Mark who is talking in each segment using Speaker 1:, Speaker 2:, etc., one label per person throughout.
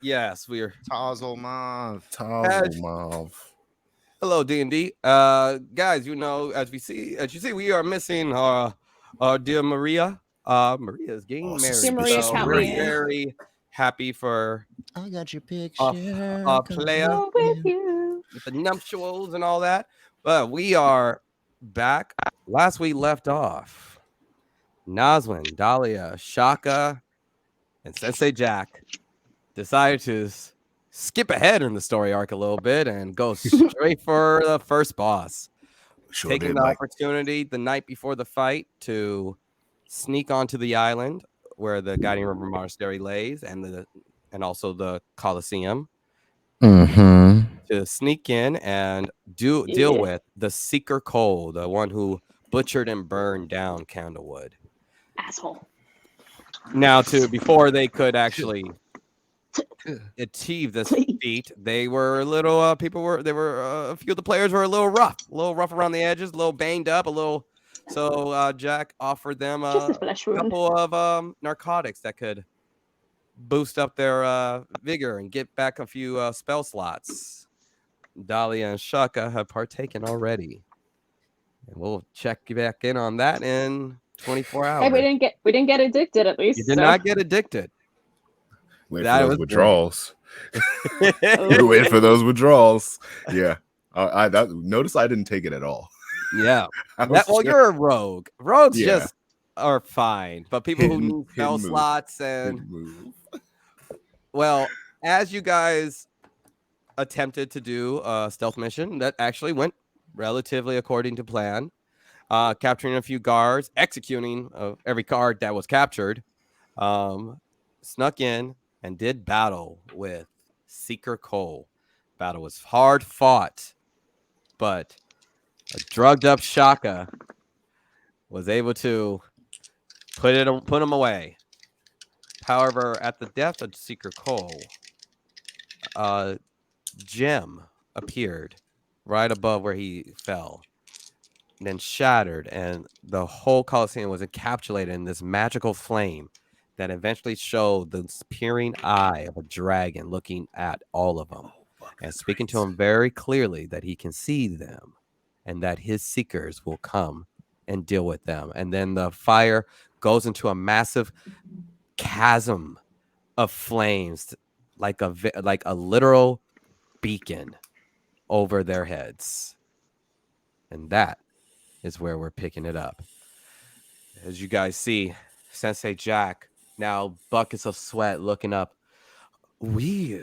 Speaker 1: Yes, we're
Speaker 2: Tazolmov.
Speaker 1: as
Speaker 3: Tazlmov.
Speaker 1: hello D&D. Guys, as you see, we are missing our dear Maria. Maria is
Speaker 3: Oh,
Speaker 1: getting
Speaker 4: Dear
Speaker 1: married,
Speaker 4: Maria,
Speaker 3: suspicious
Speaker 1: so
Speaker 4: count
Speaker 1: we're
Speaker 4: me
Speaker 3: Maria.
Speaker 4: in.
Speaker 1: very happy for
Speaker 2: I got your
Speaker 1: our,
Speaker 2: picture.
Speaker 1: our player
Speaker 4: Go with you.
Speaker 1: with the nuptials and all that. But we are back. Last we left off, Nazwin, Dahlia, Shaka, and Sensei Jack decided to skip ahead in the story arc a little bit and go straight for the first boss,
Speaker 3: Sure
Speaker 1: taking
Speaker 3: did,
Speaker 1: the
Speaker 3: Mike.
Speaker 1: opportunity the night before the fight to sneak onto the island where the Guiding River Monastery lays and also the Colosseum,
Speaker 2: Mm-hmm.
Speaker 1: to sneak in and deal
Speaker 4: Yeah.
Speaker 1: with the Seeker Cole, the one who butchered and burned down Candlewood.
Speaker 4: Asshole.
Speaker 1: Now, before they could actually achieve this feat, they were a little a few of the players were a little rough around the edges, a little banged up, a little. So Jack offered them
Speaker 4: Just a
Speaker 1: a
Speaker 4: flesh wound.
Speaker 1: couple of narcotics that could boost up their vigor and get back a few spell slots. Dahlia and Shaka have partaken already, and we'll check back in on that in 24
Speaker 4: Hey,
Speaker 1: hours.
Speaker 4: we didn't get addicted at
Speaker 1: You
Speaker 4: least.
Speaker 1: did
Speaker 4: So.
Speaker 1: not get addicted.
Speaker 3: Wait for
Speaker 1: That
Speaker 3: those
Speaker 1: was
Speaker 3: withdrawals.
Speaker 4: Oh.
Speaker 3: We wait for those withdrawals. Yeah. Notice I didn't take it at all.
Speaker 1: Yeah.
Speaker 3: I was just-
Speaker 1: You're a rogue. Rogues
Speaker 3: Yeah.
Speaker 1: just are fine, but people who need spell
Speaker 3: hidden move.
Speaker 1: slots and
Speaker 3: Hidden move.
Speaker 1: well, as you guys attempted to do a stealth mission that actually went relatively according to plan, capturing a few guards, executing every guard that was captured, snuck in and did battle with Seeker Cole. Battle was hard fought, but a drugged up Shaka was able to put him away. However, at the death of Seeker Cole, a gem appeared right above where he fell, and then shattered, and the whole Colosseum was encapsulated in this magical flame that eventually showed the peering eye of a dragon looking at all of them and speaking to him very clearly that he can see them and that his seekers will come and deal with them. And then the fire goes into a massive chasm of flames, like a literal beacon over their heads. And that is where we're picking it up. As you guys see, Sensei Jack, now buckets of sweat, looking up. We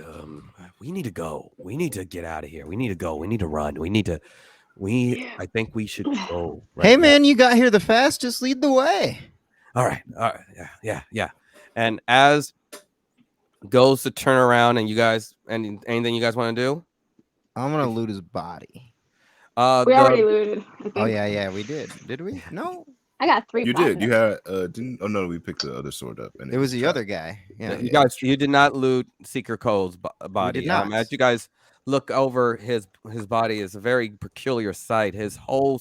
Speaker 1: need to go. We need to get out of here. We need to go. We need to run. I think we should go right
Speaker 2: Hey,
Speaker 1: now.
Speaker 2: man, you got here the fastest. Lead the way.
Speaker 1: All right. Yeah. And as goes to turn around, and you guys, anything you guys want to do?
Speaker 2: I'm gonna loot his body.
Speaker 4: We already looted. I think.
Speaker 2: Oh yeah, we did. Did we? No,
Speaker 4: I got 3
Speaker 3: You did. You
Speaker 4: platinum.
Speaker 3: had didn't oh no, we picked the other sword up and
Speaker 2: it was the
Speaker 3: trapped.
Speaker 2: other guy. Yeah,
Speaker 1: You guys, you did not loot Seeker Cole's body.
Speaker 2: did not.
Speaker 1: As you guys look over his body, is a very peculiar sight. His whole,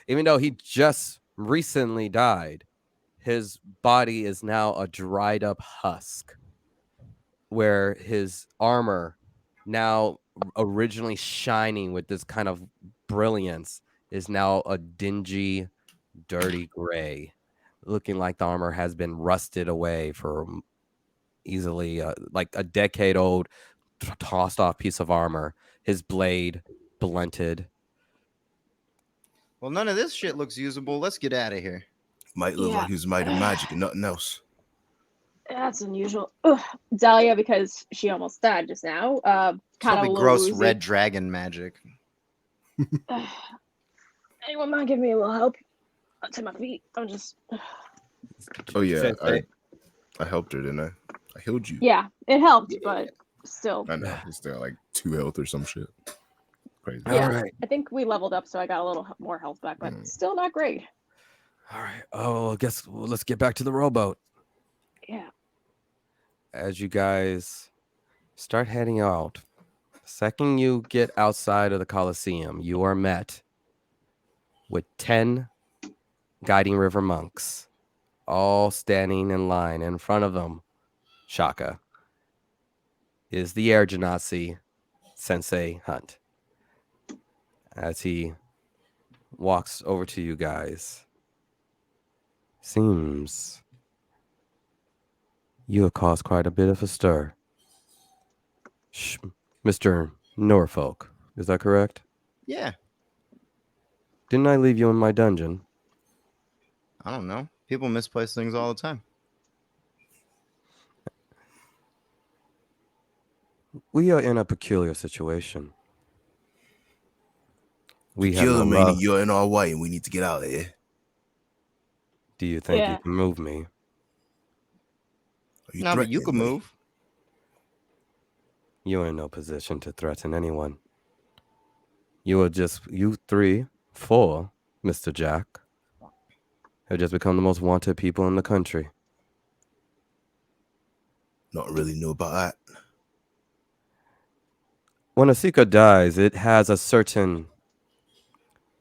Speaker 1: even though he just recently died, his body is now a dried up husk, where his armor, now originally shining with this kind of brilliance, is now a dingy, dirty gray, looking like the armor has been rusted away for easily like a decade old tossed off piece of armor, his blade blunted.
Speaker 2: Well, none of this shit looks usable. Let's get out of here.
Speaker 3: Might look
Speaker 4: Yeah.
Speaker 3: like he was mighty magic and nothing else.
Speaker 4: That's unusual. Ugh. Dahlia, because she almost died just now. Kind of
Speaker 2: Probably
Speaker 4: a little
Speaker 2: gross
Speaker 4: woozy.
Speaker 2: red dragon magic.
Speaker 4: Anyone mind giving me a little help? To my feet. I'm just.
Speaker 3: Oh yeah,
Speaker 1: Sensei.
Speaker 3: I helped her, didn't I? I healed you.
Speaker 4: Yeah, it helped, but still.
Speaker 3: I know. It's still like 2 health or some shit. Crazy.
Speaker 4: Yeah.
Speaker 1: All right.
Speaker 4: I think we leveled up, so I got a little more health back, but still not great.
Speaker 1: All right. Oh, I guess let's get back to the rowboat.
Speaker 4: Yeah.
Speaker 1: As you guys start heading out, the second you get outside of the Colosseum, you are met with 10 Guiding River monks, all standing in line. In front of them, Shaka is the Air Genasi Sensei Hunt. As he walks over to you guys, seems you have caused quite a bit of a stir. Mr. Norfolk, is that correct?
Speaker 2: Yeah.
Speaker 1: Didn't I leave you in my dungeon?
Speaker 2: I don't know. People misplace things all the time.
Speaker 1: We are in a peculiar situation. We have no
Speaker 5: Peculiar meaning
Speaker 1: love.
Speaker 5: you're in our way and we need to get out of here.
Speaker 1: Do you think
Speaker 4: Yeah.
Speaker 1: you can move me?
Speaker 5: Are you
Speaker 2: No, but you
Speaker 5: threatening
Speaker 2: can
Speaker 5: me?
Speaker 2: move.
Speaker 1: You're in no position to threaten anyone. You three, four, Mr. Jack, have just become the most wanted people in the country.
Speaker 5: Not really know about that.
Speaker 1: When a seeker dies, it has a certain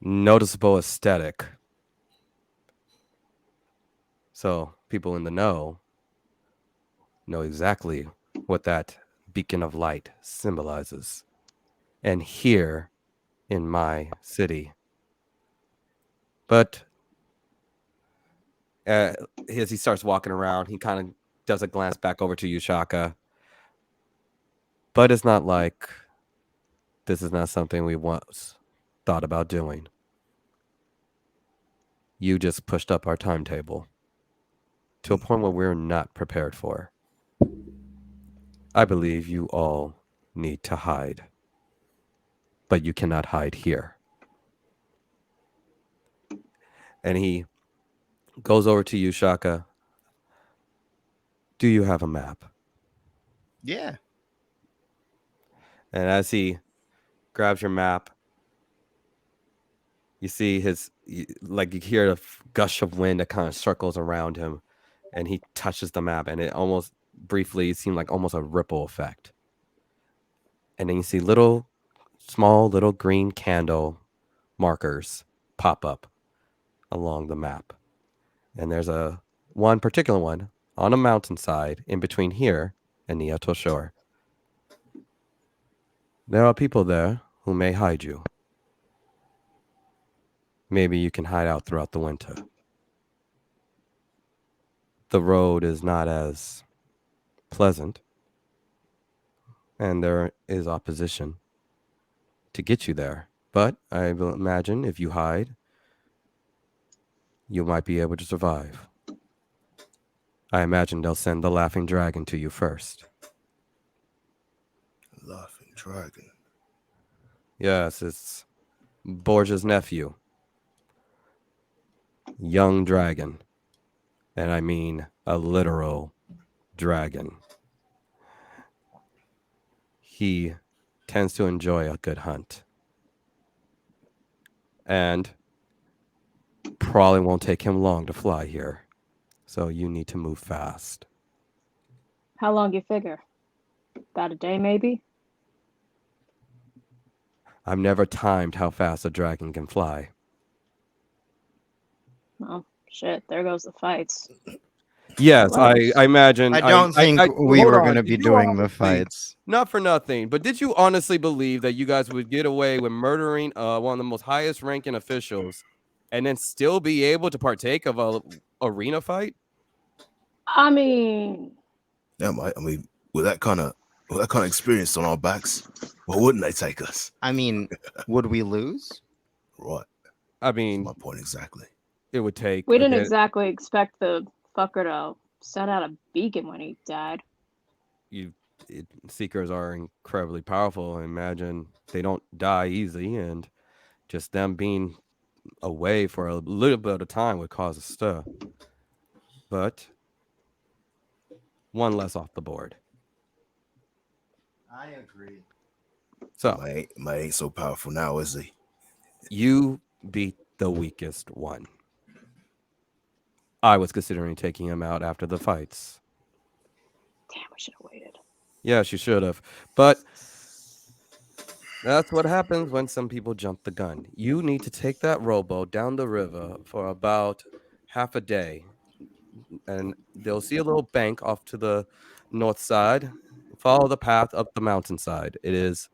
Speaker 1: noticeable aesthetic. So people in the know exactly what that beacon of light symbolizes. And here in my city. But as he starts walking around, he kind of does a glance back over to you, Shaka. But it's not like this is not something we once thought about doing. You just pushed up our timetable to a point where we're not prepared for. I believe you all need to hide. But you cannot hide here. And he goes over to you, Shaka. Do you have a map?
Speaker 2: Yeah.
Speaker 1: And as he grabs your map, you see you hear a gush of wind that kind of circles around him, and he touches the map, and it almost briefly seemed like almost a ripple effect. And then you see small little green candle markers pop up along the map. And there's one particular one on a mountainside in between here and the Nieto Shore. There are people there who may hide you. Maybe you can hide out throughout the winter. The road is not as pleasant, and there is opposition to get you there. But I will imagine if you hide, you might be able to survive. I imagine they'll send the Laughing Dragon to you first.
Speaker 5: Laughing dragon.
Speaker 1: Yes, it's Borgia's nephew. Young dragon. And I mean a literal dragon. He tends to enjoy a good hunt. And probably won't take him long to fly here. So you need to move fast.
Speaker 4: How long you figure? About a day, maybe?
Speaker 1: I've never timed how fast a dragon can fly.
Speaker 4: Well, shit, there goes the fights.
Speaker 1: Yes,
Speaker 4: Nice.
Speaker 1: I imagine.
Speaker 2: I don't think we
Speaker 1: hold
Speaker 2: were
Speaker 1: on,
Speaker 2: going to
Speaker 1: did
Speaker 2: be
Speaker 1: you
Speaker 2: doing the
Speaker 1: honestly-
Speaker 2: fights.
Speaker 1: Not for nothing, but did you honestly believe that you guys would get away with murdering one of the most highest ranking officials and then still be able to partake of a arena fight?
Speaker 4: I mean,
Speaker 5: Yeah, I mean, with that kind of experience on our backs, why wouldn't they take us?
Speaker 2: I mean, would we lose?
Speaker 5: Right.
Speaker 1: I
Speaker 5: That's
Speaker 1: mean,
Speaker 5: my point exactly.
Speaker 1: it would take.
Speaker 4: we didn't
Speaker 1: again,
Speaker 4: exactly expect the fucker to set out a beacon when he died.
Speaker 1: Seekers are incredibly powerful. I imagine they don't die easy, and just them being away for a little bit of time would cause a stir. But one less off the board.
Speaker 2: I agree.
Speaker 1: So
Speaker 5: My ain't so powerful now, is he?
Speaker 1: you beat the weakest one. I was considering taking him out after the fights.
Speaker 4: Damn, we should have waited.
Speaker 1: Yes, you should have. But that's what happens when some people jump the gun. You need to take that rowboat down the river for about half a day. And they'll see a little bank off to the north side follow the path up the mountainside. It is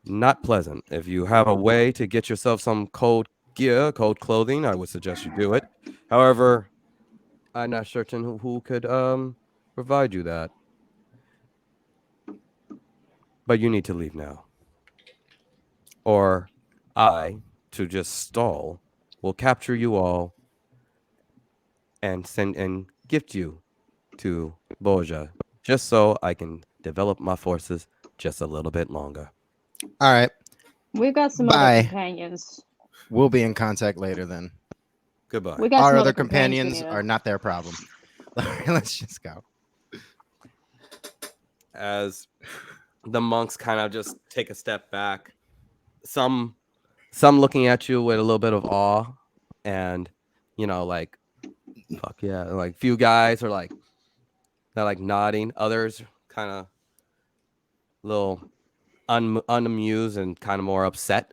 Speaker 1: not pleasant. If you have a way to get yourself some cold gear, cold clothing, I would suggest you do it. However, I'm not certain who could provide you that. But you need to leave now. Or I, to just stall, will capture you all and send and gift you to Boja, just so I can develop my forces just a little bit longer.
Speaker 2: All right.
Speaker 4: We've got some
Speaker 2: Bye.
Speaker 4: other companions.
Speaker 2: We'll be in contact later then.
Speaker 1: Goodbye.
Speaker 4: We got
Speaker 2: Our
Speaker 4: some
Speaker 2: other
Speaker 4: we
Speaker 2: companions
Speaker 4: need to-
Speaker 2: are not their problem. All right, let's just go.
Speaker 1: As the monks kind of just take a step back, some looking at you with a little bit of awe, and like, fuck yeah, like few guys are like they're like nodding, others kind of little unamused and kind of more upset.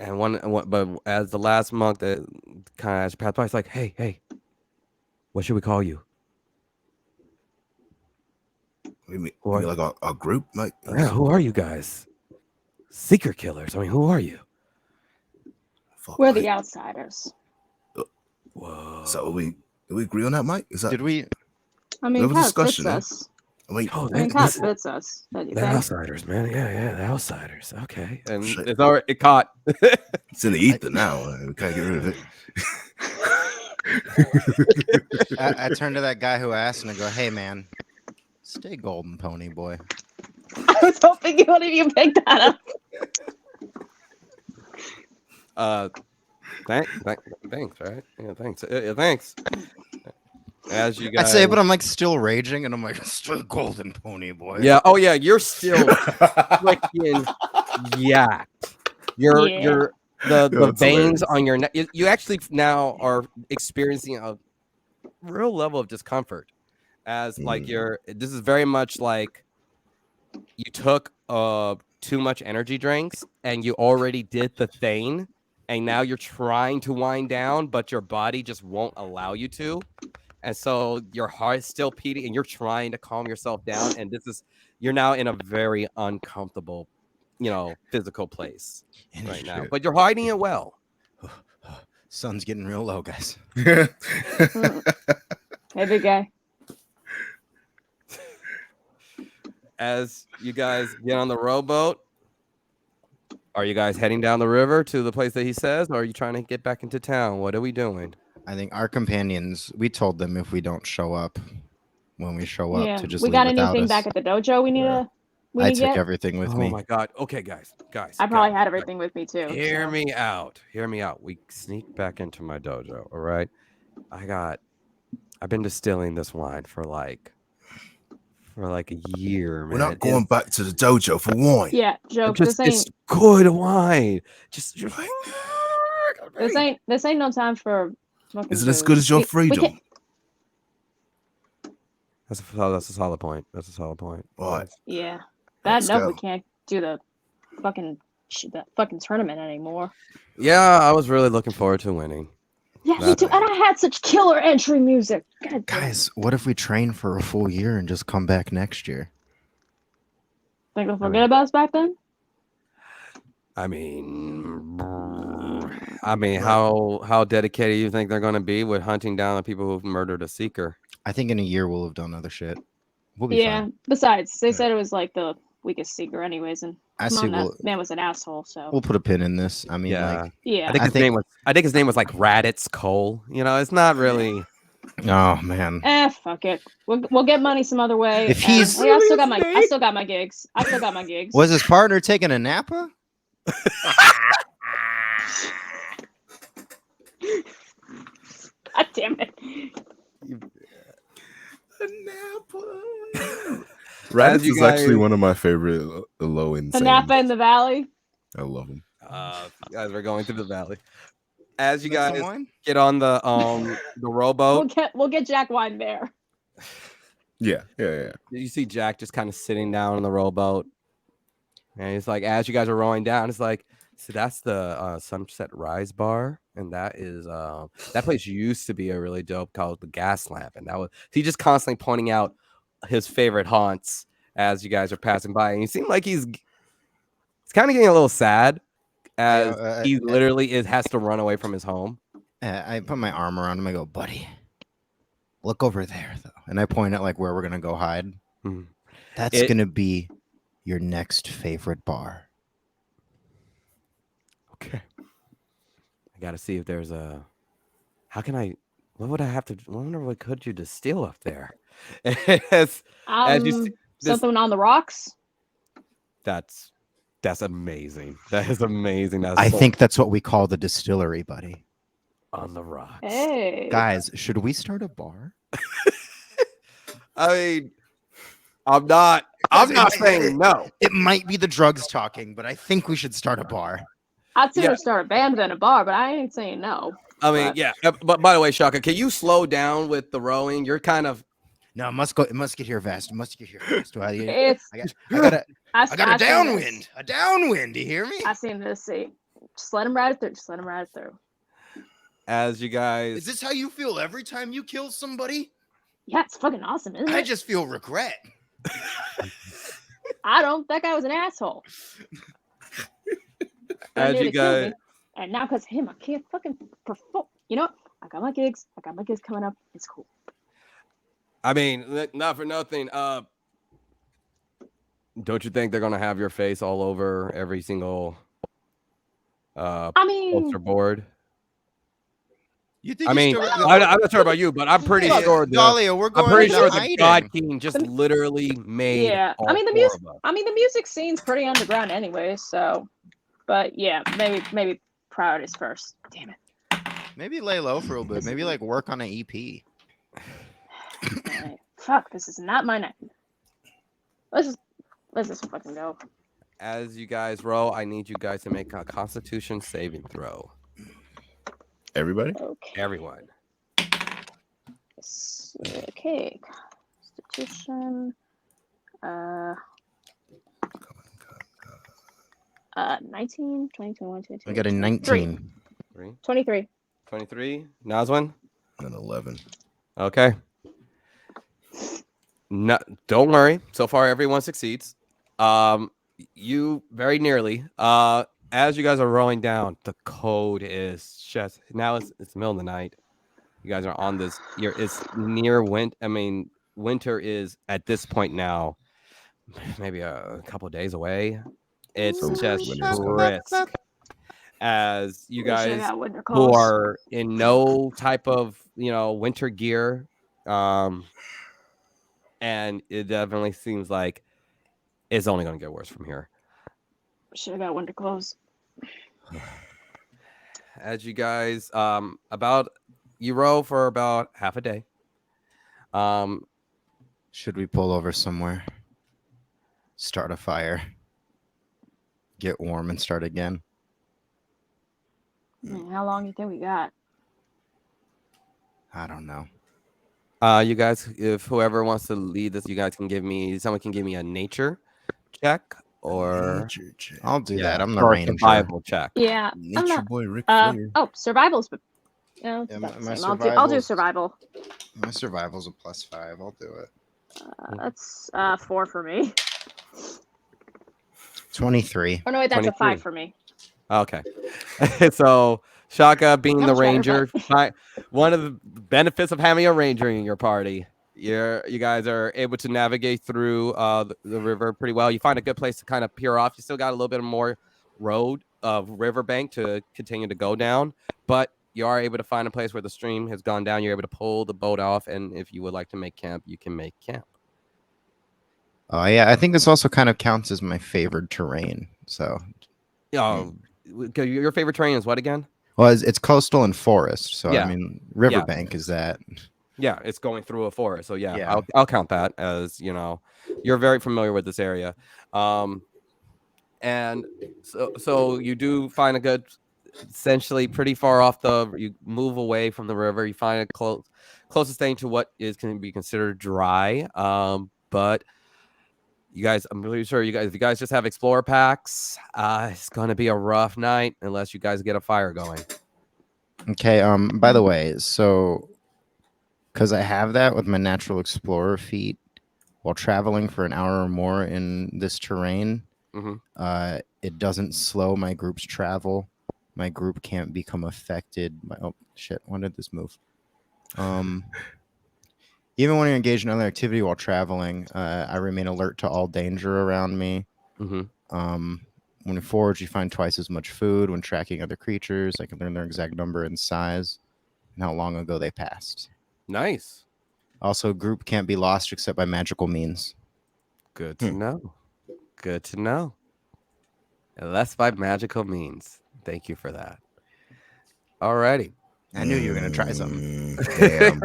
Speaker 1: And but as the last monk that kind of has passed by, it's like, hey, what should we call you?
Speaker 5: You mean
Speaker 1: What?
Speaker 5: like our group? Like,
Speaker 1: Yeah, who are you guys? Seeker killers. I mean, who are you?
Speaker 5: fuck,
Speaker 4: We're
Speaker 5: Mike.
Speaker 4: the outsiders.
Speaker 1: Whoa.
Speaker 5: So did we agree on that, Mike? Is that
Speaker 2: Did we?
Speaker 4: I mean,
Speaker 5: There was a
Speaker 4: kind of fits
Speaker 5: discussion, huh?
Speaker 4: us.
Speaker 5: wait?
Speaker 1: Oh,
Speaker 4: I mean,
Speaker 1: they-
Speaker 4: kind of
Speaker 1: this-
Speaker 4: fits us. Don't you
Speaker 1: They're
Speaker 4: think?
Speaker 1: outsiders, man. Yeah, the outsiders. Okay, and
Speaker 5: Shit.
Speaker 1: it's already it caught.
Speaker 5: It's in the ether now. We can't get rid of it.
Speaker 2: I turn to that guy who asked and I go, "Hey, man, stay golden, pony boy."
Speaker 4: I was hoping you would even pick that up.
Speaker 1: Thanks, right? Yeah, thanks. Thanks. As you
Speaker 2: I
Speaker 1: guys,
Speaker 2: say, but I'm like still raging, and I'm like, "Stay golden, pony boy."
Speaker 1: yeah. Oh yeah, you're still freaking yacked.
Speaker 4: Yeah.
Speaker 1: You're the
Speaker 3: That's
Speaker 1: veins
Speaker 3: hilarious.
Speaker 1: on your neck. You actually now are experiencing a real level of discomfort, as like this is very much like you took too much energy drinks and you already did the thing, and now you're trying to wind down, but your body just won't allow you to. And so your heart is still beating and you're trying to calm yourself down. And you're now in a very uncomfortable, physical place right now.
Speaker 2: Shit.
Speaker 1: But you're hiding it well.
Speaker 2: Sun's getting real low, guys.
Speaker 4: Hey, big guy.
Speaker 1: As you guys get on the rowboat, are you guys heading down the river to the place that he says, or are you trying to get back into town? What are we doing?
Speaker 2: I think our companions. We told them if we don't show up when we show up
Speaker 4: Yeah.
Speaker 2: to just
Speaker 4: We
Speaker 2: leave
Speaker 4: got
Speaker 2: without
Speaker 4: anything
Speaker 2: us.
Speaker 4: back at the dojo? We need
Speaker 2: Yeah.
Speaker 4: to. We
Speaker 2: I
Speaker 4: need to
Speaker 2: took
Speaker 4: get.
Speaker 2: everything with
Speaker 1: Oh
Speaker 2: me.
Speaker 1: my god. Okay, guys.
Speaker 4: I probably
Speaker 1: guys,
Speaker 4: had everything with me too.
Speaker 1: Hear
Speaker 4: so.
Speaker 1: me out. Hear me out. We sneak back into my dojo. All right. I've been distilling this wine for like a year, man.
Speaker 5: We're not going back to the dojo for wine.
Speaker 4: Yeah, joke.
Speaker 1: It's
Speaker 4: This
Speaker 1: good wine. Just
Speaker 4: ain't no time for. fucking
Speaker 5: Is it as
Speaker 4: booze.
Speaker 5: good as your
Speaker 4: We
Speaker 5: freedom?
Speaker 4: can't-
Speaker 1: that's a solid point.
Speaker 5: All right.
Speaker 4: Yeah.
Speaker 5: Let's
Speaker 4: We
Speaker 5: go.
Speaker 4: can't do the that fucking tournament anymore.
Speaker 1: Yeah, I was really looking forward to winning.
Speaker 4: Yeah, me
Speaker 1: That-
Speaker 4: too. And I had such killer entry music. God damn.
Speaker 2: Guys, what if we train for a full year and just come back next year?
Speaker 4: Think they'll forget about us back then?
Speaker 1: I mean, how dedicated you think they're going to be with hunting down the people who've murdered a seeker?
Speaker 2: I think in a year we'll have done other shit. We'll be
Speaker 4: Yeah.
Speaker 2: fine.
Speaker 4: Besides, they
Speaker 2: Yeah.
Speaker 4: said it was like the weakest seeker, anyways, and
Speaker 2: I
Speaker 4: come
Speaker 2: see.
Speaker 4: on, that
Speaker 2: We'll,
Speaker 4: man was an asshole. So
Speaker 2: we'll put a pin in this. I mean,
Speaker 1: Yeah.
Speaker 2: like,
Speaker 4: yeah.
Speaker 1: I think his name was like Raditz Cole. It's not really.
Speaker 2: oh man,
Speaker 4: Fuck it. We'll get money some other way.
Speaker 2: If
Speaker 4: and-
Speaker 2: he's-
Speaker 4: hey, I still got my gigs.
Speaker 2: was his partner taking a Napa?
Speaker 4: God damn it.
Speaker 3: Raditz
Speaker 1: you
Speaker 3: is actually
Speaker 1: guys-
Speaker 3: one of my favorite low end.
Speaker 4: The Napa in the Valley.
Speaker 3: I love him.
Speaker 1: Guys, we're going through the valley. As you
Speaker 2: Like some
Speaker 1: guys
Speaker 2: wine?
Speaker 1: get on the rowboat,
Speaker 4: We'll get Jack Wine there.
Speaker 3: Yeah.
Speaker 1: you see Jack just kind of sitting down on the rowboat, and he's like, as you guys are rowing down, it's like, so that's the Sunset Rise Bar, and that is that place used to be a really dope called the Gas Lamp, and that was he just constantly pointing out his favorite haunts as you guys are passing by, and you seem like he's kind of getting a little sad as he literally has to run away from his home.
Speaker 2: I put my arm around him. I go, buddy, look over there, though. And I point at like where we're gonna go hide.
Speaker 1: Mhm.
Speaker 2: That's gonna be your next favorite bar.
Speaker 1: Okay. I gotta see if there's a. How can I? What would I have to? I wonder what could you distill up there? as you see, this,
Speaker 4: Something on the rocks.
Speaker 1: that's amazing. That is amazing. That's
Speaker 2: I
Speaker 1: so
Speaker 2: think that's what we call the distillery, buddy.
Speaker 1: on the rocks.
Speaker 4: Hey.
Speaker 2: Guys, should we start a bar?
Speaker 1: I mean, I'm not saying no.
Speaker 2: It might be the drugs talking, but I think we should start a bar.
Speaker 4: I'd sooner
Speaker 1: Yeah.
Speaker 4: start a band than a bar, but I ain't saying no.
Speaker 1: I mean,
Speaker 4: But-
Speaker 1: yeah. But by the way, Shaka, can you slow down with the rowing? You're kind of.
Speaker 2: No, it must go. It must get here fast. It must get here fast. I
Speaker 4: It's
Speaker 2: got a
Speaker 4: I
Speaker 2: I got a downwind. A downwind. Do you hear me?
Speaker 4: I seen this. See, just let him ride it through. Just let him ride it through.
Speaker 1: As you guys.
Speaker 2: Is this how you feel every time you kill somebody?
Speaker 4: Yeah, it's fucking awesome, isn't
Speaker 2: I
Speaker 4: it?
Speaker 2: just feel regret.
Speaker 4: I don't. That guy was an asshole.
Speaker 1: As you guys.
Speaker 4: And now because of him, I can't fucking perform. You know, I got my gigs. Coming up. It's cool.
Speaker 1: I mean, not for nothing. Don't you think they're gonna have your face all over every single
Speaker 4: I mean,
Speaker 1: poster board?
Speaker 2: You think?
Speaker 1: I mean, I'm not sure about you, but I'm pretty sure.
Speaker 2: Dahlia, we're
Speaker 1: I'm
Speaker 2: going
Speaker 1: pretty
Speaker 2: into
Speaker 1: sure the
Speaker 2: hiding.
Speaker 1: God King just literally made.
Speaker 4: yeah.
Speaker 1: all
Speaker 4: I mean, the
Speaker 1: four
Speaker 4: music.
Speaker 1: of us.
Speaker 4: I mean, the music scene's pretty underground anyway. So, but yeah, maybe priorities first. Damn it.
Speaker 2: Maybe lay low for a little bit. Maybe like work on an E EP.
Speaker 4: Alright. Fuck, this is not my night. Let's just fucking go.
Speaker 1: As you guys row, I need you guys to make a Constitution saving throw.
Speaker 3: Everybody?
Speaker 4: Okay.
Speaker 1: Everyone.
Speaker 4: Okay. Constitution. 19, 20, 21, 22.
Speaker 2: I got a 19.
Speaker 4: 23.
Speaker 1: 23. Nazwin.
Speaker 3: And 11.
Speaker 1: Okay. No, don't worry. So far, everyone succeeds. You very nearly. As you guys are rowing down, the code is just now. It's the middle of the night. You guys are on this. It's near winter. I mean, winter is at this point now, maybe a couple of days away. It's
Speaker 3: So
Speaker 1: just
Speaker 3: winter's coming.
Speaker 1: brisk. As you
Speaker 4: We should've
Speaker 1: guys
Speaker 4: got winter
Speaker 1: who
Speaker 4: clothes.
Speaker 1: are in no type of winter gear, and it definitely seems like it's only going to get worse from here.
Speaker 4: Should have got winter clothes.
Speaker 1: As you guys you row for about half a day.
Speaker 2: Should we pull over somewhere? Start a fire. Get warm and start again.
Speaker 4: How long do you think we got?
Speaker 2: I don't know.
Speaker 1: You guys, if whoever wants to lead this, you guys can someone can give me a nature check or
Speaker 3: Nature check.
Speaker 2: I'll do that. I'm the
Speaker 1: or a
Speaker 2: ranger.
Speaker 1: survival check.
Speaker 4: Yeah. I'm
Speaker 3: Nature
Speaker 4: not.
Speaker 3: boy Rick Flair.
Speaker 4: Survival's. Yeah,
Speaker 2: Yeah,
Speaker 4: that's the
Speaker 2: my
Speaker 4: same. I'll do
Speaker 2: survival's-
Speaker 4: survival.
Speaker 2: My survival's a +5. I'll do it.
Speaker 4: That's 4 for me.
Speaker 2: 23.
Speaker 4: Oh no, wait, that's a
Speaker 1: 23.
Speaker 4: 5 for me.
Speaker 1: Okay. So Shaka being
Speaker 4: Not
Speaker 1: the
Speaker 4: much better,
Speaker 1: ranger, one of the benefits of having a ranger in your party, you guys are able to navigate through the river pretty well. You find a good place to kind of peer off. You still got a little bit more road of riverbank to continue to go down, but you are able to find a place where the stream has gone down. You're able to pull the boat off, and if you would like to make camp, you can make camp.
Speaker 2: Oh yeah, I think this also kind of counts as my favored terrain. So,
Speaker 1: Your favorite terrain is what again?
Speaker 2: well, it's coastal and forest. So
Speaker 1: Yeah.
Speaker 2: I mean, riverbank is that.
Speaker 1: Yeah, it's going through a forest. So yeah,
Speaker 2: Yeah.
Speaker 1: I'll count that as, you're very familiar with this area. And so you do find a good, essentially pretty far off you move away from the river. You find a closest thing to what can be considered dry. But you guys, I'm really sure if you guys just have explorer packs, it's going to be a rough night unless you guys get a fire going.
Speaker 2: Okay. By the way, so because I have that with my natural explorer feat, while traveling for an hour or more in this terrain,
Speaker 1: Mhm.
Speaker 2: it doesn't slow my group's travel. My group can't become affected by, oh shit, when did this move? Even when you're engaged in other activity while traveling, I remain alert to all danger around me.
Speaker 1: Mhm.
Speaker 2: When you forage, you find twice as much food. When tracking other creatures, I can learn their exact number and size and how long ago they passed.
Speaker 1: Nice.
Speaker 2: Also, group can't be lost except by magical means.
Speaker 1: Good to know. Good to know. Unless by magical means. Thank you for that. Alrighty.
Speaker 2: I knew you were gonna try something.
Speaker 3: Damn.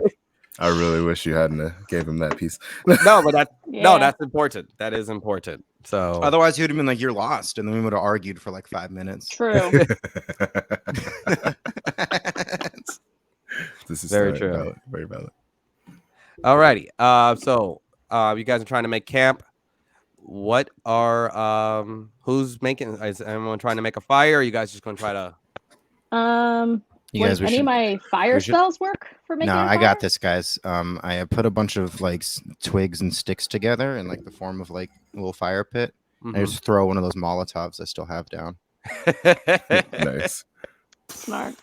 Speaker 3: I really wish you hadn't gave him that piece.
Speaker 1: No, but that's no,
Speaker 4: Yeah.
Speaker 1: that's important. That is important. So
Speaker 2: Otherwise, he would have been like, "You're lost," and then we would have argued for like 5 minutes.
Speaker 4: True.
Speaker 3: This is
Speaker 1: Very true.
Speaker 3: valid, very valid.
Speaker 1: alrighty. So you guys are trying to make camp. What are who's making is anyone trying to make a fire? Or you guys just gonna try to
Speaker 2: You
Speaker 4: Would
Speaker 2: guys, we
Speaker 4: any
Speaker 2: should.
Speaker 4: of my fire
Speaker 2: we should-
Speaker 4: spells work for making
Speaker 2: No,
Speaker 4: a
Speaker 2: I got
Speaker 4: fire?
Speaker 2: this, guys. I have put a bunch of like twigs and sticks together in like the form of like a little fire pit. I
Speaker 1: Mhm.
Speaker 2: just throw one of those Molotovs I still have down.
Speaker 3: Nice.
Speaker 4: Smart.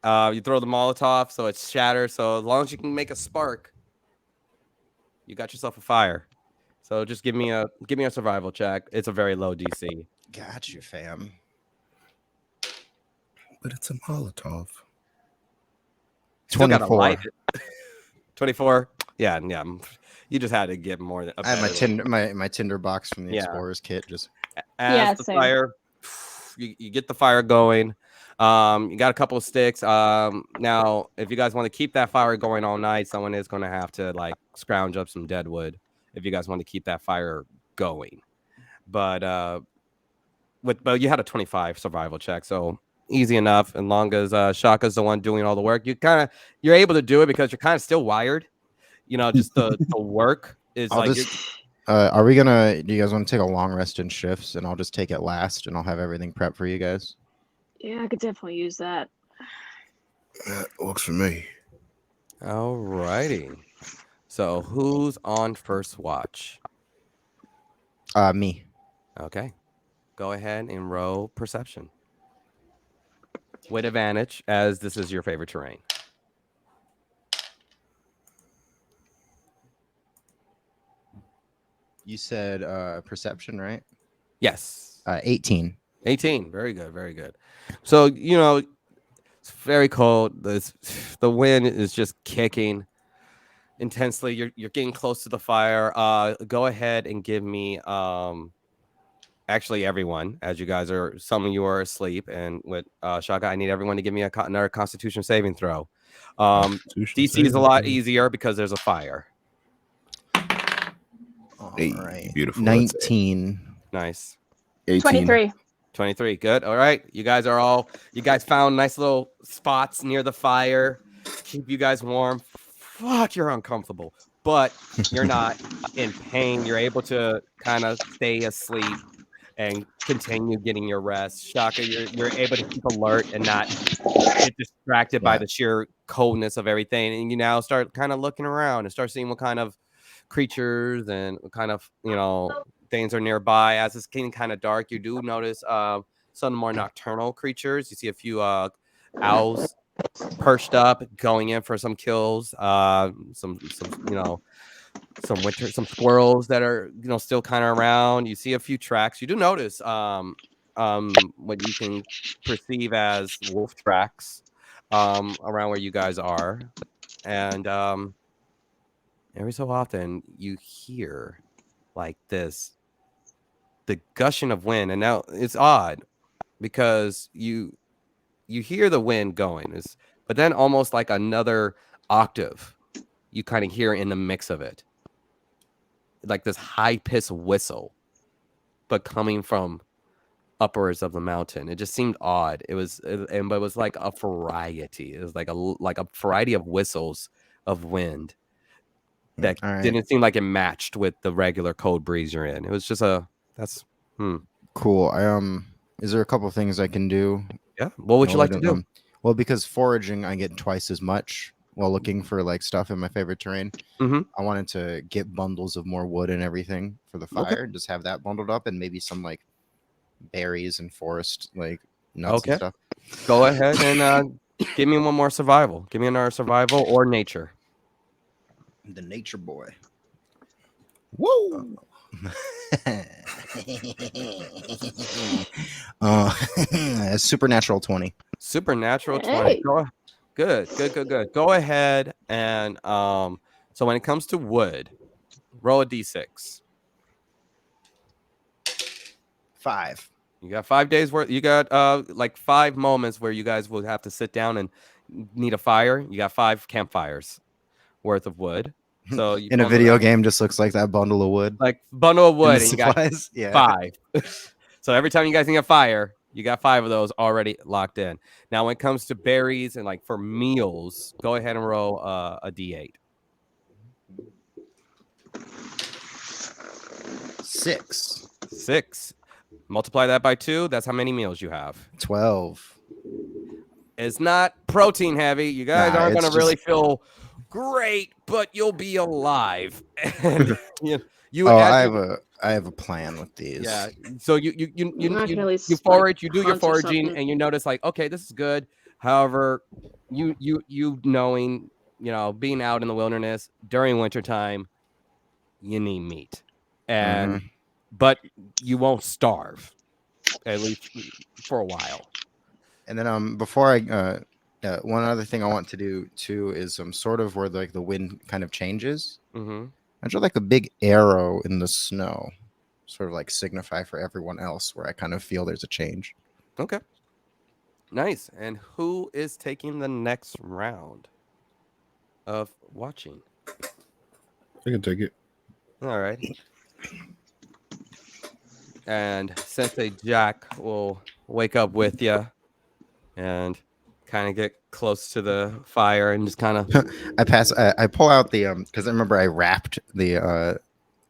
Speaker 1: You throw the Molotov so it shatters. So as long as you can make a spark, you got yourself a fire. So just give me a survival check. It's a very low DC.
Speaker 2: Got you, fam.
Speaker 3: But it's a Molotov.
Speaker 1: Still gotta
Speaker 2: 24.
Speaker 1: light it. 24. Yeah. You just had to get more than.
Speaker 2: I have my tinder, my tinder box from the
Speaker 1: Yeah.
Speaker 2: Explorer's kit. Just
Speaker 1: As
Speaker 4: Yeah,
Speaker 1: the
Speaker 4: same.
Speaker 1: fire, you get the fire going. You got a couple of sticks. Now, if you guys want to keep that fire going all night, someone is going to have to like scrounge up some dead wood if you guys want to keep that fire going. But you had a 25 survival check, so easy enough. And long as Shaka's the one doing all the work, you're able to do it because you're kind of still wired. You know, just the work is
Speaker 2: I'll
Speaker 1: like
Speaker 2: just. Are we gonna? Do you guys want to take a long rest in shifts, and I'll just take it last, and I'll have everything prepped for you guys.
Speaker 4: Yeah, I could definitely use that.
Speaker 5: That works for me.
Speaker 1: all righty. So who's on first watch?
Speaker 2: Me.
Speaker 1: Okay. Go ahead and roll perception. With advantage, as this is your favorite terrain.
Speaker 2: You said perception, right?
Speaker 1: Yes.
Speaker 2: 18.
Speaker 1: 18. Very good. Very good. So, you know, it's very cold. The wind is just kicking intensely. You're getting close to the fire. Go ahead and give me actually everyone, as you guys are, some of you are asleep, and with Shaka, I need everyone to give me another Constitution saving throw. DC is a lot easier because there's a fire.
Speaker 3: Hey,
Speaker 2: Alright.
Speaker 3: beautiful. That's it.
Speaker 2: 19.
Speaker 1: Nice.
Speaker 3: 18.
Speaker 4: 23.
Speaker 1: 23. Good. All right. You guys found nice little spots near the fire. Keep you guys warm. Fuck, you're uncomfortable, but you're not in pain. You're able to kind of stay asleep and continue getting your rest. Shaka, you're able to keep alert and not get distracted by
Speaker 2: Yeah.
Speaker 1: the sheer coldness of everything. And you now start kind of looking around and start seeing what kind of creatures and what kind of, things are nearby. As it's getting kind of dark, you do notice some more nocturnal creatures. You see a few owls perched up, going in for some kills. Some squirrels that are still kind of around. You see a few tracks. You do notice what you can perceive as wolf tracks around where you guys are, and every so often you hear like the gushing of wind. And now it's odd because you hear the wind going, but then almost like another octave you kind of hear in the mix of it, like this high-pitched whistle, but coming from upwards of the mountain. It just seemed odd. But it was like a variety. It was like a variety of whistles of wind that
Speaker 2: All right.
Speaker 1: didn't seem like it matched with the regular cold breeze you're in. It was just
Speaker 2: Cool. Is there a couple things I can do?
Speaker 1: yeah. What would you like to
Speaker 2: Other
Speaker 1: do?
Speaker 2: than- Well, because foraging, I get twice as much. while looking for like stuff in my favorite terrain.
Speaker 1: Mhm.
Speaker 2: I wanted to get bundles of more wood and everything for the
Speaker 1: Okay.
Speaker 2: fire, and just have that bundled up, and maybe some like berries and forest like nuts
Speaker 1: Okay.
Speaker 2: and stuff.
Speaker 1: Go ahead and give me one more survival. Give me another survival or nature.
Speaker 2: The nature boy.
Speaker 3: Whoa.
Speaker 2: Supernatural 20.
Speaker 1: Supernatural 20.
Speaker 4: Hey.
Speaker 1: Good. Go ahead and so when it comes to wood, roll a d6.
Speaker 2: 5.
Speaker 1: You got 5 days worth. You got like 5 moments where you guys will have to sit down and need a fire. You got 5 campfires worth of wood. So you
Speaker 2: In a
Speaker 1: bundle
Speaker 2: video
Speaker 1: that-
Speaker 2: game, just looks like that bundle of wood.
Speaker 1: like bundle of
Speaker 2: And
Speaker 1: wood,
Speaker 2: the
Speaker 1: and you got
Speaker 2: supplies. Yeah.
Speaker 1: 5. So every time you guys need a fire, you got 5 of those already locked in. Now, when it comes to berries and like for meals, go ahead and roll a d8.
Speaker 2: 6.
Speaker 1: 6. Multiply that by 2. That's how many meals you have.
Speaker 2: 12.
Speaker 1: It's not protein heavy. You guys
Speaker 2: Nah,
Speaker 1: aren't
Speaker 2: it's
Speaker 1: going to really
Speaker 2: just-
Speaker 1: feel great, but you'll be alive. And you
Speaker 2: Oh,
Speaker 1: as
Speaker 2: I have a plan with these.
Speaker 1: yeah. So you
Speaker 4: I can at least, like,
Speaker 1: forage, you do your
Speaker 4: hunt or
Speaker 1: foraging,
Speaker 4: something.
Speaker 1: and you notice like, okay, this is good. However, you knowing, being out in the wilderness during wintertime, you need meat, and but you won't starve, at least for a while.
Speaker 2: And then before I one other thing I want to do too is sort of where like the wind kind of changes.
Speaker 1: Mm-hmm.
Speaker 2: I draw like a big arrow in the snow, sort of like signify for everyone else where I kind of feel there's a change.
Speaker 1: Okay. Nice. And who is taking the next round of watching?
Speaker 3: I can take it.
Speaker 1: All right. And Sensei Jack will wake up with you and kind of get close to the fire and just kind of
Speaker 2: I pull out the because I remember I wrapped the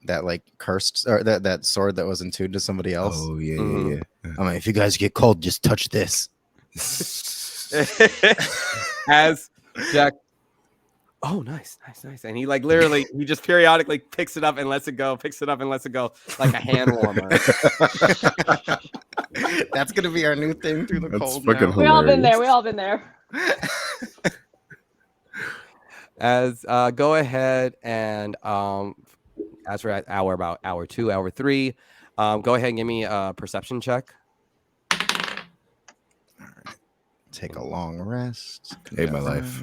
Speaker 2: that like cursed or that sword that was entombed to somebody else.
Speaker 3: Oh yeah,
Speaker 1: Mhm.
Speaker 3: yeah,
Speaker 2: I'm like, if you guys get cold, just touch this.
Speaker 1: as Jack. Oh, nice. And he like literally, he just periodically picks it up and lets it go, like a hand warmer.
Speaker 2: That's gonna be our new thing through the
Speaker 3: That's
Speaker 2: cold.
Speaker 3: fucking
Speaker 2: now.
Speaker 4: We all been there.
Speaker 3: hilarious.
Speaker 4: We all been there.
Speaker 1: As go ahead and as we're at about hour 2, hour 3, go ahead and give me a perception check.
Speaker 2: Take a long rest.
Speaker 3: Ate my life.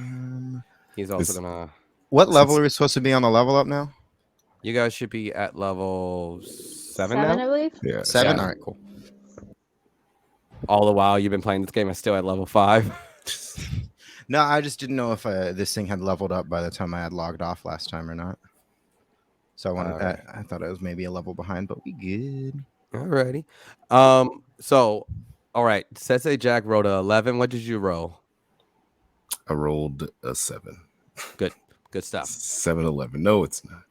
Speaker 1: He's also
Speaker 3: This-
Speaker 1: gonna.
Speaker 2: What level are we supposed to be on the level up now?
Speaker 1: You guys should be at level 7
Speaker 4: 7, I
Speaker 1: now.
Speaker 4: believe.
Speaker 3: Yeah.
Speaker 2: 7.
Speaker 1: Yeah.
Speaker 2: All right, cool.
Speaker 1: All the while you've been playing this game, is still at level 5.
Speaker 2: No, I just didn't know if this thing had leveled up by the time I had logged off last time or not. So I wanted.
Speaker 1: Alright.
Speaker 2: I thought it was maybe a level behind, but we good.
Speaker 1: Alrighty. So, all right. Sensei Jack wrote a 11. What did you roll?
Speaker 3: I rolled a 7.
Speaker 1: Good stuff.
Speaker 3: 7-11. No, it's not.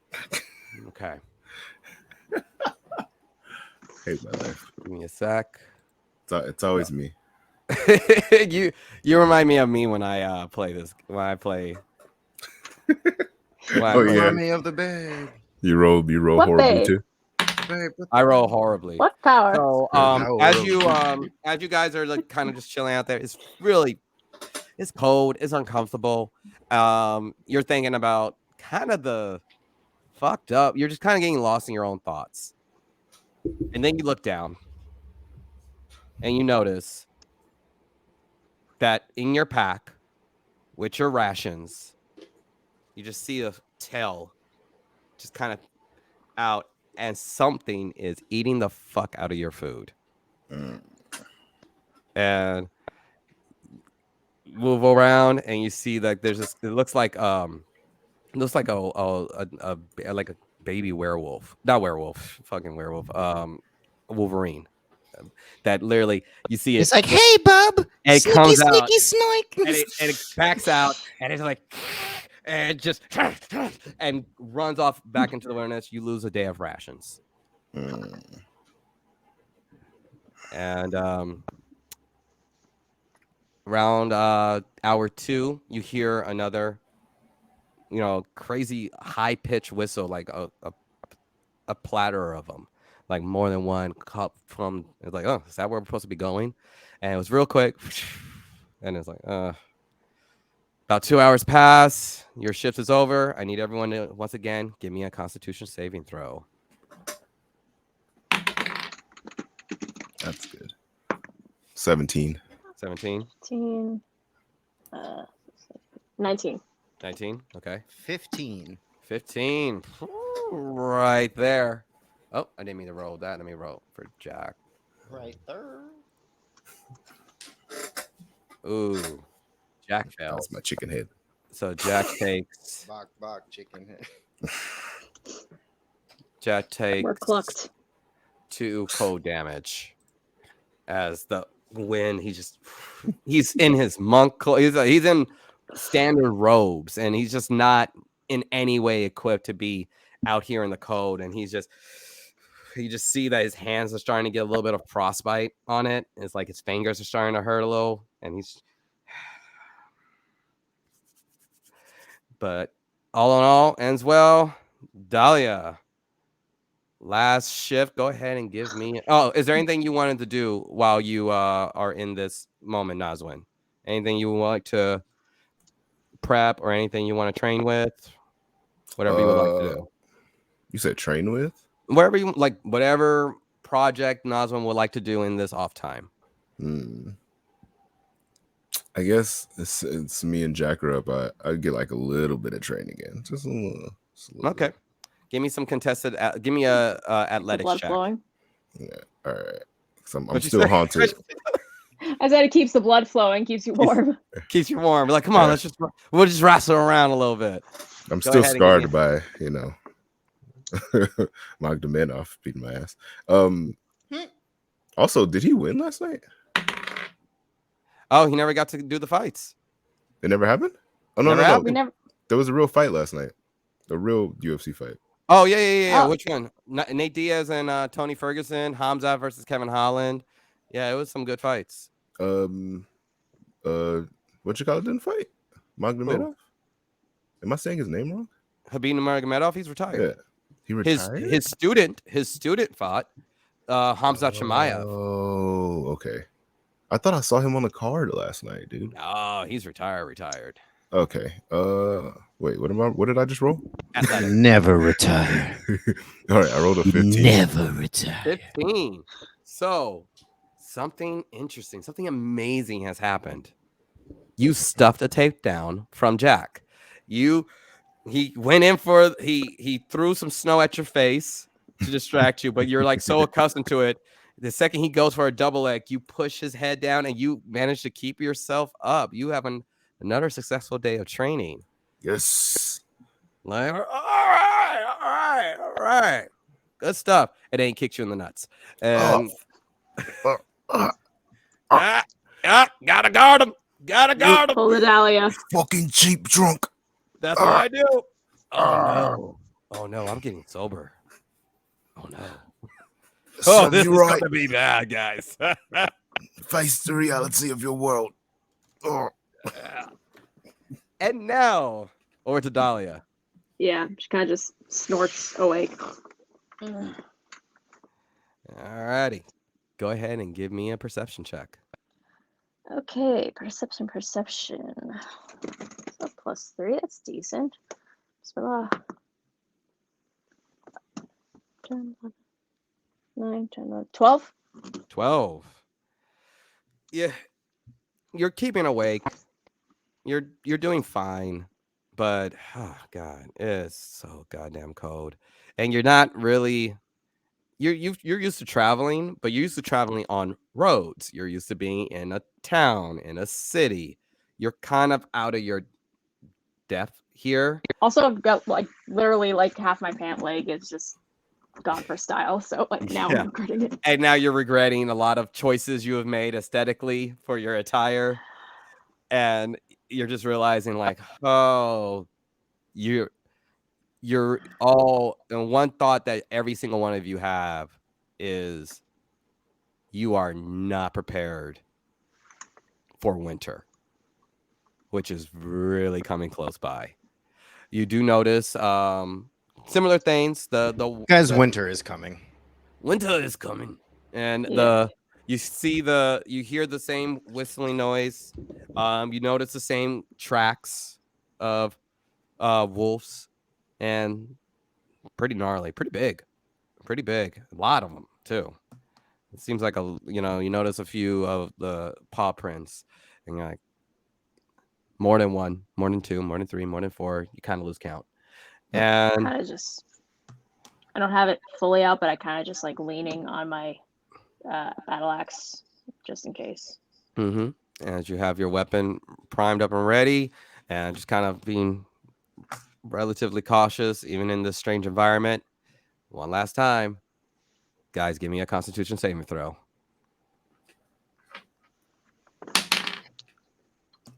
Speaker 1: Okay.
Speaker 3: Hate my life.
Speaker 1: Give me a sec.
Speaker 3: It's always me.
Speaker 1: you remind me of me when I play this. When I play.
Speaker 3: Oh, yeah.
Speaker 2: Army of the bag.
Speaker 3: You roll
Speaker 4: What
Speaker 3: horribly
Speaker 4: babe?
Speaker 3: too.
Speaker 1: I roll horribly.
Speaker 4: What power?
Speaker 1: So
Speaker 2: How
Speaker 1: as you guys are like kind of just chilling out there, it's cold, it's uncomfortable. You're thinking about kind of the fucked up. You're just kind of getting lost in your own thoughts. And then you look down and you notice that in your pack with your rations, you just see a tail just kind of out, and something is eating the fuck out of your food. And move around, and you see like there's this. It looks like a baby werewolf, not werewolf, fucking werewolf. Wolverine. That literally you see it.
Speaker 2: It's like, hey, bub.
Speaker 1: And it comes out,
Speaker 2: snoik.
Speaker 1: and it backs out, and it's like, and just and runs off back into the wilderness. You lose a day of rations. And around hour 2, you hear another crazy high pitched whistle, like a platter of them, like more than one cup from. It's like, oh, is that where we're supposed to be going? And it was real quick, and it's like, about 2 hours pass. Your shift is over. I need everyone to once again give me a Constitution saving throw.
Speaker 3: That's good. 17.
Speaker 1: 17,
Speaker 4: 19. 19.
Speaker 1: 19. Okay,
Speaker 2: 15.
Speaker 1: 15. Right there. Oh, I didn't mean to roll that. Let me roll for Jack.
Speaker 2: Right there.
Speaker 1: Ooh, Jack fails.
Speaker 3: That's my chicken head.
Speaker 1: So Jack takes.
Speaker 2: Bok, chicken head.
Speaker 1: Jack takes
Speaker 4: We're clucked.
Speaker 1: 2 cold damage as the wind. He's in his monk. He's in standard robes, and he's just not in any way equipped to be out here in the cold. And you just see that his hands are starting to get a little bit of frostbite on it. It's like his fingers are starting to hurt a little, and but all in all, ends well. Dahlia, last shift. Go ahead and give me. Oh, is there anything you wanted to do while you are in this moment, Nazwin? Anything you would like to prep or anything you want to train with? Whatever you would like to do.
Speaker 3: You said train with?
Speaker 1: Wherever you like, whatever project Nazwin would like to do in this off time.
Speaker 3: I guess it's me and Jack are up. I get like a little bit of training in, just a little.
Speaker 1: Okay,
Speaker 3: bit.
Speaker 1: give me some contested. Give me a athletics
Speaker 4: Blood
Speaker 1: check.
Speaker 4: flowing.
Speaker 3: Yeah, all right. I'm
Speaker 1: What'd you
Speaker 3: still
Speaker 1: say?
Speaker 3: haunted.
Speaker 4: I said it keeps the blood flowing, keeps you warm.
Speaker 1: Keeps you warm. Like, come on,
Speaker 3: Yeah.
Speaker 1: we'll just wrestle around a little bit.
Speaker 3: I'm
Speaker 1: Go
Speaker 3: still
Speaker 1: ahead and give me-
Speaker 3: scarred by Magdamenov beating my ass. Also, did he win last night?
Speaker 1: Oh, he never got to do the fights.
Speaker 3: It never happened. Oh no,
Speaker 1: Never
Speaker 3: no,
Speaker 1: happened?
Speaker 4: We
Speaker 3: no.
Speaker 4: never.
Speaker 3: There was a real fight last night. A real UFC fight.
Speaker 1: Oh yeah.
Speaker 4: Oh.
Speaker 1: Which one? Nate Diaz and Tony Ferguson, Hamza versus Kevin Holland. Yeah, it was some good fights.
Speaker 3: What you call it? Didn't fight Magdamenov? Am I saying his name wrong?
Speaker 1: Habib Nurmagomedov, he's retired.
Speaker 3: Yeah, he retired.
Speaker 1: His student fought Hamza Chimaev.
Speaker 3: Oh, okay. I thought I saw him on the card last night, dude.
Speaker 1: Oh, he's retired.
Speaker 3: Okay. Wait. What did I just roll?
Speaker 1: Athletics.
Speaker 2: Never retire.
Speaker 3: All right, I rolled a 15.
Speaker 2: Never retire.
Speaker 1: 15. So something interesting, something amazing has happened. You stuffed a takedown from Jack. He went in for he threw some snow at your face to distract you, but you're like so accustomed to it. The second he goes for a double leg, you push his head down and you manage to keep yourself up. You have another successful day of training.
Speaker 3: Yes.
Speaker 1: Like, all right. Good stuff. And then he kicks you in the nuts. And gotta guard him.
Speaker 4: Pull the Dahlia.
Speaker 5: Fucking cheap drunk.
Speaker 1: That's what I do. Oh no, I'm getting sober. Oh no.
Speaker 5: Serves
Speaker 1: This
Speaker 5: you
Speaker 1: is
Speaker 5: right.
Speaker 1: gonna be bad, guys.
Speaker 5: Face the reality of your world. Oh.
Speaker 1: And now over to Dahlia.
Speaker 4: Yeah, she kind of just snorts awake.
Speaker 1: Alrighty. Go ahead and give me a perception check.
Speaker 4: Okay, perception. So +3, that's decent. So, 10, 11, 9, 10, 11, 12.
Speaker 1: 12. Yeah, you're keeping awake. You're doing fine, but oh god, it's so goddamn cold, and you're not really. You're used to traveling, but you're used to traveling on roads. You're used to being in a town, in a city. You're kind of out of your depth here.
Speaker 4: Also, I've got literally half my pant leg is just gone for style. So now
Speaker 1: Yeah.
Speaker 4: I'm regretting it.
Speaker 1: And now you're regretting a lot of choices you have made aesthetically for your attire. And you're just realizing oh, you're all, and one thought that every single one of you have is you are not prepared for winter, which is really coming close by. You do notice similar things.
Speaker 2: Guys,
Speaker 1: the
Speaker 2: winter is coming.
Speaker 1: winter is coming, and
Speaker 4: Yeah.
Speaker 1: you hear the same whistling noise. You notice the same tracks of wolves, and pretty gnarly, pretty big, a lot of them too. It seems like you notice a few of the paw prints, and you're like, more than one, more than two, more than three, more than four. You kind of lose count. And
Speaker 4: Kind of just. I don't have it fully out, but I kind of just like leaning on my battle axe just in case.
Speaker 1: as you have your weapon primed up and ready, and just kind of being relatively cautious, even in this strange environment. One last time, guys, give me a Constitution saving throw.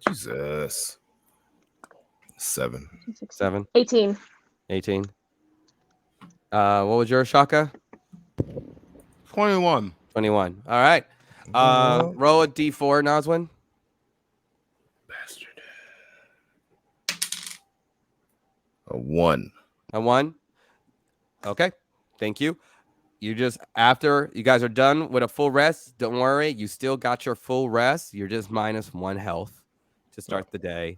Speaker 3: Jesus. 7.
Speaker 1: 7,
Speaker 4: 18.
Speaker 1: 18. What was your Shaka?
Speaker 2: 21.
Speaker 1: 21. All right. Roll a D4, Noswin.
Speaker 3: Bastard. A 1.
Speaker 1: A 1. Okay. Thank you. After you guys are done with a full rest, don't worry. You still got your full rest. You're just minus 1 health to start the day.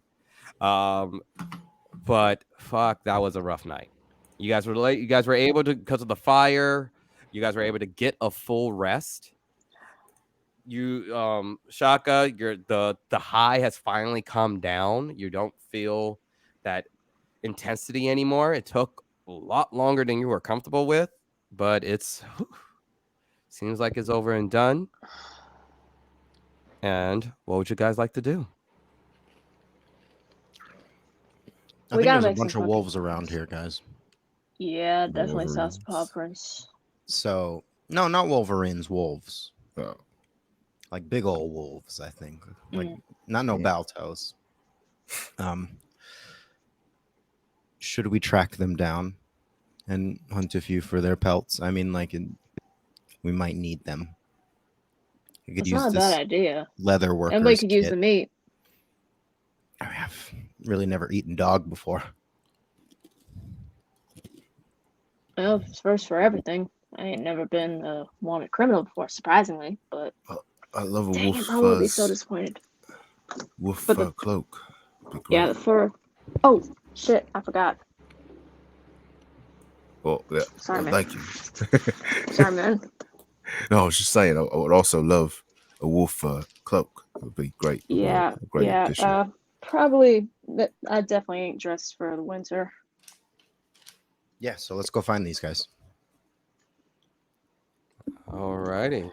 Speaker 1: But fuck, that was a rough night. You guys were late. You guys were able to, because of the fire, you guys were able to get a full rest. You, Shaka, the high has finally come down. You don't feel that intensity anymore. It took a lot longer than you were comfortable with, but seems like it's over and done. And what would you guys like to do?
Speaker 2: I
Speaker 4: We
Speaker 2: think
Speaker 4: gotta
Speaker 2: there's a
Speaker 4: make some
Speaker 2: bunch of
Speaker 4: fucking-
Speaker 2: wolves around here, guys.
Speaker 4: Yeah, definitely South Paw
Speaker 3: Wolverines.
Speaker 4: Prince.
Speaker 2: So, no, not Wolverines, wolves.
Speaker 3: Oh.
Speaker 2: Like big old wolves, I think. Like, not no
Speaker 3: Yeah.
Speaker 2: Baltos. Should we track them down and hunt a few for their pelts? I mean, we might need them. We could
Speaker 4: It's
Speaker 2: use
Speaker 4: not a
Speaker 2: this
Speaker 4: bad idea.
Speaker 2: leather workers
Speaker 4: Anybody could use
Speaker 2: kit.
Speaker 4: the meat.
Speaker 2: I have really never eaten dog before.
Speaker 4: Well, it's first for everything. I ain't never been a wanted criminal before, surprisingly, but
Speaker 3: I love a
Speaker 4: dang
Speaker 3: wolf
Speaker 4: it, Mom would be so
Speaker 3: fuzz.
Speaker 4: disappointed.
Speaker 3: Wolf
Speaker 4: But
Speaker 3: fur
Speaker 4: the-
Speaker 3: cloak. Be
Speaker 4: Yeah,
Speaker 3: great.
Speaker 4: the fur. Oh, shit, I forgot.
Speaker 3: Well, yeah.
Speaker 4: Sorry,
Speaker 3: well,
Speaker 4: man.
Speaker 3: thank you.
Speaker 4: Sorry, man.
Speaker 3: No, I was just saying, I would also love a wolf cloak. It would be great.
Speaker 4: Yeah,
Speaker 3: A great addition.
Speaker 4: probably. I definitely ain't dressed for the winter.
Speaker 2: Yeah, so let's go find these guys.
Speaker 1: All righty.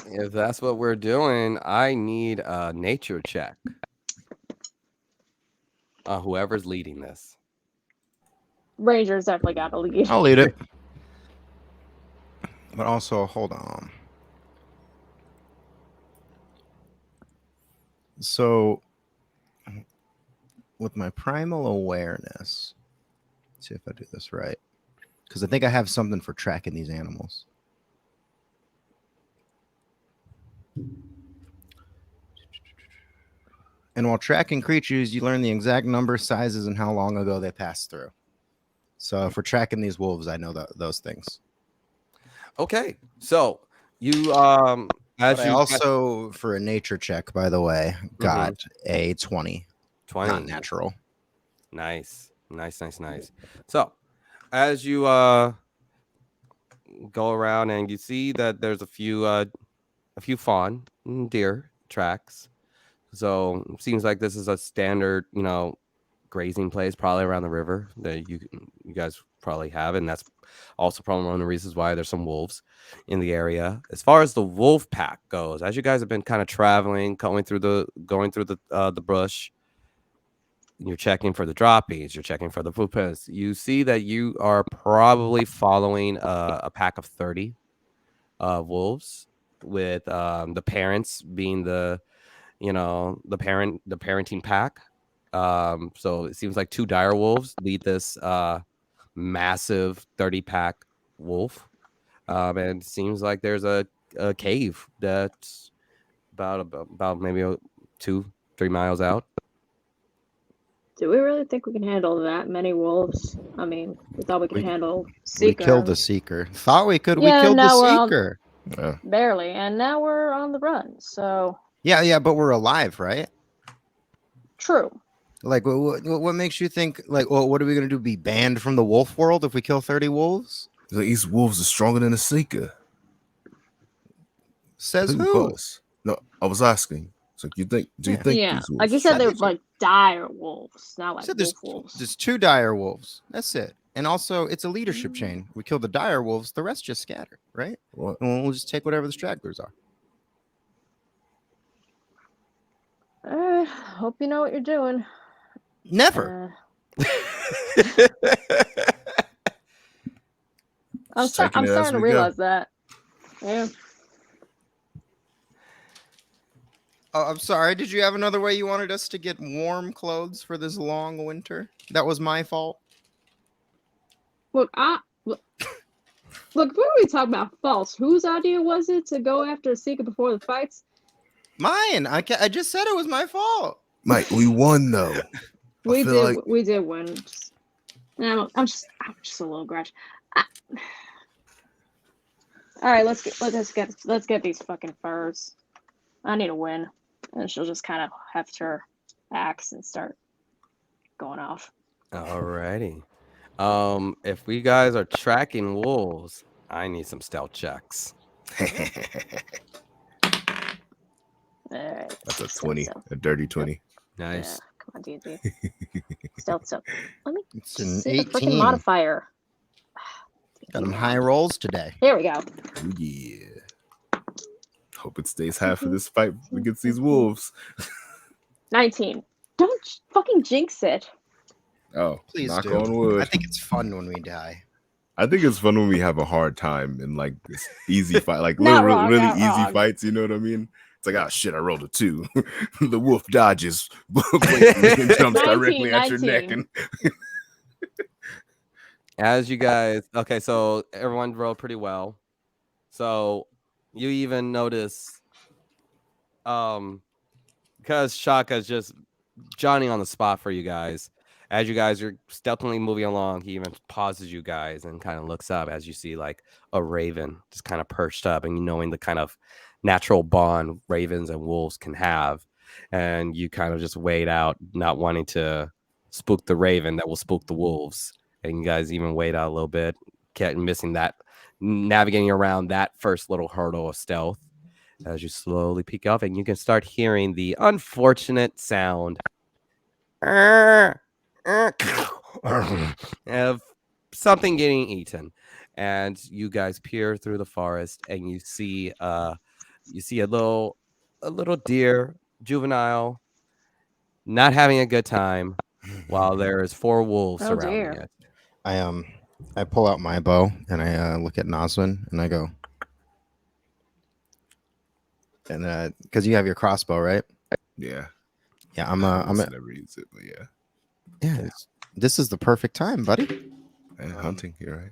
Speaker 1: If that's what we're doing, I need a nature check. Whoever's leading this.
Speaker 4: Rangers definitely got to lead.
Speaker 2: I'll lead it. But also, hold on. So, with my primal awareness, let's see if I do this right. Because I think I have something for tracking these animals. And while tracking creatures, you learn the exact number, sizes, and how long ago they passed through. So if we're tracking these wolves, I know those things.
Speaker 1: Okay, so you as
Speaker 2: But I
Speaker 1: you
Speaker 2: also, for a nature check, by the way, got a 20.
Speaker 1: 20
Speaker 2: Not natural.
Speaker 1: Nice. So as you go around and you see that there's a few fawn and deer tracks. So it seems like this is a standard, grazing place probably around the river that you guys probably have, and that's also probably one of the reasons why there's some wolves in the area. As far as the wolf pack goes, as you guys have been kind of traveling, going through the bush, you're checking for the droppies, you're checking for the footprints. You see that you are probably following a pack of 30 wolves, with the parents being the parenting pack. So it seems like 2 dire wolves lead this massive 30-pack wolf. And it seems like there's a cave that's about maybe 2-3 miles out.
Speaker 4: Do we really think we can handle that many wolves? I mean, we thought we could
Speaker 2: We-
Speaker 4: handle
Speaker 2: We
Speaker 4: Seeker.
Speaker 2: killed the Seeker. Thought we could.
Speaker 4: Yeah,
Speaker 2: we killed the
Speaker 4: now we're on-
Speaker 2: Seeker.
Speaker 4: Barely, and now we're on the run. So
Speaker 2: Yeah, but we're alive, right?
Speaker 4: true.
Speaker 2: Like, what makes you think? Like, well, what are we gonna do? Be banned from the wolf world if we kill 30 wolves?
Speaker 5: Like, these wolves are stronger than a seeker.
Speaker 2: Says
Speaker 5: Who
Speaker 2: who?
Speaker 5: was? No, I was asking. So you think? Do you
Speaker 2: Yeah.
Speaker 5: think?
Speaker 4: Yeah,
Speaker 5: these
Speaker 4: like you
Speaker 5: wolves-
Speaker 4: said,
Speaker 2: I
Speaker 4: they're
Speaker 2: think so.
Speaker 4: like dire wolves, not like
Speaker 2: Said
Speaker 4: wolf wolves.
Speaker 2: there's 2 dire wolves. That's it. And also, it's a leadership chain. We kill the dire wolves, the rest just scatter, right?
Speaker 5: What?
Speaker 2: And we'll just take whatever the stragglers are.
Speaker 4: Hope you know what you're doing.
Speaker 2: Never.
Speaker 4: I'm
Speaker 5: Just taking
Speaker 4: I'm
Speaker 5: it as
Speaker 4: starting to
Speaker 5: we go.
Speaker 4: realize that. Yeah.
Speaker 2: Oh, I'm sorry. Did you have another way you wanted us to get warm clothes for this long winter? That was my fault.
Speaker 4: Look, look, what are we talking about? False. Whose idea was it to go after Seeker before the fights?
Speaker 2: Mine. I just said it was my fault.
Speaker 5: Mike, we won though.
Speaker 4: We
Speaker 5: feel
Speaker 4: did.
Speaker 5: like-
Speaker 4: We did win. I'm just a little grudge. All right, let's get these fucking furs. I need a win, and she'll just kind of heft her axe and start going off.
Speaker 1: Alrighty. If we guys are tracking wolves, I need some stealth checks.
Speaker 4: All right.
Speaker 5: That's a
Speaker 4: stealth,
Speaker 5: 20,
Speaker 4: stealth.
Speaker 5: a dirty 20.
Speaker 1: Nice.
Speaker 4: Yeah, come on, D&D. Stealth. Let me
Speaker 2: It's an
Speaker 4: see the freaking
Speaker 2: 18.
Speaker 4: modifier.
Speaker 2: Got them high rolls today.
Speaker 4: Here we go.
Speaker 5: Ooh, yeah. Hope it stays high for this fight against these wolves.
Speaker 4: 19. Don't fucking jinx it.
Speaker 5: Oh,
Speaker 2: Please
Speaker 5: knock
Speaker 2: do.
Speaker 5: on wood.
Speaker 2: I think it's fun when we die.
Speaker 5: I think it's fun when we have a hard time in like this easy fight, like
Speaker 4: Not
Speaker 5: really,
Speaker 4: wrong,
Speaker 5: really
Speaker 4: not
Speaker 5: easy
Speaker 4: wrong.
Speaker 5: fights. You know what I mean? It's like, oh shit, I rolled a 2. The wolf dodges, and jumps
Speaker 4: 19,
Speaker 5: directly at your neck,
Speaker 4: 19.
Speaker 5: and
Speaker 1: As you guys, okay, so everyone rolled pretty well. So you even notice, because Shaka's just Johnny on the spot for you guys. As you guys are stealthily moving along, he even pauses you guys and kind of looks up as you see like a raven just kind of perched up, and you knowing the kind of natural bond ravens and wolves can have, and you kind of just wait out, not wanting to spook the raven that will spook the wolves. And you guys even wait out a little bit, missing that, navigating around that first little hurdle of stealth as you slowly peek up, and you can start hearing the unfortunate sound of something getting eaten. And you guys peer through the forest, and you see a little deer, juvenile, not having a good time, while there's 4 wolves
Speaker 4: Oh,
Speaker 1: surrounding
Speaker 4: dear.
Speaker 1: it.
Speaker 2: I pull out my bow and I look at Noswin and I go, and because you have your crossbow, right?
Speaker 5: yeah,
Speaker 2: Yeah,
Speaker 5: I
Speaker 2: I'm
Speaker 5: never use it, but yeah,
Speaker 2: yeah. This is the perfect time, buddy.
Speaker 5: and hunting, you're right.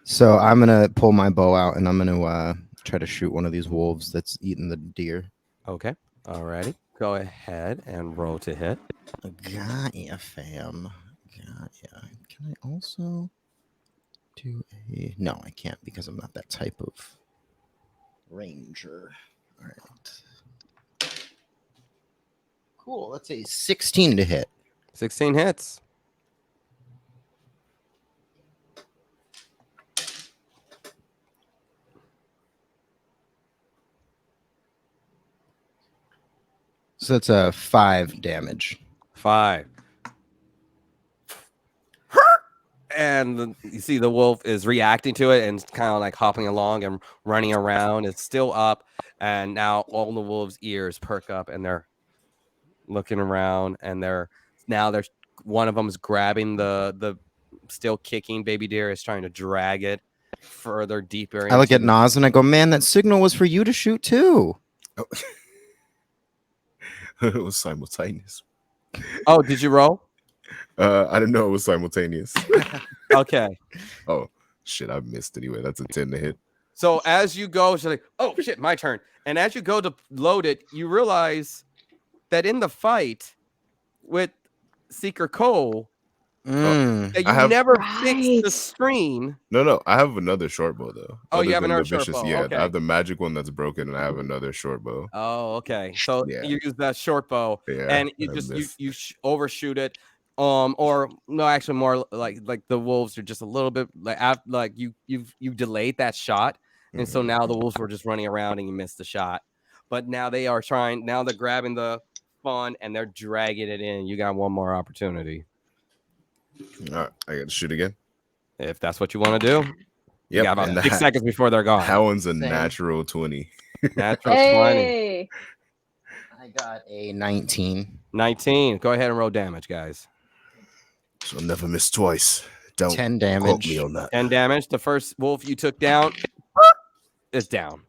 Speaker 2: So I'm gonna pull my bow out and I'm gonna try to shoot one of these wolves that's eating the deer.
Speaker 1: Okay. Alrighty. Go ahead and roll to hit.
Speaker 2: Got ya, fam. Got ya. Can I also do a? No, I can't because I'm not that type of ranger. All right. Cool. That's a 16 to hit.
Speaker 1: 16 hits.
Speaker 2: So that's a 5 damage.
Speaker 1: 5. And you see the wolf is reacting to it and kind of like hopping along and running around. It's still up, and now all the wolves' ears perk up and they're looking around, and there's one of them is grabbing the still kicking baby deer, is trying to drag it further deeper.
Speaker 2: I look at
Speaker 1: into-
Speaker 2: Nas and I go, man, that signal was for you to shoot too.
Speaker 5: Oh. It was simultaneous.
Speaker 1: Oh, did you roll?
Speaker 5: I didn't know it was simultaneous.
Speaker 1: Okay.
Speaker 5: Oh shit, I missed anyway. That's a 10 to hit.
Speaker 1: So as you go, she's like, oh shit, my turn. And as you go to load it, you realize that in the fight with Seeker Cole
Speaker 2: Mm.
Speaker 1: that
Speaker 3: I
Speaker 1: you
Speaker 3: have-
Speaker 1: never fixed the
Speaker 4: Right.
Speaker 1: screen.
Speaker 3: No, I have another short bow though.
Speaker 1: Oh, you
Speaker 3: other
Speaker 1: have
Speaker 3: than the
Speaker 1: another short
Speaker 3: vicious-
Speaker 1: bow,
Speaker 3: Yeah,
Speaker 1: okay.
Speaker 3: I have the magic one that's broken, and I have another short bow.
Speaker 1: Oh, okay. So
Speaker 3: Yeah.
Speaker 1: you use that short bow,
Speaker 3: Yeah,
Speaker 1: and you
Speaker 3: I
Speaker 1: just
Speaker 3: missed.
Speaker 1: overshoot it. Or no, actually, more like the wolves are just a little bit like you delayed that shot, and so
Speaker 3: Mhm.
Speaker 1: now the wolves were just running around and you missed the shot. But now they are trying. Now they're grabbing the fawn and they're dragging it in. You got one more opportunity
Speaker 3: All right, I got to shoot again.
Speaker 1: if that's what you want to do. You
Speaker 3: Yep,
Speaker 1: got about
Speaker 3: and
Speaker 1: 6
Speaker 3: that-
Speaker 1: seconds before they're gone.
Speaker 3: That one's a
Speaker 2: Same.
Speaker 3: natural 20.
Speaker 1: Natural 20,
Speaker 4: Hey.
Speaker 2: I got a 19.
Speaker 1: 19. Go ahead and roll damage, guys.
Speaker 3: So never miss twice. Don't
Speaker 2: 10
Speaker 3: quote
Speaker 2: damage.
Speaker 3: me on that.
Speaker 1: 10 damage. The first wolf you took down is down.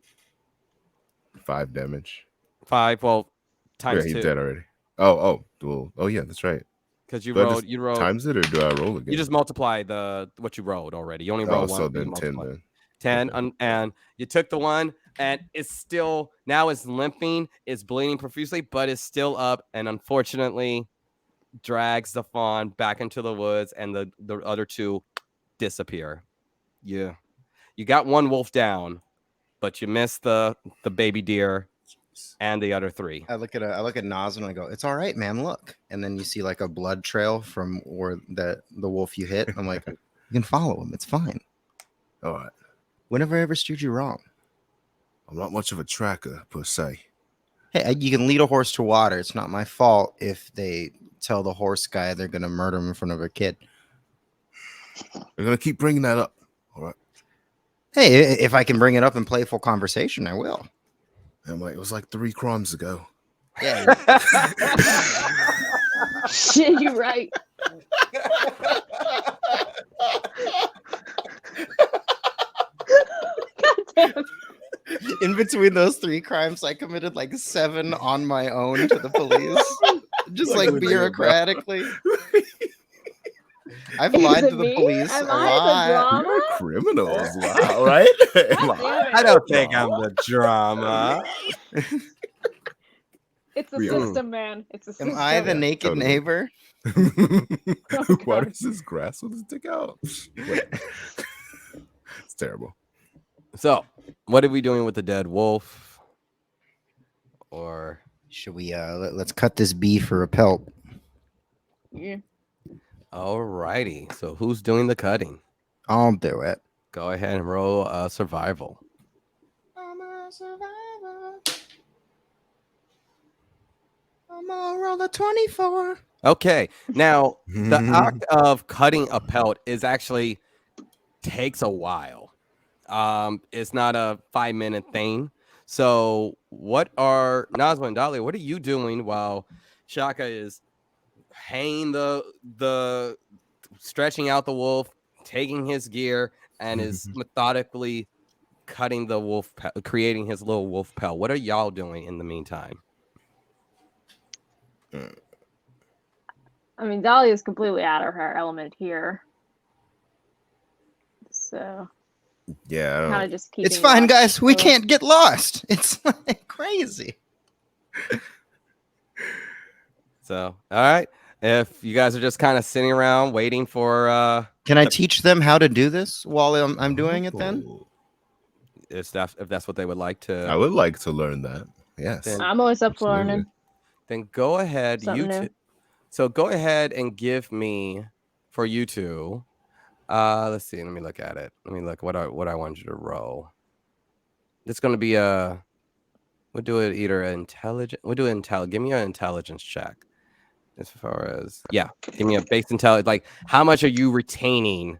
Speaker 3: 5 damage.
Speaker 1: 5. Well,
Speaker 3: Yeah,
Speaker 1: times
Speaker 3: he's
Speaker 1: 2
Speaker 3: dead already. Oh, yeah, that's right.
Speaker 1: because you
Speaker 3: Do I
Speaker 1: rolled.
Speaker 3: just
Speaker 1: You rolled.
Speaker 3: Times it, or do I roll again?
Speaker 1: You just multiply what you rolled already. You only roll one.
Speaker 3: so
Speaker 1: you
Speaker 3: then 10
Speaker 1: multiply.
Speaker 3: then.
Speaker 1: 10
Speaker 3: Okay.
Speaker 1: and you took the one and it's still now it's limping, it's bleeding profusely, but it's still up and unfortunately drags the fawn back into the woods and the other two disappear. Yeah. You got one wolf down, but you missed the baby deer and the other 3.
Speaker 2: I look at Nas and I go, "It's all right, man. Look." And then you see like a blood trail from where the wolf you hit. I'm like, "You can follow him. It's fine.
Speaker 3: All right.
Speaker 2: Whenever I ever steered you wrong.
Speaker 3: I'm not much of a tracker, per se.
Speaker 2: Hey, you can lead a horse to water. It's not my fault if they tell the horse guy they're gonna murder him in front of a kid.
Speaker 3: We're going to keep bringing that up. All right.
Speaker 2: Hey, if I can bring it up in playful conversation, I will.
Speaker 3: And like, it was like 3 crimes ago.
Speaker 2: Yeah,
Speaker 4: Shit, you're right. God damn.
Speaker 2: in between those 3 crimes, I committed like 7 on my own to the police, just like
Speaker 3: Like,
Speaker 2: bureaucratically. I've
Speaker 4: Is
Speaker 2: lied
Speaker 4: it
Speaker 2: to the
Speaker 4: me?
Speaker 2: police
Speaker 4: Am
Speaker 2: a
Speaker 4: I
Speaker 2: lot.
Speaker 4: the drama?
Speaker 3: You're criminals, wow, right?
Speaker 4: God damn it.
Speaker 1: I don't think I'm the drama.
Speaker 4: It's the
Speaker 3: We are.
Speaker 4: system, man. It's the system.
Speaker 2: Am I the naked
Speaker 3: Totally.
Speaker 2: neighbor?
Speaker 3: Why
Speaker 4: God.
Speaker 3: does this grass with his dick out? Wait. It's terrible.
Speaker 1: So, what are we doing with the dead wolf? Or
Speaker 2: Should we let's cut this bee for a pelt?
Speaker 4: Yeah.
Speaker 1: alrighty. So, who's doing the cutting?
Speaker 2: I'll do it.
Speaker 1: Go ahead and roll survival.
Speaker 2: I'm a survivor. I'm gonna roll a 24.
Speaker 1: Okay. Now, the act of cutting a pelt is actually takes a while. It's not a 5-minute thing. So, what are Nazwa and Dahlia? What are you doing while Shaka is hanging the stretching out the wolf, taking his gear, and is methodically cutting the wolf, creating his little wolf pelt? What are y'all doing in the meantime?
Speaker 4: I mean, Dahlia's completely out of her element here. So,
Speaker 3: Yeah, I don't
Speaker 4: kind
Speaker 3: know.
Speaker 4: of just keeping
Speaker 2: It's fine,
Speaker 4: watch
Speaker 2: guys. We
Speaker 4: of-
Speaker 2: can't get lost. It's like crazy.
Speaker 1: So, all right. If you guys are just kind of sitting around waiting for
Speaker 2: Can I teach them how to do this while I'm doing it then?
Speaker 3: Oh,
Speaker 1: if that's what they would like to,
Speaker 3: I would like to learn that. Yes.
Speaker 1: Then-
Speaker 4: I'm always up for
Speaker 3: Absolutely.
Speaker 4: learning.
Speaker 1: then go ahead.
Speaker 4: Something new.
Speaker 1: So go ahead and give me for you two. Let's see. Let me look at it. Let me look what I want you to roll. It's going to be we'll do it either intelligent. We'll do it give me an intelligence check. As far as give me a base intelligence. Like how much are you retaining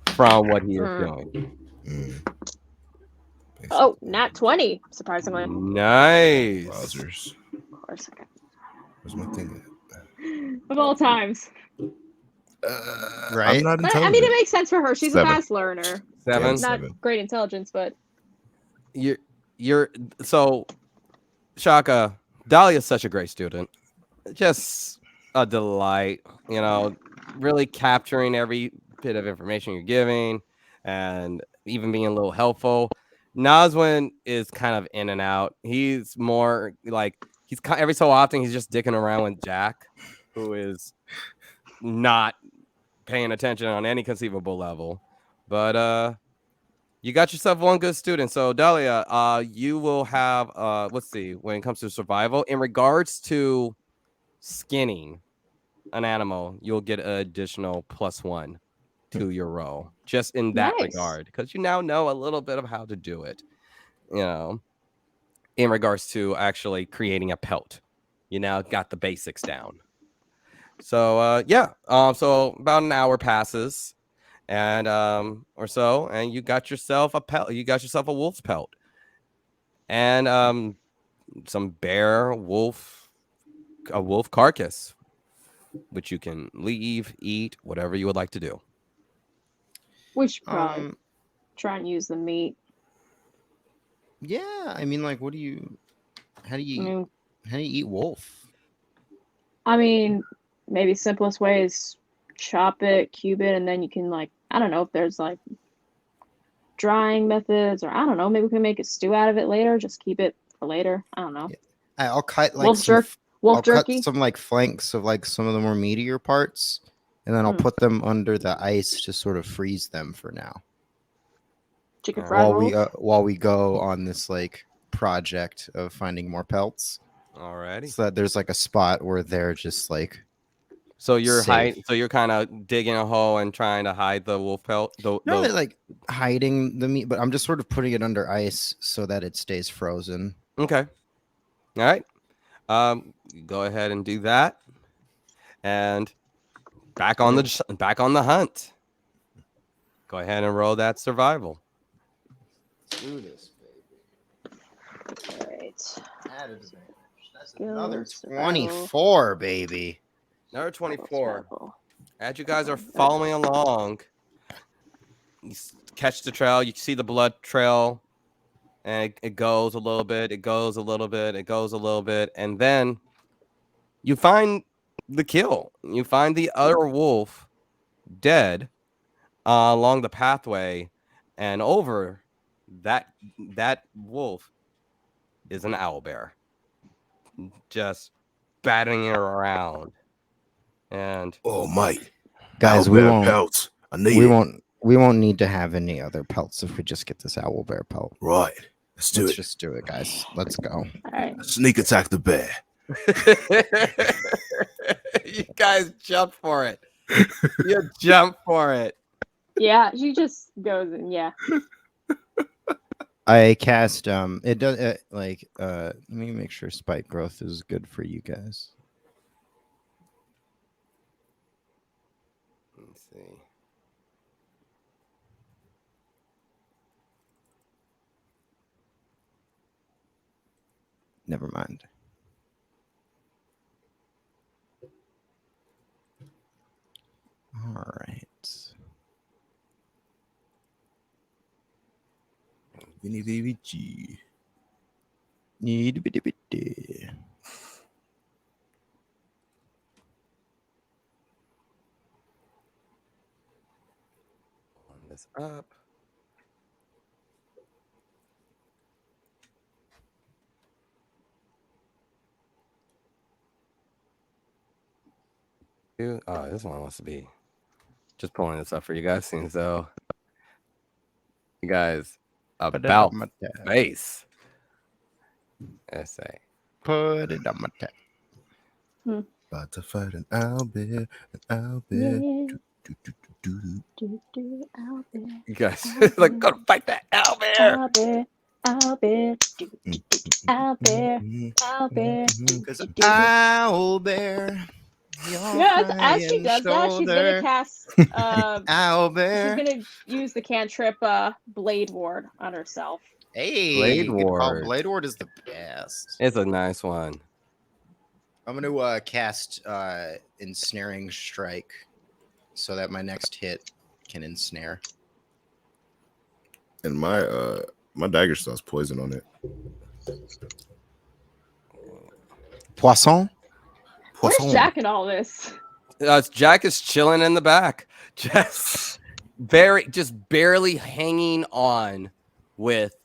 Speaker 1: from what he is doing?
Speaker 3: Mm.
Speaker 4: Oh, not 20, surprisingly.
Speaker 1: Nice.
Speaker 3: Wowzers.
Speaker 4: Of course.
Speaker 3: Where's my thing?
Speaker 4: Of all times.
Speaker 2: Right?
Speaker 3: I'm not
Speaker 4: But I mean, it
Speaker 3: intelligent.
Speaker 4: makes sense for her. She's
Speaker 3: 7.
Speaker 4: a fast learner.
Speaker 1: 7.
Speaker 3: Yes.
Speaker 4: Not
Speaker 3: 7.
Speaker 4: great intelligence, but
Speaker 1: You're so Shaka. Dahlia's such a great student. Just a delight, really capturing every bit of information you're giving and even being a little helpful. Nazwin is kind of in and out. He's more like every so often he's just dicking around with Jack, who is not paying attention on any conceivable level. But you got yourself one good student. So Dahlia, you will have let's see, when it comes to survival, in regards to skinning an animal, you'll get an additional +1 to your roll, just in that
Speaker 4: Nice.
Speaker 1: regard, because you now know a little bit of how to do it, in regards to actually creating a pelt. You now got the basics down. So so about an hour passes and or so, and you got yourself a pelt. You got yourself a wolf's pelt and some a wolf carcass, which you can leave, eat, whatever you would like to do.
Speaker 4: We should probably
Speaker 2: Um,
Speaker 4: try and use the meat.
Speaker 2: yeah, I mean, like, how do you eat wolf?
Speaker 4: I mean, maybe simplest way is chop it, cube it, and then you can like, I don't know if there's like drying methods, or I don't know, maybe we can make a stew out of it later. Just keep it for later. I don't know.
Speaker 2: I'll cut like
Speaker 4: Wolf
Speaker 2: some,
Speaker 4: jerk, wolf
Speaker 2: I'll
Speaker 4: jerky.
Speaker 2: cut some like flanks of like some of the more meatier parts, and then I'll put them under the ice to sort of freeze them for now.
Speaker 4: Chicken fried
Speaker 2: While we go on this like project of finding more pelts,
Speaker 1: Alrighty.
Speaker 2: so that there's like a spot where they're just like
Speaker 1: So you're
Speaker 2: safe.
Speaker 1: So you're kind of digging a hole and trying to hide the wolf pelt.
Speaker 2: not really like hiding the meat, but I'm just sort of putting it under ice so that it stays frozen.
Speaker 1: Okay. All right. Go ahead and do that, and back on the hunt. Go ahead and roll that survival.
Speaker 2: Do this, baby.
Speaker 4: Alright.
Speaker 2: That's
Speaker 4: another survival.
Speaker 2: 24, baby.
Speaker 1: Number 24.
Speaker 4: Survival.
Speaker 1: As you guys are following along, you catch the trail. You see the blood trail, and it goes a little bit. It goes a little bit. It goes a little bit, and then you find the kill. You find the other wolf dead along the pathway, and over that wolf is an owlbear, just batting it around. And
Speaker 5: Oh, mate.
Speaker 2: Guys, we won't
Speaker 5: Pelts. I need
Speaker 2: we
Speaker 5: it.
Speaker 2: won't need to have any other pelts if we just get this owl bear pelt.
Speaker 5: Right. Let's do
Speaker 2: Let's
Speaker 5: it.
Speaker 2: just do it, guys. Let's go.
Speaker 4: Alright.
Speaker 5: Sneak attack the bear.
Speaker 1: you guys jump for it. You jump for it.
Speaker 4: Yeah, she just goes and yeah.
Speaker 2: I cast it does let me make sure spike growth is good for you guys.
Speaker 1: Let's see.
Speaker 2: Never mind. All right.
Speaker 5: Vinny VVG.
Speaker 2: Need bitty.
Speaker 1: Warm this up. Oh, this one wants to be just pulling this up for you guys. Seems though you guys about face. Let's say.
Speaker 2: Put it on my tab.
Speaker 5: About to fight an owlbear. An owlbear.
Speaker 4: Owlbear.
Speaker 1: You guys like gonna fight that owlbear.
Speaker 4: Owlbear. Owlbear. Owlbear. Owlbear.
Speaker 2: Because owl bear.
Speaker 4: Yeah, as she does that, she's gonna cast
Speaker 2: Owl
Speaker 4: she's
Speaker 2: bear.
Speaker 4: gonna use the cantrip Blade Ward on herself.
Speaker 2: Hey,
Speaker 1: Blade
Speaker 2: good call.
Speaker 1: Ward.
Speaker 2: Blade Ward is the best.
Speaker 1: It's a nice one.
Speaker 2: I'm gonna cast ensnaring strike so that my next hit can ensnare.
Speaker 3: And my my dagger still has poison on it.
Speaker 2: Poisson.
Speaker 4: Where's
Speaker 5: Poisson.
Speaker 4: Jack in all this?
Speaker 1: Jack is chilling in the back, just barely hanging on with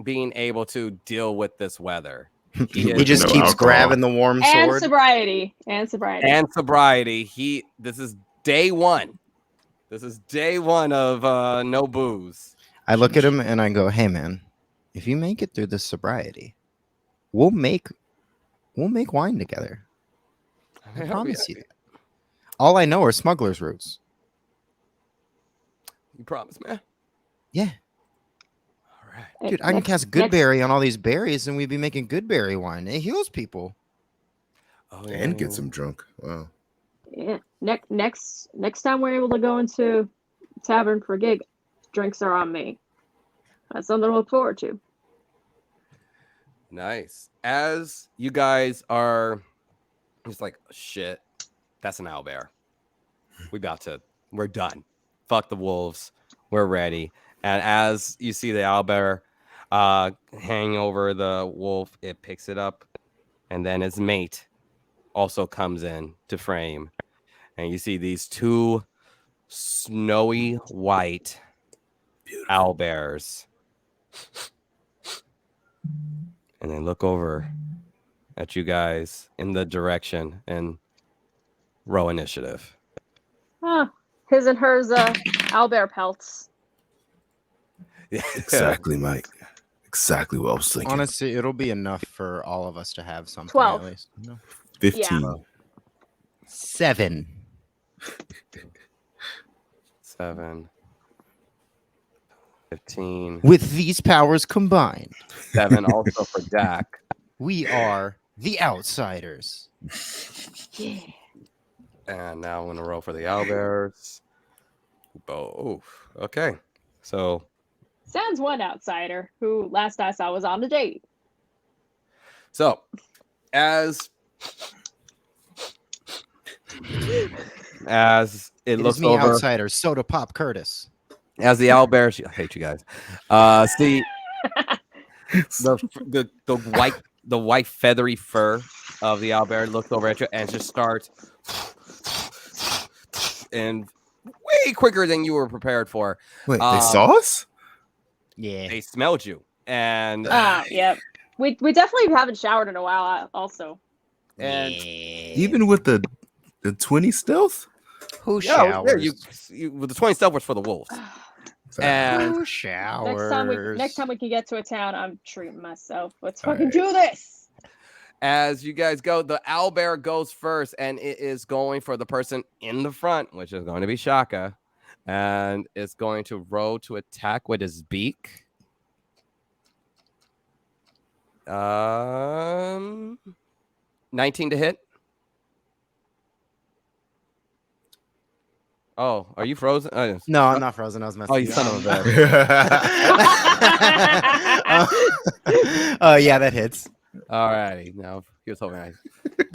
Speaker 1: being able to deal with this weather.
Speaker 2: He just
Speaker 3: No
Speaker 2: keeps
Speaker 3: alcohol.
Speaker 2: grabbing the warm
Speaker 4: And
Speaker 2: sword.
Speaker 4: sobriety.
Speaker 1: And sobriety. This is day one. This is day one of no booze.
Speaker 2: I look at him and I go, "Hey, man, if you make it through this sobriety, we'll make wine together. I promise you that. All I know are smuggler's roots.
Speaker 1: You promise, man?
Speaker 2: Yeah,
Speaker 1: All right.
Speaker 4: Hey,
Speaker 2: dude, I can cast Goodberry on all these berries, and we'd be making Goodberry wine. It heals people.
Speaker 1: Oh,
Speaker 3: And get some drunk. Wow.
Speaker 4: Yeah. Next time we're able to go into tavern for a gig, drinks are on me. That's something to look forward to.
Speaker 1: Nice. As you guys are just like, shit, that's an owlbear. We're done. Fuck the wolves. We're ready. And as you see the owlbear hang over the wolf, it picks it up. And then its mate also comes in to frame. And you see these two snowy white owlbears. And they look over at you guys in the direction and row initiative.
Speaker 4: His and hers owlbear pelts.
Speaker 5: Exactly, Mike. Exactly what I was thinking.
Speaker 2: Honestly, it'll be enough for all of us to have something
Speaker 4: 12.
Speaker 2: at least. No.
Speaker 3: 15.
Speaker 2: 7.
Speaker 1: 7, 15,
Speaker 2: With these powers combined,
Speaker 1: 7 also for Jack.
Speaker 2: we are the outsiders.
Speaker 4: Yeah.
Speaker 1: And now I'm going to roll for the owlbears. Oh, okay. So,
Speaker 4: Sans one outsider who last I saw was on a date.
Speaker 1: as it
Speaker 2: It
Speaker 1: looks
Speaker 2: is me,
Speaker 1: over,
Speaker 2: outsiders. Soda Pop Curtis.
Speaker 1: as the owlbear, I hate you guys. See the white feathery fur of the owlbear looks over at you and just starts, and way quicker than you were prepared for.
Speaker 3: Wait, they saw us?
Speaker 2: Yeah.
Speaker 1: They smelled you, and
Speaker 4: Yep. We definitely haven't showered in a while. Also,
Speaker 1: and
Speaker 3: Even with the 20 stealth?
Speaker 2: Who
Speaker 1: yeah,
Speaker 2: showers?
Speaker 1: you with the 20 stealth was for the wolves. And
Speaker 2: Who showers?
Speaker 4: next time we can get to a town, I'm treating myself. Let's fucking do this.
Speaker 1: as you guys go, the owlbear goes first, and it is going for the person in the front, which is going to be Shaka, and it's going to roll to attack with his beak. 19 to hit. Oh, are you frozen?
Speaker 2: No, I'm not frozen. I was messing.
Speaker 1: Oh, you son of a bitch.
Speaker 2: Oh yeah, that hits.
Speaker 1: All righty. No, he was hoping I.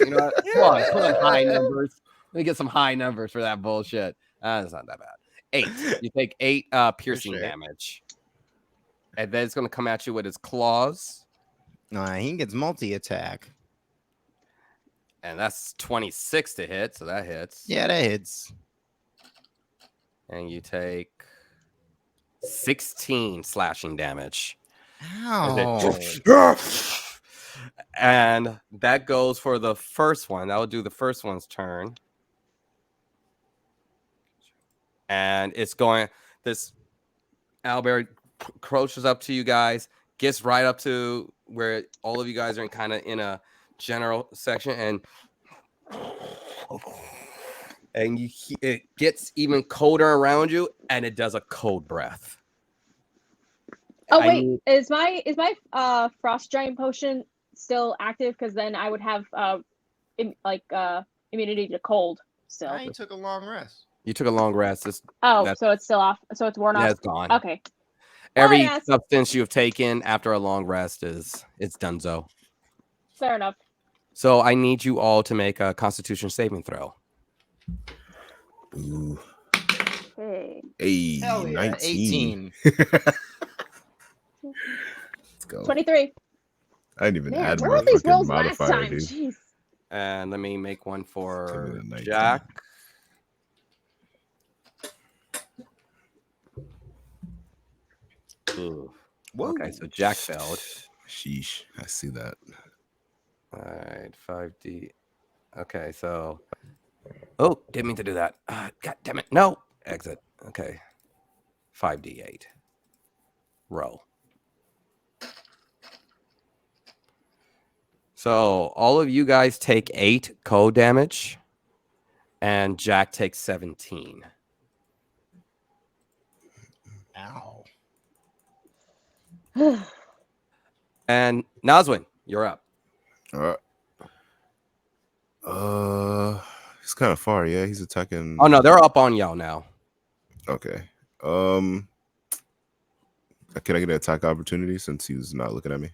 Speaker 1: You know what? Come on, put on high numbers. Let me get some high numbers for that bullshit. That's not that bad. 8. You take 8 piercing
Speaker 2: sure.
Speaker 1: damage. And then it's going to come at you with his claws.
Speaker 2: He gets multi-attack.
Speaker 1: And that's 26 to hit. So that hits.
Speaker 2: Yeah, that hits.
Speaker 1: And you take 16 slashing damage.
Speaker 2: Ow.
Speaker 1: And that goes for the first one. That will do the first one's turn. And it's going, this owlbear crouches up to you guys, gets right up to where all of you guys are kind of in a general section, and it gets even colder around you, and it does a cold breath.
Speaker 4: Oh wait, is my frost giant potion still active? Because then I would have immunity to cold still.
Speaker 2: I took a long rest.
Speaker 1: You took a long rest.
Speaker 4: So it's still off. So it's worn off.
Speaker 1: Yeah, it's gone.
Speaker 4: Okay.
Speaker 1: Every
Speaker 4: yes.
Speaker 1: substance you've taken after a long rest it's donezo.
Speaker 4: Fair enough.
Speaker 1: So I need you all to make a Constitution saving throw.
Speaker 3: Ooh.
Speaker 4: Hey.
Speaker 3: Hey,
Speaker 2: Hell yeah,
Speaker 3: 19.
Speaker 2: 18.
Speaker 3: Let's go.
Speaker 4: 23.
Speaker 3: I didn't even
Speaker 4: Man,
Speaker 3: add
Speaker 4: where
Speaker 3: my
Speaker 4: were these
Speaker 3: fucking
Speaker 4: rolls last
Speaker 3: modifier,
Speaker 4: time?
Speaker 3: dude.
Speaker 4: Jeez.
Speaker 1: And let me make one for
Speaker 3: Give me the 19.
Speaker 1: Jack. Ooh.
Speaker 2: Whoa.
Speaker 1: Okay, so Jack failed.
Speaker 3: Sheesh. I see that.
Speaker 1: All right, 5D. Okay, so. Oh, didn't mean to do that. God damn it. No. Exit. Okay. 5D8. Roll. So all of you guys take 8 cold damage, and Jack takes 17.
Speaker 2: Ow.
Speaker 1: And Nazwin, you're up.
Speaker 3: All right. He's kind of far. Yeah, he's attacking.
Speaker 1: Oh no, they're up on y'all now.
Speaker 3: Okay. Can I get an attack opportunity since he's not looking at me?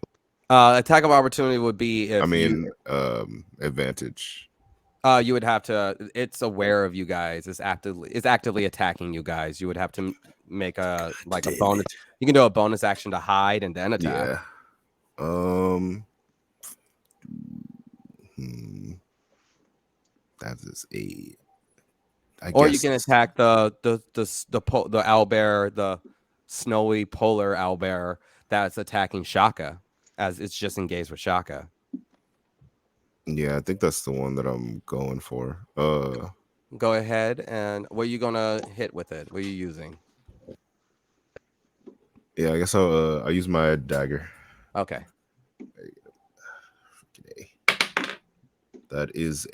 Speaker 1: Attack of opportunity would be if
Speaker 3: advantage.
Speaker 1: you would have to. It's aware of you guys. It's actively attacking you guys. You would have to make a
Speaker 3: Damn
Speaker 1: bonus.
Speaker 3: it.
Speaker 1: You can do a bonus action to hide and then attack.
Speaker 3: Yeah. That is a.
Speaker 1: Or you can attack the owlbear, the snowy polar owlbear that's attacking Shaka, as it's just engaged with Shaka.
Speaker 3: Yeah, I think that's the one that I'm going for.
Speaker 1: Go ahead, and what are you gonna hit with it? What are you using?
Speaker 3: Yeah, I guess I'll use my dagger.
Speaker 1: Okay.
Speaker 3: Okay. That is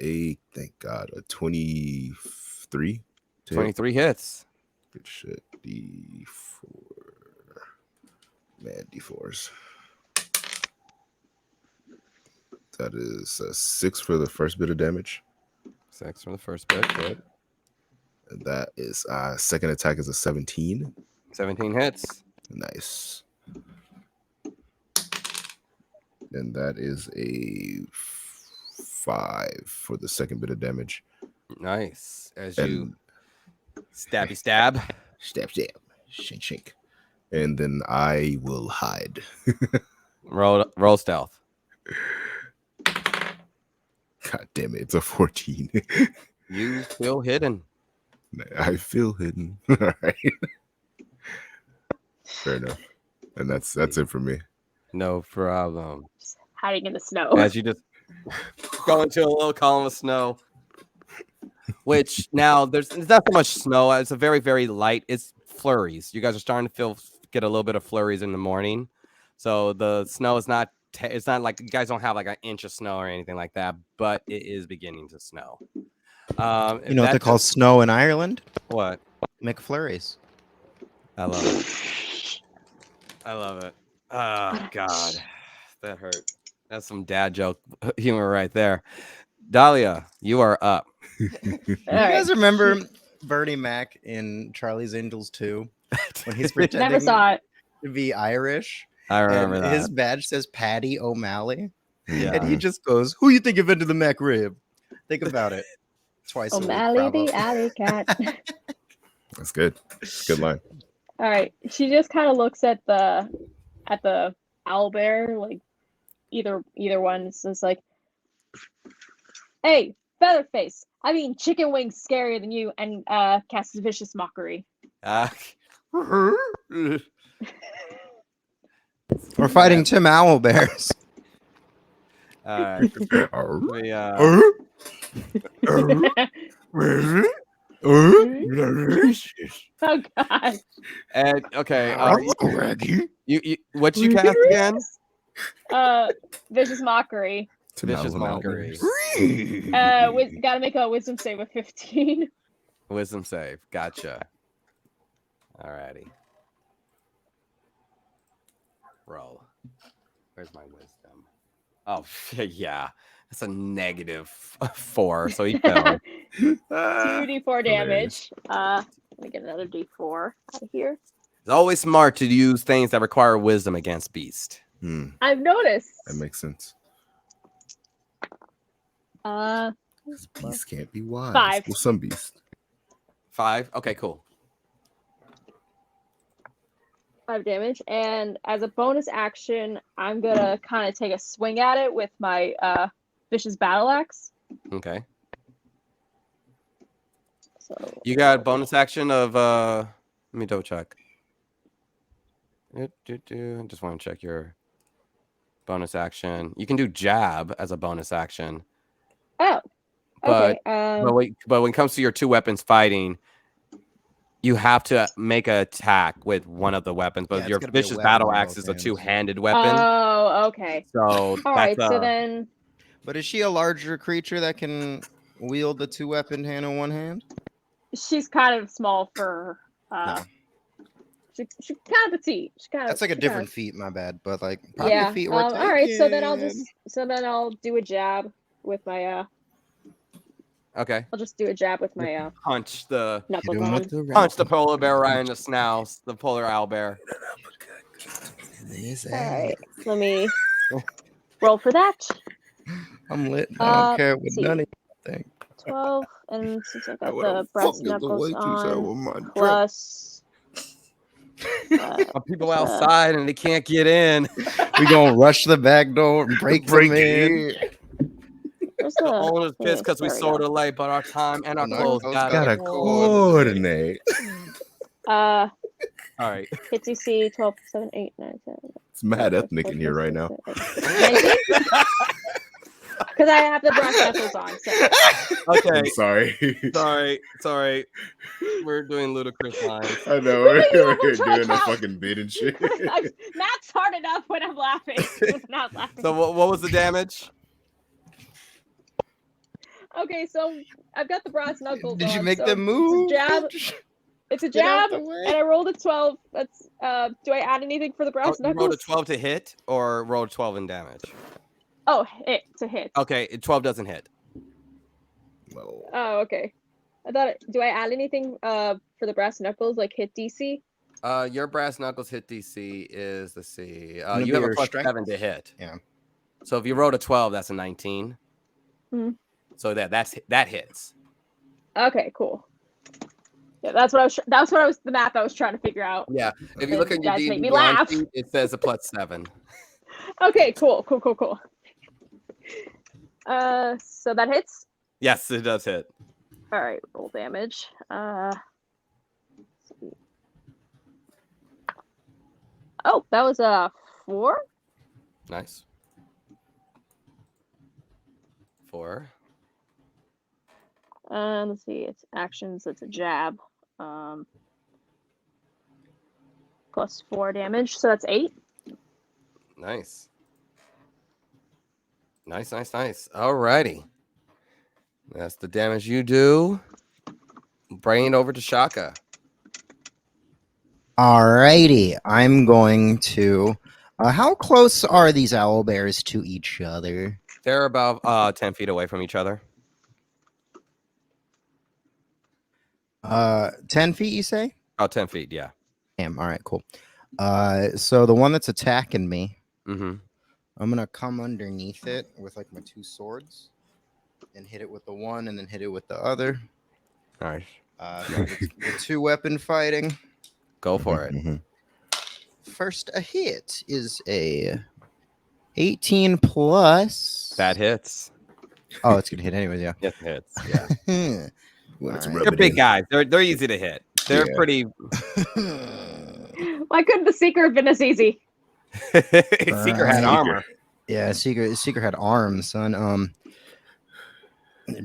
Speaker 3: thank God, a 23.
Speaker 1: 23 hits.
Speaker 3: Good shit. D4. Man, D4s. That is a 6 for the first bit of damage.
Speaker 1: 6 from the first bit. Good.
Speaker 3: And that is second attack is a 17.
Speaker 1: 17 hits.
Speaker 3: Nice. And that is a 5 for the second bit of damage.
Speaker 1: Nice. As
Speaker 3: And
Speaker 1: you stabby stab.
Speaker 3: stab, shink, shink. And then I will hide.
Speaker 1: Roll stealth.
Speaker 3: God damn it, it's a 14.
Speaker 1: You feel hidden.
Speaker 3: I feel hidden. All right. Fair enough. And that's it for me.
Speaker 1: No problem.
Speaker 4: Hiding in the snow.
Speaker 1: As you just go into a little column of snow, which now there's not so much snow. It's a very, very light. It's flurries. You guys are starting to get a little bit of flurries in the morning. So the snow is not. It's not like you guys don't have like an inch of snow or anything like that, but it is beginning to snow.
Speaker 2: You know what they call snow in Ireland?
Speaker 1: What?
Speaker 2: McFlurries.
Speaker 1: I love it. I love it. Oh God, that hurt. That's some dad joke humor right there. Dahlia, you are up.
Speaker 2: You guys remember Bernie Mac in Charlie's Angels 2 when he's pretending
Speaker 4: Never saw it.
Speaker 2: to be Irish?
Speaker 1: I remember
Speaker 2: and
Speaker 1: that.
Speaker 2: his badge says Paddy O'Malley,
Speaker 1: Yeah.
Speaker 2: and he just goes, "Who you think invented the McRib?" Think about it. Twice a week.
Speaker 4: O'Malley
Speaker 2: Bravo.
Speaker 4: the alley cat.
Speaker 3: That's good. Good line.
Speaker 4: All right. She just kind of looks at the owlbear, like either one. It's just like, hey, Featherface. I mean, chicken wings scarier than you, and casts vicious mockery.
Speaker 2: We're fighting Tim Owlbears.
Speaker 1: All right.
Speaker 4: Oh God.
Speaker 1: And okay. You what you cast again?
Speaker 4: Vicious mockery.
Speaker 1: Vicious mockery.
Speaker 4: Gotta make a wisdom save of 15.
Speaker 1: Wisdom save. Gotcha. Alrighty. Roll. Where's my wisdom? Oh yeah. That's a -4. So he fell.
Speaker 4: 2d4 damage. Let me get another d4 out of here.
Speaker 1: It's always smart to use things that require wisdom against beast.
Speaker 4: I've noticed.
Speaker 3: That makes sense. This beast can't be wise.
Speaker 4: 5.
Speaker 3: Well, some beast.
Speaker 1: 5. Okay, cool.
Speaker 4: 5 damage, and as a bonus action, I'm gonna kind of take a swing at it with my vicious battle axe.
Speaker 1: Okay.
Speaker 4: So
Speaker 1: You got a bonus action of let me double check. I just want to check your bonus action. You can do jab as a bonus action.
Speaker 4: Oh,
Speaker 1: But
Speaker 4: okay.
Speaker 1: but when it comes to your two weapons fighting, you have to make an attack with one of the weapons. But
Speaker 2: it's
Speaker 1: your
Speaker 2: gotta be a
Speaker 1: vicious
Speaker 2: weapon
Speaker 1: battle
Speaker 2: in
Speaker 1: axe
Speaker 2: both
Speaker 1: is a
Speaker 2: hands.
Speaker 1: two-handed weapon.
Speaker 4: Oh, okay.
Speaker 1: So
Speaker 4: All
Speaker 1: that's
Speaker 4: right. So then,
Speaker 2: But is she a larger creature that can wield the 2-weapon hand in one hand?
Speaker 4: she's kind of small for.
Speaker 2: No.
Speaker 4: She kind of petite. She kind of.
Speaker 2: That's like a different feat, my bad. But like probably
Speaker 4: Yeah.
Speaker 2: a feat
Speaker 4: All
Speaker 2: worth
Speaker 4: right. So then
Speaker 2: taking.
Speaker 4: I'll do a jab with my
Speaker 1: okay.
Speaker 4: I'll just do a jab with my
Speaker 1: Punch the
Speaker 4: knuckles
Speaker 2: Hit him
Speaker 4: on.
Speaker 2: with the
Speaker 1: punch the polar bear right in the snout. The polar owl bear.
Speaker 2: This
Speaker 4: All right. Let me roll for that.
Speaker 2: I'm lit. I don't care what
Speaker 4: let's see.
Speaker 2: none of you think.
Speaker 4: 12, and since I got
Speaker 3: What the
Speaker 4: the brass
Speaker 3: fuck is the
Speaker 4: knuckles
Speaker 3: waitress at
Speaker 4: on,
Speaker 3: with my drink?
Speaker 4: plus.
Speaker 1: People outside and they can't get in.
Speaker 2: We gonna rush the back door and break them in.
Speaker 4: Where's
Speaker 1: The
Speaker 4: the
Speaker 1: owner's
Speaker 4: thing
Speaker 1: pissed
Speaker 4: is?
Speaker 1: because we
Speaker 4: There
Speaker 1: sold
Speaker 4: go.
Speaker 1: her late, but our time and our
Speaker 2: And our
Speaker 1: clothes
Speaker 2: clothes
Speaker 1: got
Speaker 3: Gotta
Speaker 1: it.
Speaker 3: coordinate.
Speaker 1: All right.
Speaker 4: Hit DC 12, 7, 8, 9, 10.
Speaker 3: It's mad ethnic in here right now.
Speaker 4: Because I have the brass knuckles on. So.
Speaker 1: Okay.
Speaker 3: I'm sorry.
Speaker 1: Sorry. We're doing ludicrous lines.
Speaker 3: I know
Speaker 4: We're
Speaker 3: we're
Speaker 4: trying to
Speaker 3: doing a
Speaker 4: count.
Speaker 3: fucking bid and shit.
Speaker 4: Math's hard enough when I'm laughing. When I'm not laughing.
Speaker 1: So what was the damage?
Speaker 4: Okay, so I've got the brass knuckles
Speaker 2: Did you
Speaker 4: on,
Speaker 2: make
Speaker 4: so
Speaker 2: them move?
Speaker 4: It's a
Speaker 2: Get out
Speaker 4: jab,
Speaker 2: the way.
Speaker 4: and I rolled a 12. That's do I add anything for the brass
Speaker 1: You rolled a
Speaker 4: knuckles?
Speaker 1: 12 to hit or rolled 12 in damage?
Speaker 4: Oh, to hit.
Speaker 1: Okay, 12 doesn't hit.
Speaker 3: No.
Speaker 4: Oh, okay. I thought. Do I add anything for the brass knuckles, like hit DC?
Speaker 1: Your brass knuckles hit DC is, let's see.
Speaker 2: Gonna
Speaker 1: You
Speaker 2: be
Speaker 1: have a
Speaker 2: your
Speaker 1: plus
Speaker 2: strength?
Speaker 1: 7 to hit.
Speaker 2: Yeah.
Speaker 1: So if you rolled a 12, that's a 19.
Speaker 4: Mhm.
Speaker 1: So that hits.
Speaker 4: Okay, cool. Yeah, that's what I was the math I was trying to figure out.
Speaker 1: Yeah. If you look at your
Speaker 4: Guys make
Speaker 1: D&D
Speaker 4: me
Speaker 1: Beyond
Speaker 4: laugh.
Speaker 1: sheet, it says a plus 7.
Speaker 4: Okay, cool. So that hits.
Speaker 1: Yes, it does hit.
Speaker 4: All right, roll damage. Oh, that was a 4.
Speaker 1: Nice. 4.
Speaker 4: Let's see, it's actions. It's a jab. Plus 4 damage, so that's 8.
Speaker 1: Nice. Nice. Alrighty. That's the damage you do. Bring it over to Shaka.
Speaker 2: Alrighty, I'm going to. How close are these owl bears to each other?
Speaker 1: They're about 10 feet away from each other.
Speaker 2: 10 feet, you say?
Speaker 1: About 10 feet, yeah.
Speaker 2: Damn. All right, cool. So the one that's attacking me,
Speaker 1: Mm-hmm.
Speaker 2: I'm gonna come underneath it with like my 2 swords and hit it with the one, and then hit it with the other.
Speaker 1: All right.
Speaker 2: The 2-weapon fighting.
Speaker 1: Go for it.
Speaker 3: Mhm.
Speaker 2: First, a hit is a 18 plus.
Speaker 1: That hits.
Speaker 2: Oh, it's gonna hit anyways. Yeah.
Speaker 1: Yes, it hits. Yeah.
Speaker 3: Let's
Speaker 2: Alright.
Speaker 3: rub
Speaker 1: They're
Speaker 3: it
Speaker 1: big
Speaker 3: in.
Speaker 1: guys. They're easy to hit. They're
Speaker 3: Yeah.
Speaker 1: pretty.
Speaker 4: Why couldn't the seeker have been this easy?
Speaker 1: Seeker had
Speaker 2: Seeker.
Speaker 1: armor.
Speaker 2: Yeah, Seeker had arms, son.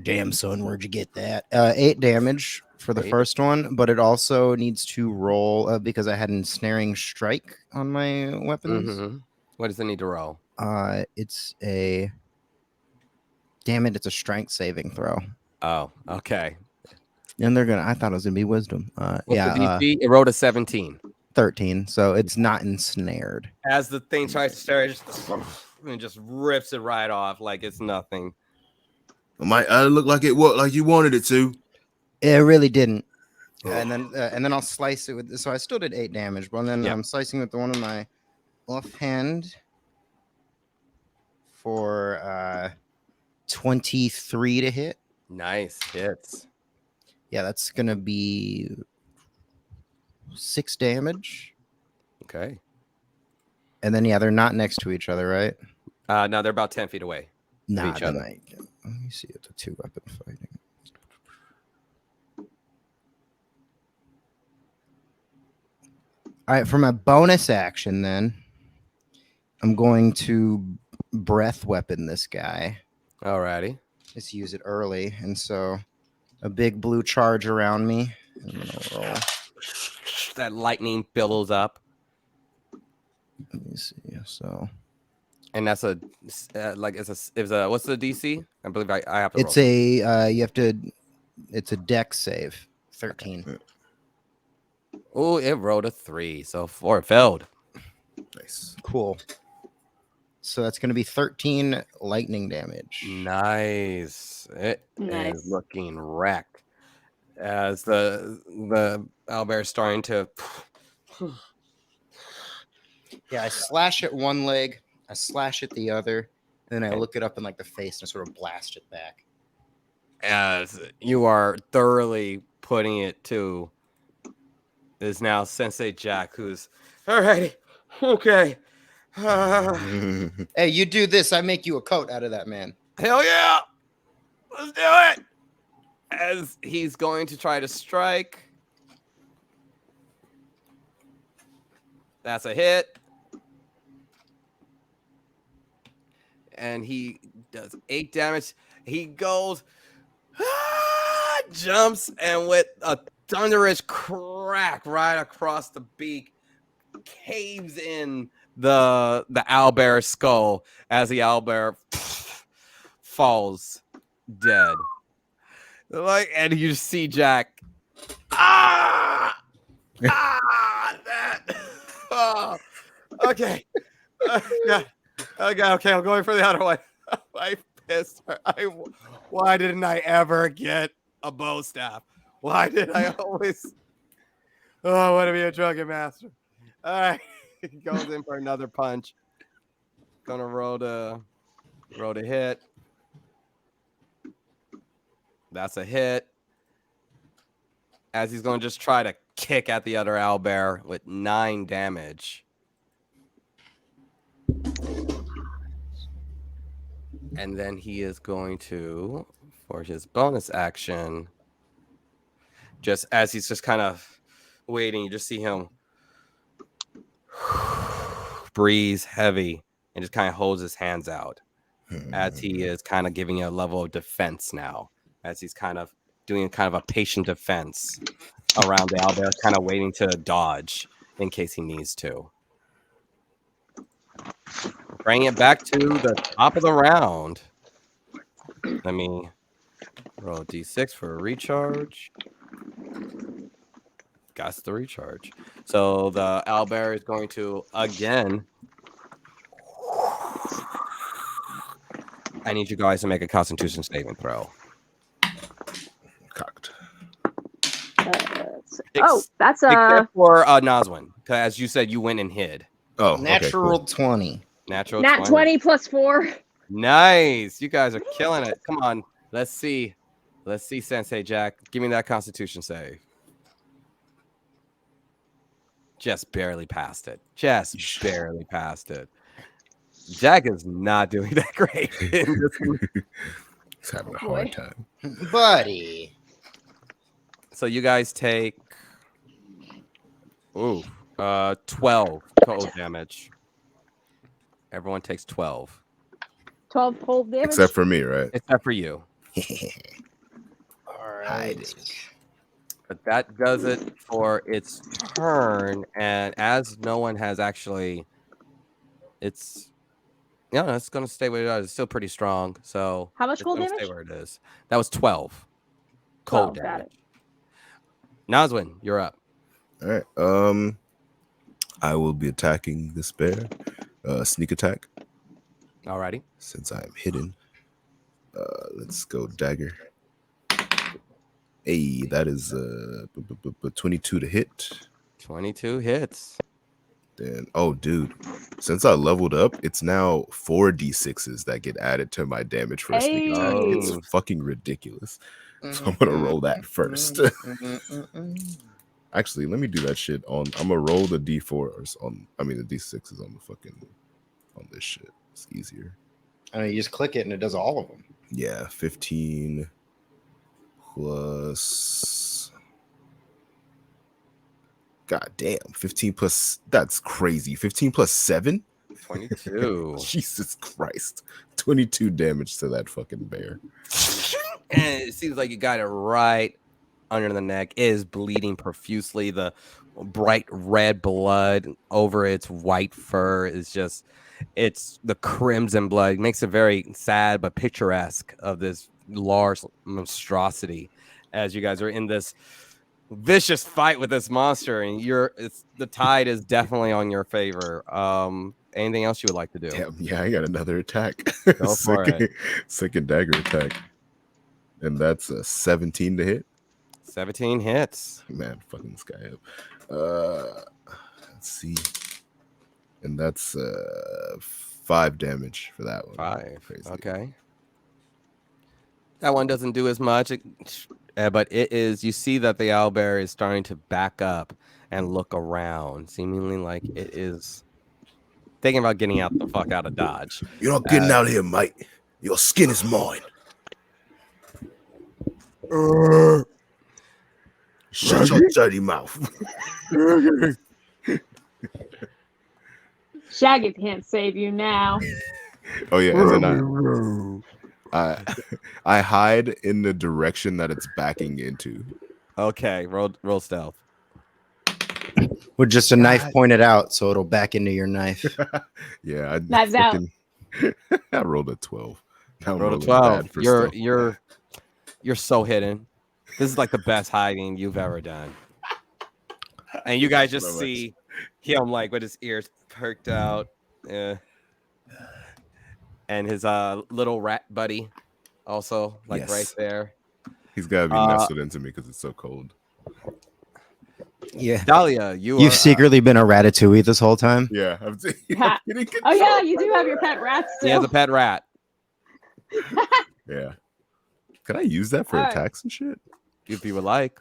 Speaker 2: Damn, son, where'd you get that? 8 damage for the
Speaker 1: 8.
Speaker 2: first one, but it also needs to roll because I had an ensnaring strike on my weapons.
Speaker 1: Mm-hmm. What does it need to roll?
Speaker 2: It's a. Damn it! It's a strength saving throw,
Speaker 1: Oh, okay.
Speaker 2: and they're gonna. I thought it was gonna be wisdom.
Speaker 1: What's
Speaker 2: Yeah,
Speaker 1: the DC? It rolled a 17.
Speaker 2: 13. So it's not ensnared.
Speaker 1: As the thing tries to stare, it just rips it right off like it's nothing.
Speaker 3: It might look like it worked like you wanted it to.
Speaker 2: It really didn't. And then I'll slice it with. So I still did 8 damage, but then
Speaker 1: Yeah.
Speaker 2: I'm slicing with the one in my left hand for 23 to hit.
Speaker 1: Nice hits.
Speaker 2: Yeah, that's gonna be 6 damage.
Speaker 1: Okay.
Speaker 2: And then they're not next to each other, right?
Speaker 1: No, they're about 10 feet away.
Speaker 2: Nah,
Speaker 1: each
Speaker 2: then
Speaker 1: other.
Speaker 2: let me see. It's a 2-weapon fighting. All right, for my bonus action, then I'm going to breath weapon this guy.
Speaker 1: Alrighty.
Speaker 2: Just use it early, and so a big blue charge around me. I'm gonna roll.
Speaker 1: That lightning billows up,
Speaker 2: Let me see. So
Speaker 1: and that's a like it's a what's the DC? I believe I have to.
Speaker 2: it's
Speaker 1: roll.
Speaker 2: you have to. It's a deck save. 13.
Speaker 1: Oh, it rolled a 3, so 4 failed.
Speaker 3: Nice.
Speaker 2: Cool. So that's going to be 13 lightning damage.
Speaker 1: Nice. It is
Speaker 4: Nice.
Speaker 1: looking wrecked as the owlbear is starting to.
Speaker 2: Yeah, I slash at one leg, I slash at the other, and then I look it up in like the face and sort of blast it back.
Speaker 1: As you are thoroughly putting it to, is now Sensei Jack, who's alrighty, okay.
Speaker 2: Hey, you do this, I make you a coat out of that man.
Speaker 1: Hell yeah! Let's do it! As he's going to try to strike. That's a hit. And he does 8 damage. He goes, jumps, and with a thunderous crack right across the beak, caves in the owlbear's skull as the owlbear falls dead. Like, and you see Jack. That. Oh, okay. Yeah. Okay. I'm going for the other one. I pissed her. Why didn't I ever get a bow staff? Why did I always? Oh, I want to be a drunken master. All right. He goes in for another punch. Gonna roll to hit. That's a hit. As he's going to just try to kick at the other owlbear with 9 damage. And then he is going to, for his bonus action, just as he's just kind of waiting, you just see him breathe heavy and just kind of holds his hands out as he is kind of giving you a level of defense now, as he's kind of doing kind of a patient defense around the owlbear, kind of waiting to dodge in case he needs to. Bring it back to the top of the round. Let me roll a d6 for a recharge. Got the recharge. So the owlbear is going to again. I need you guys to make a Constitution saving throw.
Speaker 3: Cocked.
Speaker 4: That's a
Speaker 1: Except for Nazwin, because as you said, you went and hid.
Speaker 3: Oh,
Speaker 2: Natural
Speaker 3: okay,
Speaker 2: 20.
Speaker 1: Natural
Speaker 4: nat 20 plus 4.
Speaker 1: Nice. You guys are killing it. Come on. Let's see. Let's see, Sensei Jack. Give me that Constitution save. Just barely passed it. Just barely passed it. Jack is not doing that great.
Speaker 3: He's having a
Speaker 4: Boy.
Speaker 3: hard time.
Speaker 2: Buddy.
Speaker 1: So you guys take 12 total damage. Everyone takes 12.
Speaker 4: 12 cold damage.
Speaker 3: Except for me, right?
Speaker 1: Except for you.
Speaker 2: All
Speaker 3: Hide
Speaker 2: right.
Speaker 3: it.
Speaker 1: But that does it for its turn. And as no one has actually, it's going to stay where it is. It's still pretty strong. So
Speaker 4: How much
Speaker 1: it's
Speaker 4: cold
Speaker 1: gonna stay
Speaker 4: damage?
Speaker 1: where it is. That was 12 cold
Speaker 4: 12, got
Speaker 1: damage.
Speaker 4: it.
Speaker 1: Nazwin, you're up.
Speaker 3: All right. I will be attacking this bear. Sneak attack.
Speaker 1: Alrighty.
Speaker 3: Since I am hidden. Let's go dagger. Hey, that is 22 to hit.
Speaker 1: 22 hits.
Speaker 3: Then, oh, dude, since I leveled up, it's now 4d6s that get added to my damage for a sneak attack.
Speaker 1: Hey.
Speaker 3: It's fucking ridiculous. So I'm gonna roll that first. Actually, let me do that shit on. I'm gonna roll the d4s on. I mean, the d6s on the fucking on this shit. It's easier.
Speaker 2: I know you just click it and it does all of them.
Speaker 3: Yeah, 15 plus. God damn, 15 plus. That's crazy. 15 plus 7.
Speaker 1: 22.
Speaker 3: Jesus Christ. 22 damage to that fucking bear.
Speaker 1: And it seems like you got it right under the neck. It is bleeding profusely. The bright red blood over its white fur is just, it's the crimson blood. It makes it very sad but picturesque of this large monstrosity as you guys are in this vicious fight with this monster, and the tide is definitely on your favor. Anything else you would like to do?
Speaker 3: Damn, yeah, I got another attack.
Speaker 1: Go for it.
Speaker 3: Second dagger attack. And that's a 17 to hit.
Speaker 1: 17 hits.
Speaker 3: Man, fucking this guy up. Let's see. And that's 5 damage for that one.
Speaker 1: 5.
Speaker 3: Crazy.
Speaker 1: Okay. That one doesn't do as much, but it is. You see that the owlbear is starting to back up and look around, seemingly like it is thinking about getting out the fuck out of Dodge.
Speaker 5: You're not getting out of here, mate. Your skin is mine. Shut your dirty mouth.
Speaker 4: Shaggy can't save you now.
Speaker 3: Oh yeah, and then I hide in the direction that it's backing into.
Speaker 1: Okay, roll stealth.
Speaker 2: With just a knife pointed out, so it'll back into your knife.
Speaker 3: Yeah,
Speaker 4: Knives out.
Speaker 3: I rolled a 12. Now I'm
Speaker 1: Roll a
Speaker 3: rolling
Speaker 1: 12.
Speaker 3: bad for
Speaker 1: You're
Speaker 3: stealth.
Speaker 1: you're so hidden. This is like the best hiding you've ever done. And you guys just
Speaker 3: So much.
Speaker 1: see him like with his ears perked out. And his little rat buddy also like
Speaker 3: Yes.
Speaker 1: right there.
Speaker 3: He's gotta be nestled into me because it's so cold.
Speaker 2: Yeah.
Speaker 1: Dahlia,
Speaker 2: You've
Speaker 1: are,
Speaker 2: secretly been a ratatouille this whole time.
Speaker 3: Yeah, I'm
Speaker 4: Ha.
Speaker 3: getting
Speaker 4: Oh yeah,
Speaker 3: control.
Speaker 4: you do have your pet rats
Speaker 1: he has
Speaker 4: still.
Speaker 1: a pet rat.
Speaker 3: Yeah. Could I use that for
Speaker 4: All right.
Speaker 3: attacks and shit?
Speaker 1: If you would like.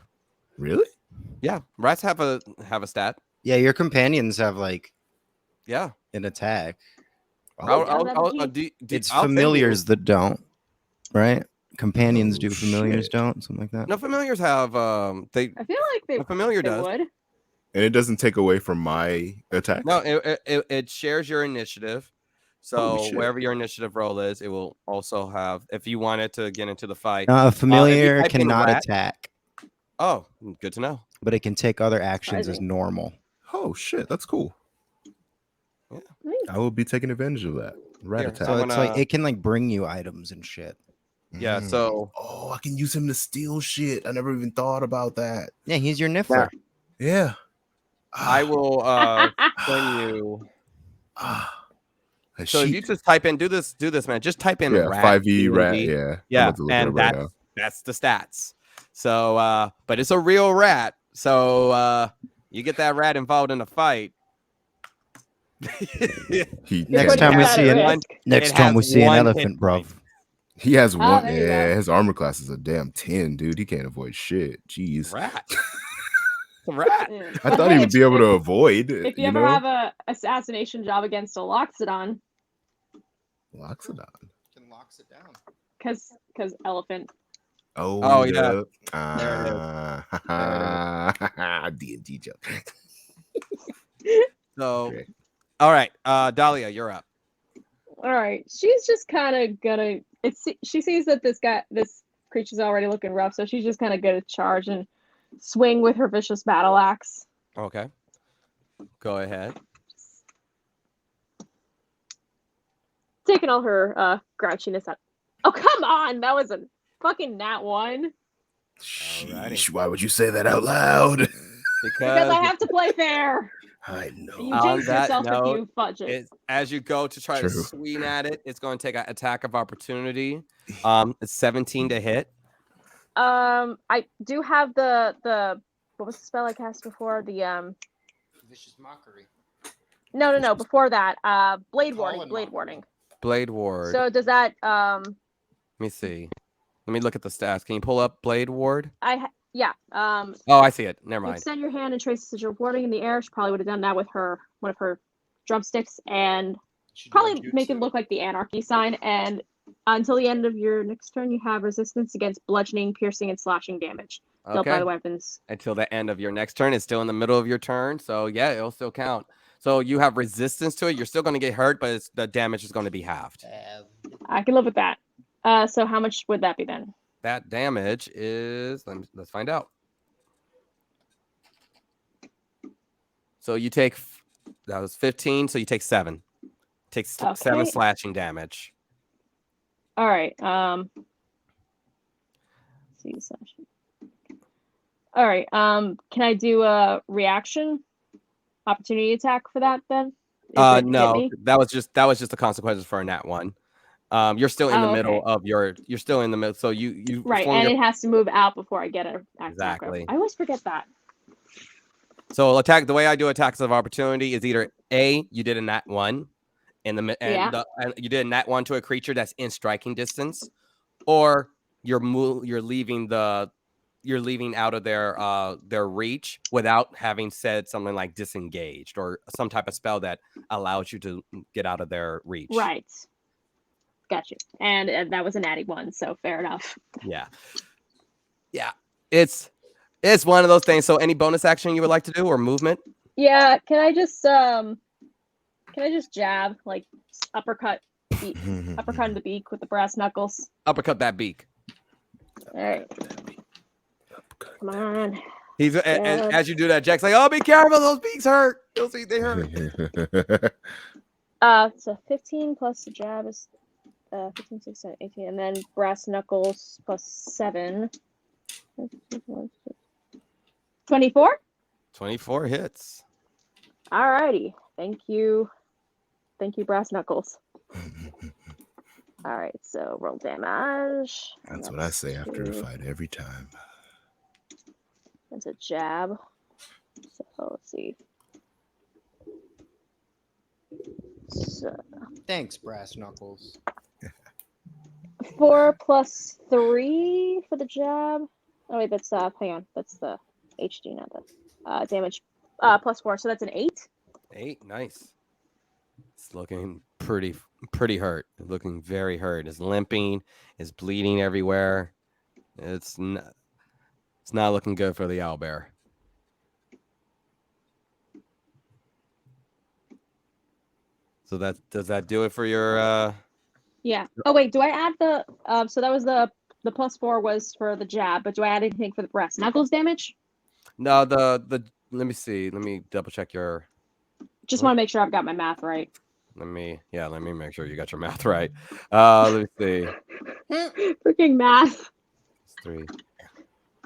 Speaker 3: Really?
Speaker 1: Yeah, rats have a stat.
Speaker 2: Yeah, your companions have like
Speaker 1: Yeah.
Speaker 2: an attack. It's
Speaker 1: I'll send
Speaker 2: familiars
Speaker 1: you-
Speaker 2: that don't, right? Companions
Speaker 3: Oh,
Speaker 2: do, familiars
Speaker 3: shit.
Speaker 2: don't, something like that.
Speaker 1: No, familiars have they.
Speaker 4: I feel like they,
Speaker 1: A familiar
Speaker 4: they
Speaker 1: does.
Speaker 4: would.
Speaker 3: And it doesn't take away from my attack?
Speaker 1: No, it shares your initiative. So
Speaker 3: Holy shit.
Speaker 1: wherever your initiative roll is, it will also have. If you wanted to get into the fight.
Speaker 2: A familiar
Speaker 1: type in
Speaker 2: cannot
Speaker 1: rat-
Speaker 2: attack,
Speaker 1: Oh, good to know.
Speaker 2: but it can take other actions as
Speaker 4: Surprising.
Speaker 2: normal.
Speaker 3: Oh shit, that's cool.
Speaker 4: Nice.
Speaker 3: I will be taking advantage of that. Rat
Speaker 1: Here,
Speaker 3: attack.
Speaker 2: So
Speaker 1: I'm
Speaker 2: it's
Speaker 1: gonna-
Speaker 2: like it can like bring you items and shit.
Speaker 1: Yeah.
Speaker 3: Mm.
Speaker 1: So
Speaker 3: Oh, I can use him to steal shit. I never even thought about that.
Speaker 2: Yeah, he's your niffler.
Speaker 3: Yeah.
Speaker 1: I will send you.
Speaker 3: A
Speaker 1: So if
Speaker 3: sheep.
Speaker 1: you just type in, do this, man. Just type in
Speaker 3: Yeah,
Speaker 1: rat.
Speaker 3: 5e rat.
Speaker 1: D&D.
Speaker 3: Yeah. I'm
Speaker 1: Yeah,
Speaker 3: about to look it
Speaker 1: and
Speaker 3: up right
Speaker 1: that's the stats. So, but it's a real rat. So you get that rat involved in a fight.
Speaker 3: He,
Speaker 2: Next
Speaker 4: Putting
Speaker 2: time we
Speaker 4: that
Speaker 2: see
Speaker 4: at
Speaker 2: an
Speaker 4: risk.
Speaker 2: Next
Speaker 1: It
Speaker 2: time
Speaker 1: has
Speaker 2: we see an
Speaker 1: one hit
Speaker 2: elephant, bro.
Speaker 1: point.
Speaker 3: he has one.
Speaker 4: there you
Speaker 3: Yeah,
Speaker 4: go.
Speaker 3: his armor class is a damn 10, dude. He can't avoid shit. Jeez.
Speaker 1: Rat. It's a rat.
Speaker 4: Yeah.
Speaker 3: I
Speaker 4: But
Speaker 3: thought
Speaker 4: hey,
Speaker 3: he would
Speaker 4: if-
Speaker 3: be able to
Speaker 4: if-
Speaker 3: avoid.
Speaker 4: If you ever
Speaker 3: know?
Speaker 4: have a assassination job against a Loxodon,
Speaker 3: Loxodon.
Speaker 2: Locks it down.
Speaker 4: because elephant.
Speaker 1: Oh, yeah.
Speaker 3: D&D joke.
Speaker 1: So,
Speaker 3: Okay.
Speaker 1: all right, Dahlia, you're up.
Speaker 4: All right, she's just kind of gonna. She sees that this creature's already looking rough, so she's just kind of gonna charge and swing with her vicious battle axe.
Speaker 1: Okay. Go ahead.
Speaker 4: Taking all her grouchiness out. Oh come on, that was a fucking nat one.
Speaker 3: Sheesh, why would you say that out loud?
Speaker 4: Because I have to play fair.
Speaker 5: I know.
Speaker 4: You
Speaker 1: On
Speaker 4: jinx
Speaker 1: that
Speaker 4: yourself if
Speaker 1: note,
Speaker 4: you fudge it.
Speaker 1: As you go to try to
Speaker 3: True.
Speaker 1: swing at it, it's going to take an attack of opportunity. It's 17 to hit.
Speaker 4: I do have the what was the spell I cast before? The
Speaker 2: Vicious mockery.
Speaker 4: no, before that. Blade
Speaker 2: Call
Speaker 4: warning,
Speaker 2: and
Speaker 4: blade
Speaker 2: mock.
Speaker 4: warning.
Speaker 1: Blade ward.
Speaker 4: So does that
Speaker 1: Let me see. Let me look at the stats. Can you pull up Blade ward?
Speaker 4: yeah.
Speaker 1: Oh, I see it. Never
Speaker 4: You
Speaker 1: mind.
Speaker 4: extend your hand and trace as you're warding in the air. She probably would have done that with one of her drumsticks and probably make it look like the anarchy sign. And until the end of your next turn, you have resistance against bludgeoning, piercing, and slashing damage dealt by
Speaker 1: Okay.
Speaker 4: the weapons.
Speaker 1: Until the end of your next turn. It's still in the middle of your turn. So, yeah, it'll still count. So you have resistance to it. You're still going to get hurt, but the damage is going to be halved.
Speaker 4: I can live with that. So how much would that be then?
Speaker 1: That damage is, let's find out. So you take, that was 15, so you take 7. Takes 7
Speaker 4: Okay.
Speaker 1: slashing damage.
Speaker 4: All right. See slashing. All right. Can I do a reaction opportunity attack for that then? If it hit
Speaker 1: No,
Speaker 4: me?
Speaker 1: that was just the consequences for a nat 1. You're still in the middle of you're still in the middle. So you
Speaker 4: Right,
Speaker 1: form
Speaker 4: and
Speaker 1: your-
Speaker 4: it has to move out before I get an attack.
Speaker 1: Exactly.
Speaker 4: I always forget that.
Speaker 1: So attack, the way I do attacks of opportunity is either A, you did a nat 1 in the and you did a nat 1 to a creature that's in striking distance, or you're leaving out of their reach without having said something like disengaged or some type of spell that allows you to get out of their reach.
Speaker 4: Right. Got you. And that was a natty 1, so fair enough.
Speaker 1: Yeah. It's one of those things. So any bonus action you would like to do or movement?
Speaker 4: Yeah, can I just jab, like uppercut in the beak with the brass knuckles?
Speaker 1: Uppercut that beak.
Speaker 4: All right. Come on.
Speaker 1: He's and as you do that, Jack's like, "Oh, be careful! Those beaks hurt. You'll see they hurt."
Speaker 4: So 15 plus the jab is 15, 16, 18, and then brass knuckles plus 7. 24?
Speaker 1: 24 hits.
Speaker 4: Alrighty. Thank you. Thank you, brass knuckles. Alright, so roll damage.
Speaker 3: That's what I say after the fight every time.
Speaker 4: That's a jab. So let's see. So
Speaker 2: Thanks, brass knuckles.
Speaker 4: 4 plus 3 for the jab. Oh wait, that's hang on. That's the HD, not the damage. Plus 4, so that's an 8.
Speaker 1: 8, nice. It's looking pretty hurt. Looking very hurt. It's limping. It's bleeding everywhere. It's not looking good for the owlbear. So does that do it for your?
Speaker 4: Yeah. Oh wait, do I add the? So that was the plus 4 was for the jab, but do I add anything for the brass knuckles damage?
Speaker 1: No, the let me see. Let me double check your.
Speaker 4: Just want to make sure I've got my math right.
Speaker 1: Let me make sure you got your math right. Let me see.
Speaker 4: Freaking math.
Speaker 1: 3.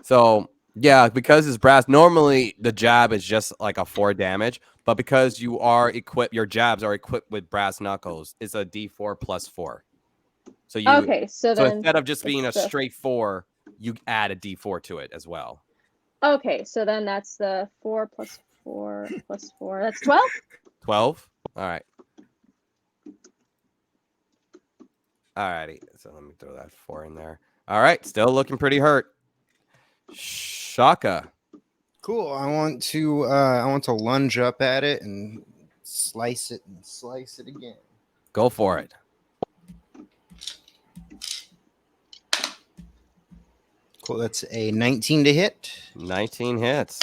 Speaker 1: So yeah, because it's brass. Normally the jab is just like a 4 damage, but because you are equipped, your jabs are equipped with brass knuckles. It's a D4 plus 4. So you
Speaker 4: Okay, so then
Speaker 1: instead of just being a
Speaker 4: it's the-
Speaker 1: straight 4, you add a D4 to it as well.
Speaker 4: Okay, so then that's the 4 plus 4 plus 4. That's 12.
Speaker 1: 12. All right. Alrighty. So let me throw that 4 in there. All right. Still looking pretty hurt. Shaka.
Speaker 2: Cool. I want to lunge up at it and slice it again.
Speaker 1: Go for it.
Speaker 2: Cool. That's a 19 to hit.
Speaker 1: 19 hits.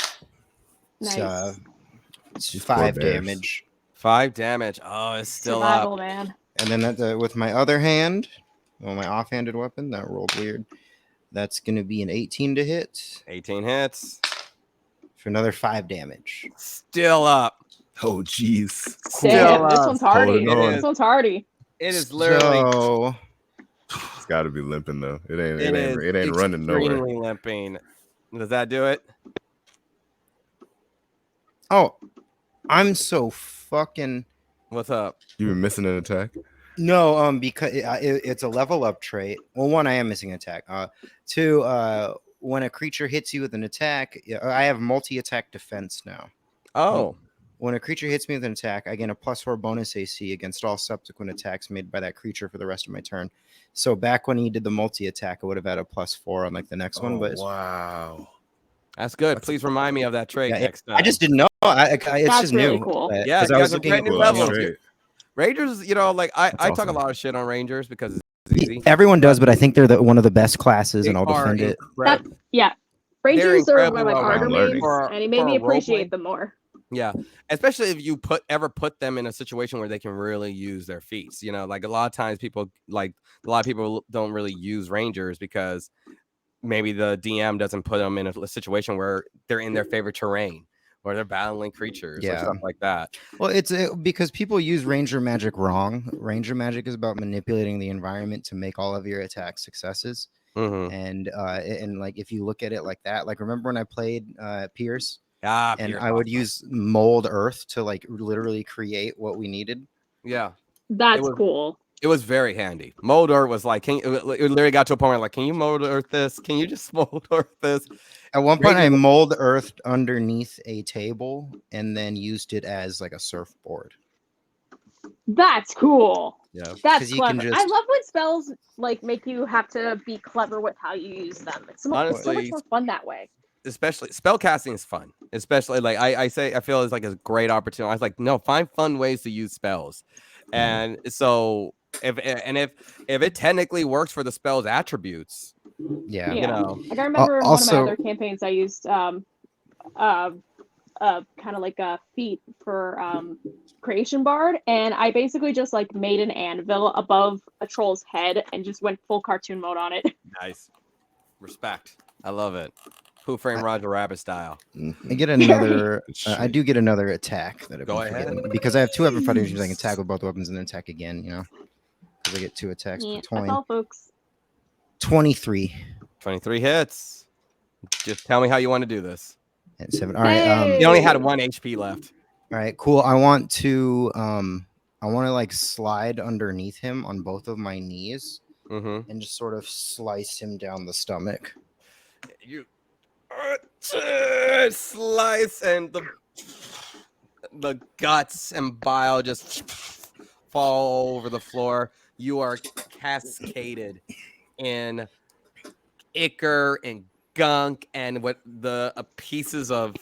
Speaker 4: Nice.
Speaker 2: It's
Speaker 3: Just
Speaker 2: 5
Speaker 3: poor bears.
Speaker 2: damage.
Speaker 1: 5 damage. Oh, it's still
Speaker 4: Survival,
Speaker 1: up.
Speaker 4: man.
Speaker 2: And then with my other hand, my offhanded weapon, that rolled weird. That's going to be an 18 to hit
Speaker 1: 18 hits.
Speaker 2: for another 5 damage.
Speaker 1: Still up.
Speaker 3: Oh, jeez.
Speaker 1: Still
Speaker 4: Damn, this
Speaker 1: up.
Speaker 4: one's hardy.
Speaker 3: Holding
Speaker 1: on.
Speaker 4: This one's hardy.
Speaker 1: It is literally.
Speaker 2: So,
Speaker 3: It's got to be limping though. It
Speaker 1: is
Speaker 3: ain't running nowhere.
Speaker 1: extremely limping. Does that do it?
Speaker 2: oh, I'm so fucking
Speaker 1: What's up?
Speaker 3: You been missing an attack?
Speaker 2: no. Because it's a level up trait. Well, 1, I am missing attack. 2, when a creature hits you with an attack, I have multi-attack defense now.
Speaker 1: Oh,
Speaker 2: When a creature hits me with an attack, I gain a +4 bonus AC against all subsequent attacks made by that creature for the rest of my turn. So back when he did the multi-attack, I would have had a +4 on like the next one. But
Speaker 3: wow.
Speaker 1: that's good. Please remind me of that trait
Speaker 2: Yeah,
Speaker 1: next time.
Speaker 2: I just didn't know. It's
Speaker 4: That's
Speaker 2: just
Speaker 4: really
Speaker 2: new.
Speaker 4: cool.
Speaker 2: But-
Speaker 1: Yeah,
Speaker 2: 'cause
Speaker 1: you
Speaker 2: I
Speaker 1: guys
Speaker 2: was
Speaker 1: are
Speaker 2: looking
Speaker 1: brand new
Speaker 2: at
Speaker 1: levels.
Speaker 3: Straight.
Speaker 1: Rangers, I talk
Speaker 3: awesome.
Speaker 1: a lot of shit on Rangers because it's easy.
Speaker 2: Everyone does, but I think they're one of the best classes, and I'll
Speaker 1: They are
Speaker 2: defend it.
Speaker 1: incredible.
Speaker 4: Yeah. Rangers are one of
Speaker 1: incredibly
Speaker 4: my
Speaker 3: well
Speaker 4: harder
Speaker 3: rounded.
Speaker 4: mains,
Speaker 1: For-
Speaker 4: and he
Speaker 1: for
Speaker 4: made me
Speaker 1: a role play.
Speaker 4: appreciate them more.
Speaker 1: Yeah, especially if you ever put them in a situation where they can really use their feats. You know, like a lot of times a lot of people don't really use rangers because maybe the DM doesn't put them in a situation where they're in their favorite terrain or they're battling creatures or
Speaker 2: Yeah.
Speaker 1: stuff like that.
Speaker 2: Well, it's because people use ranger magic wrong. Ranger magic is about manipulating the environment to make all of your attacks successes.
Speaker 1: Mm-hmm.
Speaker 2: And like if you look at it like that, like remember when I played Pierce
Speaker 1: Ah,
Speaker 2: and
Speaker 1: Pierce
Speaker 2: I would
Speaker 1: awesome.
Speaker 2: use mold earth to like literally create what we needed.
Speaker 1: Yeah,
Speaker 4: That's
Speaker 1: was-
Speaker 4: cool.
Speaker 1: it was very handy. Mold earth was like, it literally got to a point where like, can you mold earth this? Can you just mold earth this?
Speaker 2: At one point, I
Speaker 1: Ranger-
Speaker 2: mold earthed underneath a table and then used it as like a surfboard.
Speaker 4: That's cool.
Speaker 1: Yeah.
Speaker 4: That's
Speaker 2: 'Cause you can
Speaker 4: clever. I
Speaker 2: just-
Speaker 4: love when spells like make you have to be clever with how you use them. It's so much
Speaker 1: Honestly,
Speaker 4: more fun that way.
Speaker 1: especially spell casting is fun. Especially like I feel it's like a great opportunity. I was like, no, find fun ways to use spells. And so if it technically works for the spell's attributes,
Speaker 2: Yeah.
Speaker 1: you know,
Speaker 4: Like I remember in one of
Speaker 2: also-
Speaker 4: my other campaigns I used kind of like a feat for creation bard, and I basically just like made an anvil above a troll's head and just went full cartoon mode on it.
Speaker 1: nice. Respect. I love it. Who Framed Roger Rabbit style.
Speaker 2: I get another.
Speaker 3: Good
Speaker 2: I
Speaker 3: shit.
Speaker 2: do get another attack that I've
Speaker 1: Go
Speaker 2: been
Speaker 1: ahead.
Speaker 2: forgetting because I have 2 weapon fighters. I can attack with both weapons and then attack again. You know, because I get 2 attacks
Speaker 4: Yeah,
Speaker 2: per
Speaker 4: that's
Speaker 2: coin.
Speaker 4: all, folks.
Speaker 2: 23
Speaker 1: 23 hits. Just tell me how you want to do this.
Speaker 2: and 7. All right.
Speaker 4: Hey!
Speaker 1: You only had 1 HP left.
Speaker 2: All right. Cool. I want to like slide underneath him on both of my knees
Speaker 1: Mm-hmm.
Speaker 2: and just sort of slice him down the stomach.
Speaker 1: You slice and the guts and bile just fall over the floor. You are cascaded in ichor and gunk and what the pieces of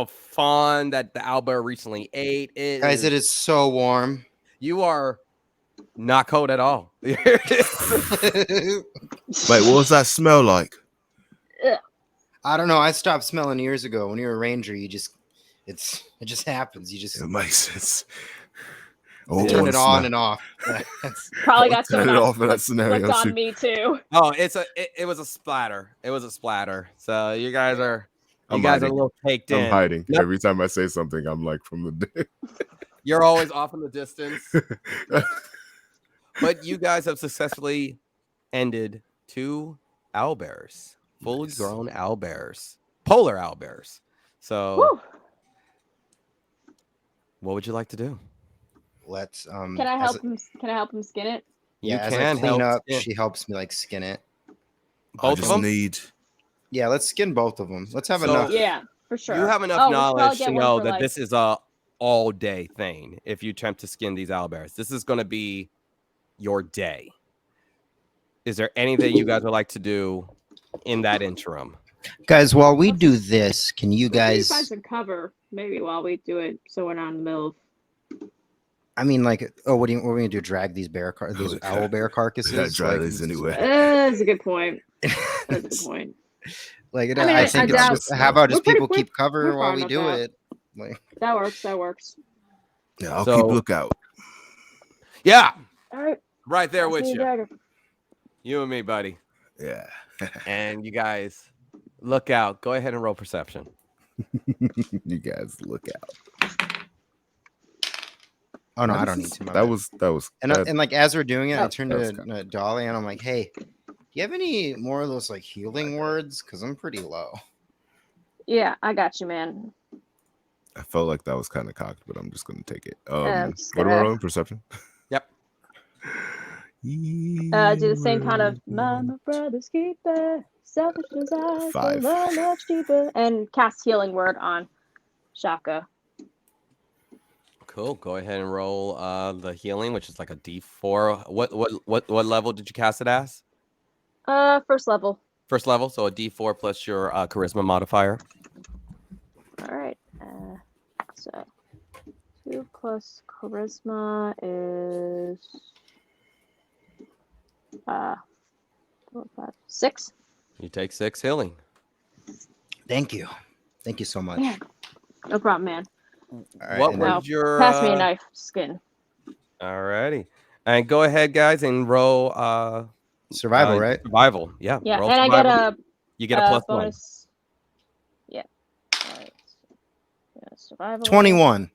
Speaker 1: fawn that the owlbear recently ate.
Speaker 2: Guys, it is so warm.
Speaker 1: You are not cold at all.
Speaker 3: Wait, what was that smell like?
Speaker 2: I don't know. I stopped smelling years ago. When you're a ranger, it just happens. You just
Speaker 3: It makes sense. Oh,
Speaker 2: turn
Speaker 3: one
Speaker 2: it on
Speaker 3: smell.
Speaker 2: and off. That's-
Speaker 4: Probably got
Speaker 3: Turn
Speaker 4: some
Speaker 3: it off in that scenario.
Speaker 4: flipped on
Speaker 3: too.
Speaker 4: me too.
Speaker 1: Oh, it was a splatter. It was a splatter. So you guys are
Speaker 3: I'm
Speaker 1: a
Speaker 3: hiding.
Speaker 1: little caked
Speaker 3: I'm
Speaker 1: in.
Speaker 3: hiding.
Speaker 1: Yep.
Speaker 3: Every time I say something, I'm like from the dead.
Speaker 1: You're always off in the distance. But you guys have successfully ended 2 owlbears, fully
Speaker 3: Nice.
Speaker 1: grown owlbears, polar owlbears. So
Speaker 4: Woo.
Speaker 1: what would you like to do?
Speaker 2: Let's
Speaker 4: Can I
Speaker 2: as
Speaker 4: help
Speaker 2: a-
Speaker 4: him? Can I help him skin it?
Speaker 2: Yeah,
Speaker 1: You
Speaker 2: as I
Speaker 1: can
Speaker 2: clean
Speaker 1: help
Speaker 2: up,
Speaker 1: skin
Speaker 2: she helps me like skin it.
Speaker 3: I
Speaker 1: both of
Speaker 3: just
Speaker 1: them.
Speaker 3: need.
Speaker 2: Yeah, let's skin both of them. Let's have
Speaker 1: So-
Speaker 2: enough.
Speaker 4: Yeah, for sure.
Speaker 1: You have enough
Speaker 4: Oh, we should probably
Speaker 1: knowledge
Speaker 4: get
Speaker 1: to
Speaker 4: one
Speaker 1: know
Speaker 4: for,
Speaker 1: that
Speaker 4: like-
Speaker 1: this is a all day thing. If you attempt to skin these owlbears, this is going to be your day. Is there anything you guys would like to do in that interim?
Speaker 2: Guys, while we do this, can you
Speaker 4: We need to
Speaker 2: guys?
Speaker 4: find some cover maybe while we do it, so we're not in the middle of.
Speaker 2: I mean, like, oh, what are we gonna do? Drag these these
Speaker 3: Okay.
Speaker 2: owl bear carcasses?
Speaker 3: Yeah, try
Speaker 2: Like,
Speaker 3: this anyway.
Speaker 4: That's a good point. That's a good point.
Speaker 2: like,
Speaker 4: I mean,
Speaker 2: I
Speaker 4: I
Speaker 2: think it's
Speaker 4: doubt-
Speaker 2: just how about just
Speaker 4: We're pretty-
Speaker 2: people keep cover
Speaker 4: we're
Speaker 2: while
Speaker 4: fine
Speaker 2: we
Speaker 4: with
Speaker 2: do
Speaker 4: that.
Speaker 2: it? Like,
Speaker 4: That works. That works.
Speaker 3: Yeah, I'll
Speaker 1: So-
Speaker 3: keep lookout.
Speaker 1: Yeah,
Speaker 4: All right.
Speaker 1: right there
Speaker 4: I'll
Speaker 1: with
Speaker 4: see
Speaker 1: you.
Speaker 4: Dagger.
Speaker 1: You and me, buddy.
Speaker 3: Yeah.
Speaker 1: And you guys look out. Go ahead and roll perception.
Speaker 3: You guys look out.
Speaker 2: oh no,
Speaker 3: Now,
Speaker 2: I don't
Speaker 3: this
Speaker 2: need
Speaker 3: is-
Speaker 2: to. my
Speaker 3: That
Speaker 2: bad.
Speaker 3: was
Speaker 2: And and like as we're doing it, I
Speaker 4: Oh.
Speaker 2: turned
Speaker 3: That was
Speaker 2: to Dolly and I'm like, "Hey, do you have any more of those like healing words? Because I'm pretty low."
Speaker 4: Yeah, I got you, man.
Speaker 3: I felt like that was kind of cocked, but I'm just gonna take it.
Speaker 4: I'm just
Speaker 3: What am I
Speaker 4: gonna-
Speaker 3: rolling? Perception.
Speaker 1: Yep.
Speaker 4: Do the same kind of "Mama, brother's keeper, selfish desires,
Speaker 3: 5.
Speaker 4: so much deeper," and cast healing word on Shaka.
Speaker 1: Cool. Go ahead and roll the healing, which is like a D4. What level did you cast it as?
Speaker 4: First level.
Speaker 1: First level, so a D4 plus your charisma modifier.
Speaker 4: All right. So 2 plus charisma is 4, 5, 6.
Speaker 1: You take 6 healing.
Speaker 2: Thank you so much.
Speaker 4: Yeah. No problem, man.
Speaker 2: right,
Speaker 1: what
Speaker 2: and
Speaker 1: was
Speaker 4: Now,
Speaker 1: your
Speaker 4: pass me a knife, Skin.
Speaker 1: Alrighty. And go ahead, guys, and roll
Speaker 2: survival, right?
Speaker 1: survival. Yeah.
Speaker 4: Yeah,
Speaker 1: Roll
Speaker 4: and I get
Speaker 1: survival. You get a plus one.
Speaker 4: bonus. Yeah. All right. Yeah, survival.
Speaker 2: 21.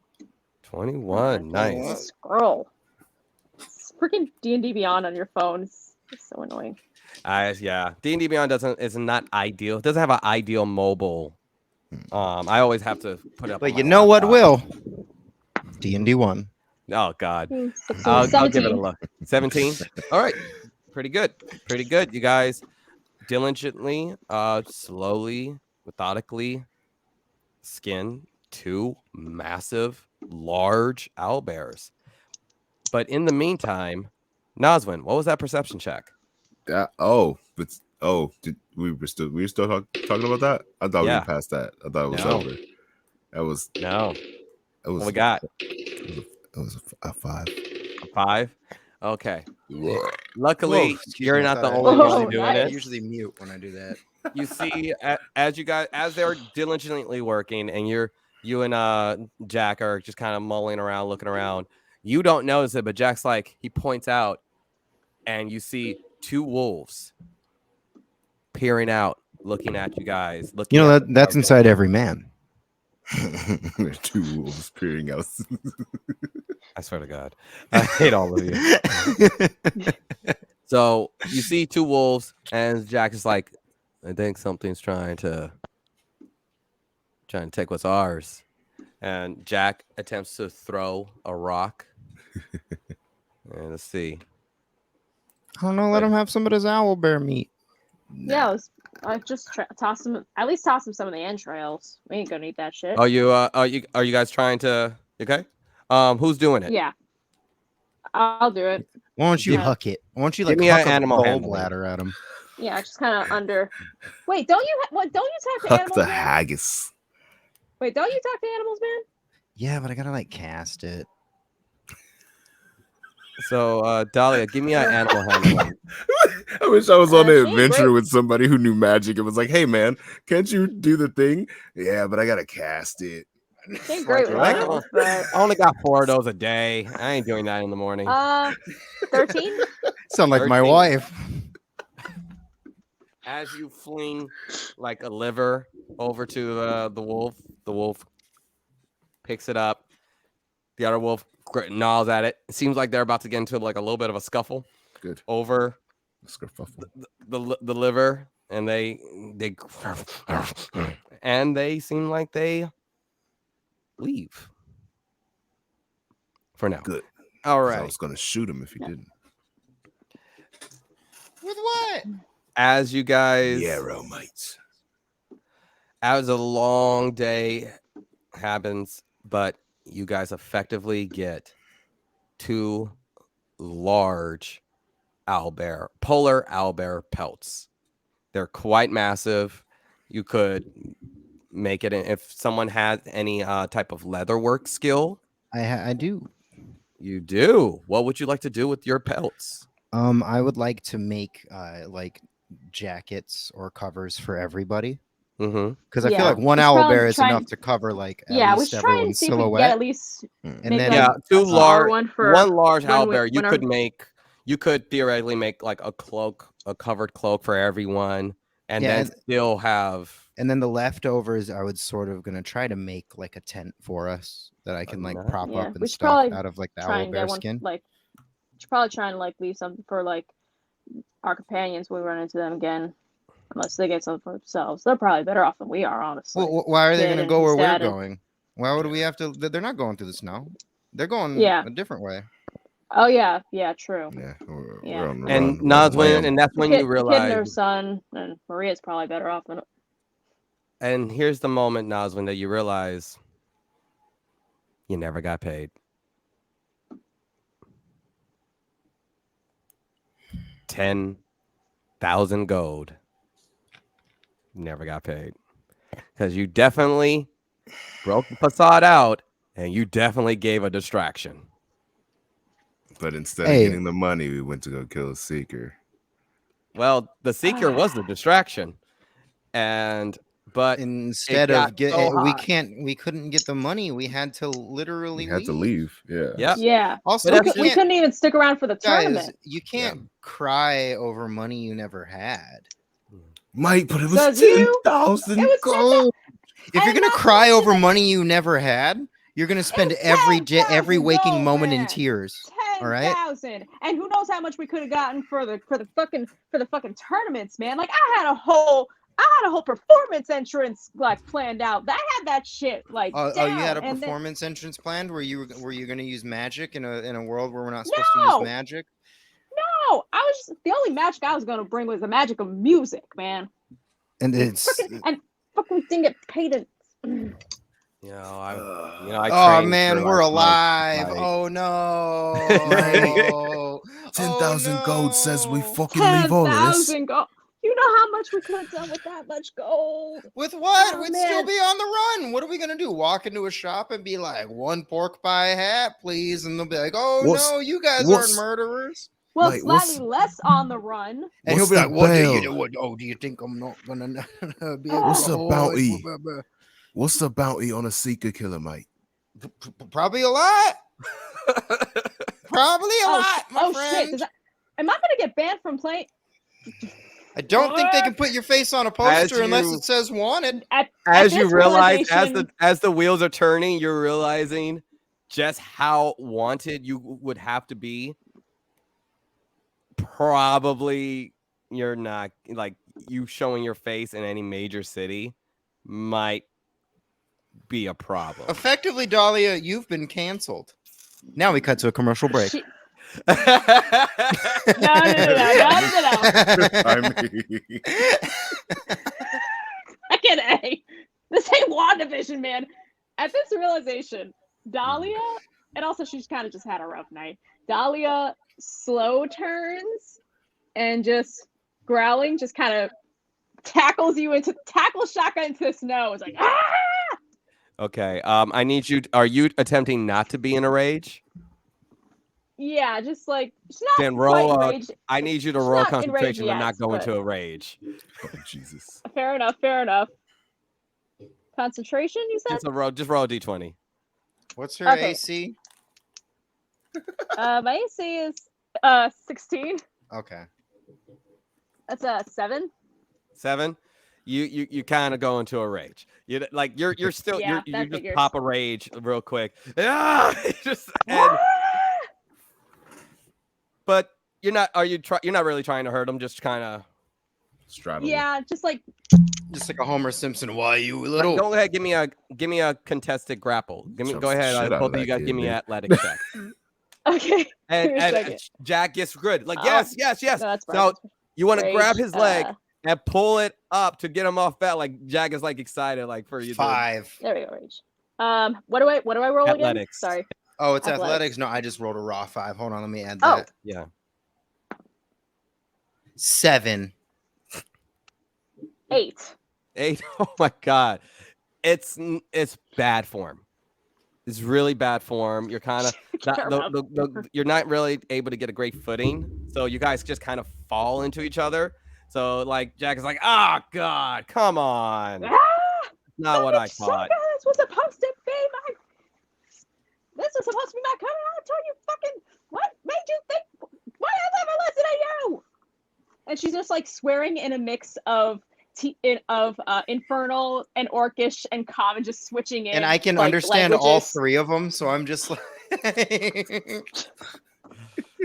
Speaker 1: 21. Nice.
Speaker 4: Scroll. Freaking D&D Beyond on your phone is so annoying.
Speaker 1: Yeah. D&D Beyond is not ideal. It doesn't have an ideal mobile. I always have to put it up.
Speaker 2: But
Speaker 1: on
Speaker 2: you
Speaker 1: my
Speaker 2: know what
Speaker 1: laptop.
Speaker 2: will? D&D 1.
Speaker 1: Oh God.
Speaker 4: 16,
Speaker 1: I'll give it a
Speaker 4: 17.
Speaker 1: look. 17. All right. Pretty good. Pretty good. You guys diligently, slowly, methodically skin 2 massive, large owlbears. But in the meantime, Nazwin, what was that perception check?
Speaker 3: We were still talking about that? I thought we
Speaker 1: Yeah.
Speaker 3: were past that. I thought it was
Speaker 1: No.
Speaker 3: over. That was
Speaker 1: No.
Speaker 3: it was
Speaker 1: What we got?
Speaker 3: it was a 5.
Speaker 1: A 5? Okay. Luckily,
Speaker 2: Whoa, excuse
Speaker 1: you're
Speaker 2: me, I
Speaker 1: not the
Speaker 2: thought I
Speaker 1: only
Speaker 4: Oh,
Speaker 1: one doing
Speaker 4: nice.
Speaker 2: I
Speaker 1: it.
Speaker 2: usually mute when I do that.
Speaker 1: You see, as you guys, as they're diligently working, and you and Jack are just kind of mulling around, looking around. You don't notice it, but Jack's like, he points out, and you see 2 wolves peering out, looking at you guys. Looking
Speaker 2: You know
Speaker 1: at
Speaker 2: that's inside every man.
Speaker 3: 2 wolves peering out.
Speaker 1: I swear to God, I hate all of you. So you see 2 wolves, and Jack is like, I think something's trying to take what's ours. And Jack attempts to throw a rock. And let's see.
Speaker 2: I don't know. Let him have some of this owl bear meat.
Speaker 4: Yeah, I just toss them. At least toss them some of the entrails. We ain't gonna eat that shit.
Speaker 1: Are you guys trying to? Okay. Who's doing it?
Speaker 4: Yeah, I'll do it.
Speaker 2: Why don't you
Speaker 4: Yeah.
Speaker 2: huck it? Why don't you
Speaker 1: Give
Speaker 2: like
Speaker 1: me
Speaker 2: huck
Speaker 1: an
Speaker 2: a
Speaker 1: animal handling.
Speaker 2: bladder at him?
Speaker 4: Yeah, just kind of under. Wait, don't you? What? Don't you talk to
Speaker 3: Huck
Speaker 4: animals,
Speaker 3: the
Speaker 4: man?
Speaker 3: haggis.
Speaker 4: Wait, don't you talk to animals, man?
Speaker 2: Yeah, but I gotta like cast it.
Speaker 1: So Dahlia, give me an animal handling.
Speaker 3: I wish I was on an
Speaker 4: She ain't
Speaker 3: adventure
Speaker 4: great.
Speaker 3: with somebody who knew magic. It was like, hey man, can't you do the thing? Yeah, but I gotta cast it.
Speaker 4: She ain't great with
Speaker 1: Like,
Speaker 4: animals, but
Speaker 1: I only got 4 of those a day. I ain't doing that in the morning.
Speaker 4: 13.
Speaker 2: Sound like my
Speaker 1: 13.
Speaker 2: wife.
Speaker 1: As you fling like a liver over to the wolf picks it up. The other wolf gnaws at it. It seems like they're about to get into like a little bit of a scuffle
Speaker 3: Good.
Speaker 1: over
Speaker 3: Skerfuffle.
Speaker 1: the liver, and they and they seem like they leave for now.
Speaker 3: Good.
Speaker 1: All
Speaker 3: 'Cause I
Speaker 1: right.
Speaker 3: was gonna shoot him if he didn't.
Speaker 2: With what?
Speaker 1: As you guys,
Speaker 3: Yarrow mates.
Speaker 1: as a long day happens, but you guys effectively get 2 large polar owlbear pelts. They're quite massive. You could make it if someone has any type of leatherwork skill.
Speaker 2: I do.
Speaker 1: You do. What would you like to do with your pelts?
Speaker 2: I would like to make like jackets or covers for everybody
Speaker 1: Mm-hmm.
Speaker 2: because I feel
Speaker 4: Yeah,
Speaker 2: like one
Speaker 4: we should
Speaker 2: owl
Speaker 4: probably
Speaker 2: bear is
Speaker 4: try
Speaker 2: enough
Speaker 4: and-
Speaker 2: to cover like at
Speaker 4: Yeah, we
Speaker 2: least
Speaker 4: should try and
Speaker 2: everyone's
Speaker 4: see if we can
Speaker 2: silhouette.
Speaker 4: get at least
Speaker 2: And
Speaker 4: maybe
Speaker 2: then
Speaker 4: like
Speaker 1: Yeah, 2
Speaker 4: a smaller
Speaker 1: large,
Speaker 4: one for
Speaker 1: one large
Speaker 4: when
Speaker 1: owlbear. You
Speaker 4: when our-
Speaker 1: could make. You could theoretically make like a cloak, a covered cloak for everyone, and
Speaker 2: Yeah,
Speaker 1: then still have.
Speaker 2: and then the leftovers, I would sort of gonna try to make like a tent for us that I can like
Speaker 1: nice.
Speaker 2: prop
Speaker 4: Yeah,
Speaker 2: up
Speaker 4: we
Speaker 2: and
Speaker 4: should
Speaker 2: stuff
Speaker 4: probably
Speaker 2: out of like the
Speaker 4: try
Speaker 2: owl
Speaker 4: and
Speaker 2: bear
Speaker 4: get one
Speaker 2: skin.
Speaker 4: like should probably try and like leave something for like our companions when we run into them again. Unless they get something for themselves, they're probably better off than we are, honestly.
Speaker 2: Well, why are they
Speaker 4: Kid
Speaker 2: gonna
Speaker 4: and
Speaker 2: go where
Speaker 4: his
Speaker 2: we're
Speaker 4: dad and-
Speaker 2: going? Why would we have to? They're not going through the snow. They're going
Speaker 4: Yeah.
Speaker 2: a different way.
Speaker 4: Oh yeah, true.
Speaker 3: Yeah, we're
Speaker 4: Yeah.
Speaker 3: on the
Speaker 1: And
Speaker 3: run.
Speaker 1: Nazwin, and that's when
Speaker 4: Kid,
Speaker 1: you
Speaker 4: kid and her
Speaker 1: realize.
Speaker 4: son and Maria's probably better off than.
Speaker 1: And here's the moment, Nazwin, that you realize you never got paid. 10,000 gold. Never got paid. Because you definitely broke the facade out, and you definitely gave a distraction.
Speaker 3: But instead
Speaker 2: Hey.
Speaker 3: of getting the money, we went to go kill a seeker.
Speaker 1: Well, the seeker was the distraction. And but
Speaker 2: Instead
Speaker 1: got
Speaker 2: of get,
Speaker 1: so hot.
Speaker 2: we couldn't get the money. We had to literally
Speaker 3: You had to leave. Yeah.
Speaker 1: Yep.
Speaker 4: Yeah.
Speaker 2: Also,
Speaker 1: But
Speaker 2: you
Speaker 4: We
Speaker 2: can't,
Speaker 4: couldn't even stick around for the
Speaker 2: guys,
Speaker 4: tournament.
Speaker 2: you can't cry over money you never had.
Speaker 5: Mate, but it was
Speaker 4: Does you?
Speaker 5: 10,000
Speaker 4: It was
Speaker 5: gold.
Speaker 2: If you're
Speaker 4: And
Speaker 2: gonna
Speaker 4: not to
Speaker 2: cry
Speaker 4: mention
Speaker 2: over
Speaker 4: that-
Speaker 2: money you never had, you're gonna spend
Speaker 4: was
Speaker 2: every
Speaker 4: 10,000
Speaker 2: waking
Speaker 4: gold,
Speaker 2: moment in
Speaker 4: man.
Speaker 2: tears. All right.
Speaker 4: 10,000, and who knows how much we could have gotten for the fucking tournaments, man. Like I had a whole performance entrance like planned out. I had that shit like
Speaker 2: Oh,
Speaker 4: down.
Speaker 2: you had a
Speaker 4: and then-
Speaker 2: performance entrance planned were you gonna use magic in a world where we're not supposed to
Speaker 4: No!
Speaker 2: use magic?
Speaker 4: No, I was just, the only magic I was gonna bring was the magic of music, man.
Speaker 2: And it's
Speaker 4: And fucking didn't get paid in.
Speaker 1: You know, I
Speaker 2: oh
Speaker 1: trained
Speaker 2: man,
Speaker 1: for,
Speaker 2: we're
Speaker 1: like,
Speaker 2: alive.
Speaker 1: months, like-
Speaker 2: Oh no.
Speaker 5: Right. 10,000
Speaker 2: Oh,
Speaker 5: gold says we
Speaker 2: no.
Speaker 5: fucking leave all of this.
Speaker 4: 10,000 gold. You know how much we could have done with that much gold.
Speaker 2: With what?
Speaker 4: Oh,
Speaker 2: We'd still
Speaker 4: man.
Speaker 2: be on the run. What are we gonna do? Walk into a shop and be like, "1 pork pie hat, please," and they'll be like, "Oh
Speaker 5: What's-
Speaker 2: no, you guys aren't
Speaker 5: what's-
Speaker 2: murderers."
Speaker 4: Well,
Speaker 5: Mate, what's-
Speaker 4: slightly less on the run.
Speaker 2: And he'll
Speaker 5: What's
Speaker 2: be
Speaker 5: the
Speaker 2: like, "What do you
Speaker 5: bail?
Speaker 2: do? What, oh, do you think I'm not gonna be able
Speaker 5: What's
Speaker 2: to
Speaker 5: the
Speaker 2: hold
Speaker 5: bounty?
Speaker 2: it?" Blah, blah, blah.
Speaker 5: What's the bounty on a Seeker killer, mate?
Speaker 2: Probably a lot. Probably a lot, my
Speaker 4: oh
Speaker 2: friend.
Speaker 4: shit! Am I gonna get banned from playing?
Speaker 2: I don't think they can put your face on a poster unless
Speaker 1: you-
Speaker 2: it says wanted.
Speaker 1: As you
Speaker 4: this
Speaker 1: realize,
Speaker 4: realization-
Speaker 1: as the wheels are turning, you're realizing just how wanted you would have to be. Probably you're not, like, you showing your face in any major city might be a problem.
Speaker 2: Effectively, Dahlia, you've been canceled. Now we cut to a commercial break.
Speaker 4: Shit. No.
Speaker 3: I mean,
Speaker 4: I get A. This ain't WandaVision, man. At this realization, Dahlia, and also she's kind of just had a rough night. Dahlia slow turns and just growling, just kind of tackles shotgun into the snow. It's like, ah!
Speaker 1: Okay. I need you. Are you attempting not to be in a rage?
Speaker 4: Yeah, just like she's not
Speaker 1: Then roll
Speaker 4: quite
Speaker 1: a-
Speaker 4: raged.
Speaker 1: I need you to
Speaker 4: She's
Speaker 1: roll
Speaker 4: not enraged
Speaker 1: concentration
Speaker 4: yet,
Speaker 1: and not go
Speaker 4: but-
Speaker 1: into a rage.
Speaker 3: oh, Jesus.
Speaker 4: Fair enough. Fair enough. Concentration, you said?
Speaker 1: Just roll a d20.
Speaker 2: What's her
Speaker 4: Okay.
Speaker 2: AC?
Speaker 4: My AC is 16.
Speaker 2: Okay.
Speaker 4: That's a 7.
Speaker 1: 7. You kind of go into a rage. You're still
Speaker 4: Yeah,
Speaker 1: you
Speaker 4: that
Speaker 1: just
Speaker 4: figures.
Speaker 1: pop a rage real quick. Ah! But you're not. You're not really trying to hurt them. Just kind of.
Speaker 3: Straddle.
Speaker 4: Yeah, just like
Speaker 2: Just like a Homer Simpson. Why you
Speaker 1: Go
Speaker 2: little?
Speaker 1: ahead. Give me a contested grapple.
Speaker 3: Chumps
Speaker 1: Go
Speaker 3: the
Speaker 1: ahead.
Speaker 3: shit out
Speaker 1: Both
Speaker 3: of
Speaker 1: of you
Speaker 3: that
Speaker 1: guys
Speaker 3: kid,
Speaker 1: give me
Speaker 3: dude.
Speaker 1: athletic check.
Speaker 4: okay.
Speaker 1: And,
Speaker 4: Give me a
Speaker 1: and
Speaker 4: second.
Speaker 1: Jack gets good. Like
Speaker 4: Oh.
Speaker 1: yes.
Speaker 4: No, that's
Speaker 1: So
Speaker 4: fine.
Speaker 1: you want to
Speaker 4: Rage,
Speaker 1: grab his leg
Speaker 4: uh,
Speaker 1: and pull it up to get him off that. Like Jack is like excited, like for you. to-
Speaker 2: 5.
Speaker 4: There we go, Rage. What do I roll again?
Speaker 1: Athletics.
Speaker 4: Sorry.
Speaker 2: Oh, it's
Speaker 4: Athletics.
Speaker 2: athletics. No, I just rolled a raw 5. Hold on, let me add
Speaker 4: Oh.
Speaker 2: that.
Speaker 1: Yeah.
Speaker 2: 7.
Speaker 4: 8.
Speaker 1: 8. Oh my god. It's bad form. It's really bad form. You're kind of you're not really able to get a great footing. So you guys just kind of fall into each other. So like Jack is like, oh god, come on.
Speaker 4: Ah!
Speaker 1: Not what I
Speaker 4: Fucking
Speaker 1: thought.
Speaker 4: sucker, This was supposed to be my. This was supposed to be my coming out. Told you fucking. What made you think? Why I never listen to you? And she's just like swearing in a mix of infernal and orcish and common, just switching in.
Speaker 2: And I can
Speaker 4: like,
Speaker 2: understand all
Speaker 4: languages.
Speaker 2: 3 of them, so I'm just like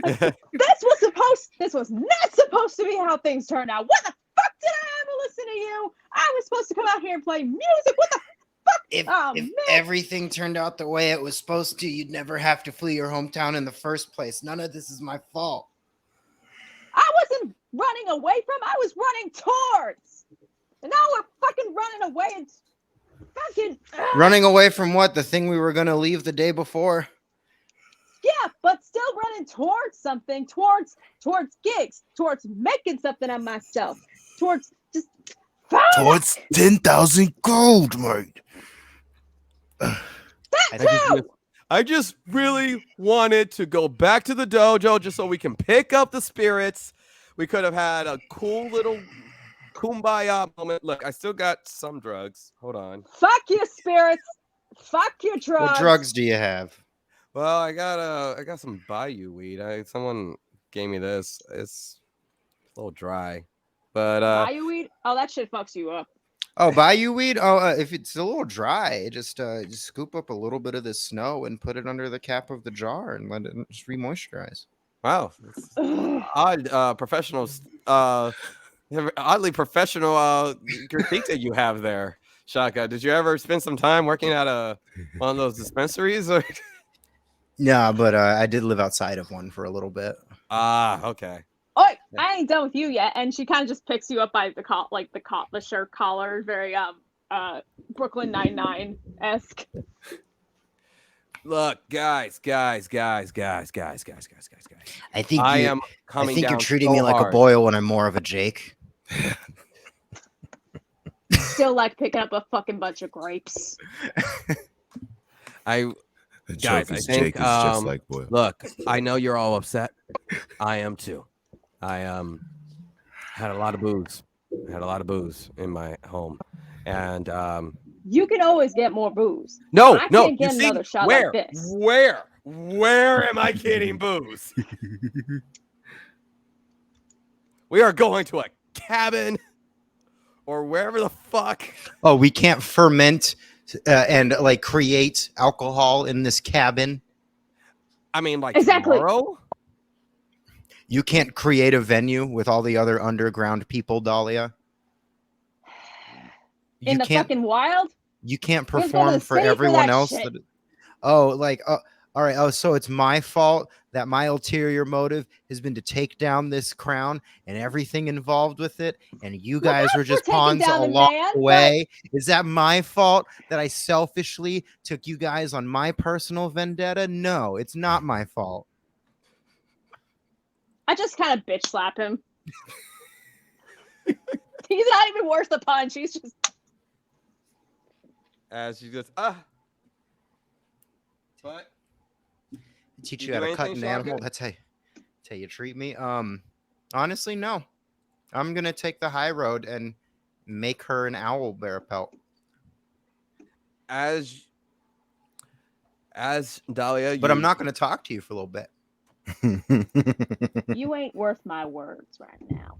Speaker 4: This was not supposed to be how things turned out. What the fuck did I ever listen to you? I was supposed to come out here and play music. What the fuck?
Speaker 2: if
Speaker 4: Oh, man.
Speaker 2: everything turned out the way it was supposed to, you'd never have to flee your hometown in the first place. None of this is my fault.
Speaker 4: I wasn't running away from. I was running towards. And now we're fucking running away and fucking.
Speaker 2: Running away from what? The thing we were going to leave the day before?
Speaker 4: Yeah, but still running towards something, towards gigs, towards making something of myself, towards just.
Speaker 5: Towards 10,000 gold, mate.
Speaker 1: I just really wanted to go back to the dojo just so we can pick up the spirits. We could have had a cool little kumbaya moment. Look, I still got some drugs. Hold on.
Speaker 4: Fuck your spirits. Fuck your drugs.
Speaker 2: What drugs do you have?
Speaker 1: Well, I got some Bayou weed. Someone gave me this. It's a little dry, but
Speaker 4: Bayou weed? Oh, that shit fucks you up.
Speaker 2: Oh, Bayou weed. Oh, if it's a little dry, just scoop up a little bit of the snow and put it under the cap of the jar and let it just re-moisturize.
Speaker 1: wow, it's odd professionals. Oddly professional critique that you have there, Shaka. Did you ever spend some time working at one of those dispensaries? Or?
Speaker 2: Yeah, but I did live outside of one for a little bit.
Speaker 1: Okay.
Speaker 4: Oh, I ain't done with you yet. And she kind of just picks you up by the shirt collar, very Brooklyn Nine-Nine-esque.
Speaker 1: Look, guys.
Speaker 2: I think
Speaker 1: I
Speaker 2: you,
Speaker 1: am coming
Speaker 2: I think
Speaker 1: down
Speaker 2: you're treating
Speaker 1: so
Speaker 2: me like
Speaker 1: hard.
Speaker 2: a Boyle when I'm more of a Jake.
Speaker 4: Still like picking up a fucking bunch of grapes.
Speaker 1: The
Speaker 3: joke
Speaker 1: Guys, I
Speaker 3: is
Speaker 1: think,
Speaker 3: Jake is just like Boyle.
Speaker 1: Look, I know you're all upset. I am too. I had a lot of booze. In my home, and
Speaker 4: You can always get more booze.
Speaker 1: no.
Speaker 4: I
Speaker 1: You
Speaker 4: can't get
Speaker 1: see,
Speaker 4: another shot
Speaker 1: where,
Speaker 4: like this.
Speaker 1: where am I getting booze? We are going to a cabin or wherever the fuck.
Speaker 2: Oh, we can't ferment and like create alcohol in this cabin.
Speaker 1: I mean, like
Speaker 4: Exactly.
Speaker 1: tomorrow.
Speaker 2: You can't create a venue with all the other underground people, Dahlia.
Speaker 4: In the fucking wild?
Speaker 2: You can't
Speaker 4: You have to go to
Speaker 2: perform
Speaker 4: the
Speaker 2: for
Speaker 4: city for
Speaker 2: everyone
Speaker 4: that
Speaker 2: else.
Speaker 4: shit.
Speaker 2: All right. Oh, so it's my fault that my ulterior motive has been to take down this crown and everything involved with it, and you
Speaker 4: Well,
Speaker 2: guys
Speaker 4: that's
Speaker 2: were just
Speaker 4: for taking
Speaker 2: pawns
Speaker 4: down the
Speaker 2: along
Speaker 4: man,
Speaker 2: the way. Is that my fault that I selfishly took you guys on my personal vendetta? No, it's not my fault.
Speaker 4: I just kind of bitch slap him. He's not even worth the punch. He's just
Speaker 1: As you just But
Speaker 2: Teach
Speaker 1: You
Speaker 2: you how
Speaker 1: do
Speaker 2: to cut
Speaker 1: anything,
Speaker 2: an animal.
Speaker 1: Shaka?
Speaker 2: That's how you treat me. Honestly, no. I'm gonna take the high road and make her an owl bear pelt.
Speaker 1: as Dahlia,
Speaker 2: But I'm not gonna talk to you for a little bit.
Speaker 4: you ain't worth my words right now.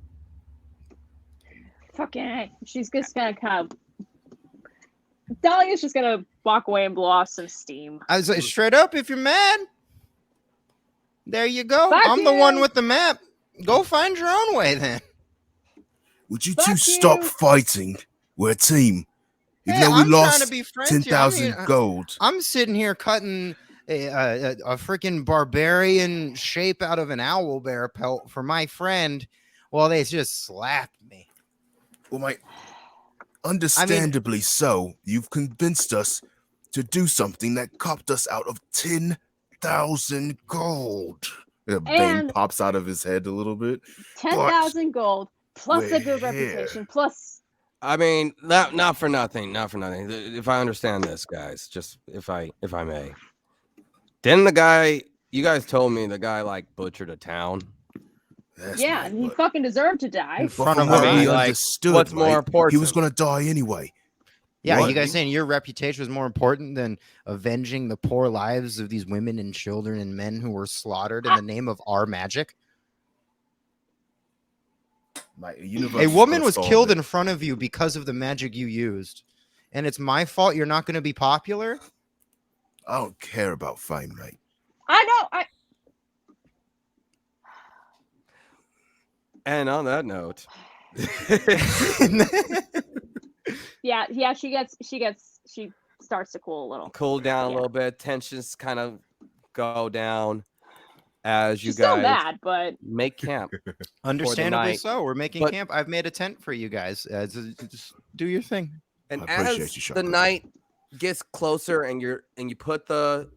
Speaker 4: Fucking, she's just gonna kind of. Dahlia's just gonna walk away and blow off some steam.
Speaker 2: I was like, straight up, if you're mad, there you go.
Speaker 4: Fuck
Speaker 2: I'm the one
Speaker 4: you.
Speaker 2: with the map. Go find your own way then.
Speaker 5: Would you
Speaker 4: Fuck
Speaker 5: two stop
Speaker 4: you.
Speaker 5: fighting? We're a team. Even
Speaker 2: Hey,
Speaker 5: though we
Speaker 2: I'm trying to
Speaker 5: lost
Speaker 2: be friends here.
Speaker 5: 10,000 gold.
Speaker 2: I'm sitting here cutting a freaking barbarian shape out of an owl bear pelt for my friend while they just slapped me.
Speaker 5: Well, mate, understandably so, you've convinced us to do something that copped us out of 10,000 gold. A vein
Speaker 4: And-
Speaker 5: pops out of his head a little bit.
Speaker 4: 10,000 gold plus a good
Speaker 5: we're
Speaker 4: reputation plus.
Speaker 1: I mean, not for nothing. If I understand this, guys, just if I may. Didn't the guy you guys told me the guy like butchered a town?
Speaker 5: That's
Speaker 4: Yeah,
Speaker 5: right,
Speaker 4: he
Speaker 5: but-
Speaker 4: fucking deserved to die.
Speaker 2: In
Speaker 5: but
Speaker 2: front
Speaker 5: from
Speaker 2: of
Speaker 5: what
Speaker 2: our
Speaker 5: we
Speaker 2: eyes.
Speaker 1: like,
Speaker 5: understood,
Speaker 1: what's more
Speaker 5: right, he
Speaker 1: important?
Speaker 5: was going to die anyway.
Speaker 2: Yeah,
Speaker 5: What?
Speaker 2: you guys saying your reputation was more important than avenging the poor lives of these women and children and men who were slaughtered in the name of our magic? A woman was killed in front of you because of the magic you used. And it's my fault you're not going to be popular?
Speaker 5: I don't care about fame, mate.
Speaker 4: I know.
Speaker 1: And on that note,
Speaker 4: Yeah. She starts to cool a little.
Speaker 1: cool down a
Speaker 4: Yeah.
Speaker 1: little bit. Tensions kind of go down as you
Speaker 4: She's still
Speaker 1: guys
Speaker 4: mad, but
Speaker 1: make camp.
Speaker 2: Understandably
Speaker 1: night.
Speaker 2: so. We're making
Speaker 1: But-
Speaker 2: camp. I've made a tent for you guys. Just do your thing.
Speaker 1: And
Speaker 5: I appreciate
Speaker 1: as
Speaker 5: you,
Speaker 1: the
Speaker 5: Shaka.
Speaker 1: night gets closer, and you put the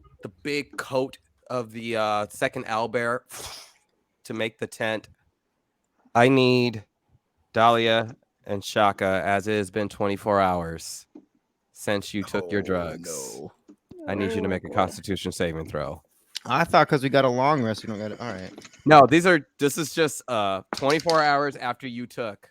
Speaker 1: big coat of the second owlbear to make the tent, I need Dahlia and Shaka, as it has been 24 hours since you took your
Speaker 5: Oh,
Speaker 1: drugs.
Speaker 5: no.
Speaker 1: I need you to
Speaker 4: Oh,
Speaker 1: make a
Speaker 4: boy.
Speaker 1: Constitution saving throw.
Speaker 2: I thought because we got a long rest, we don't got it. All right.
Speaker 1: No, this is just 24 hours after you took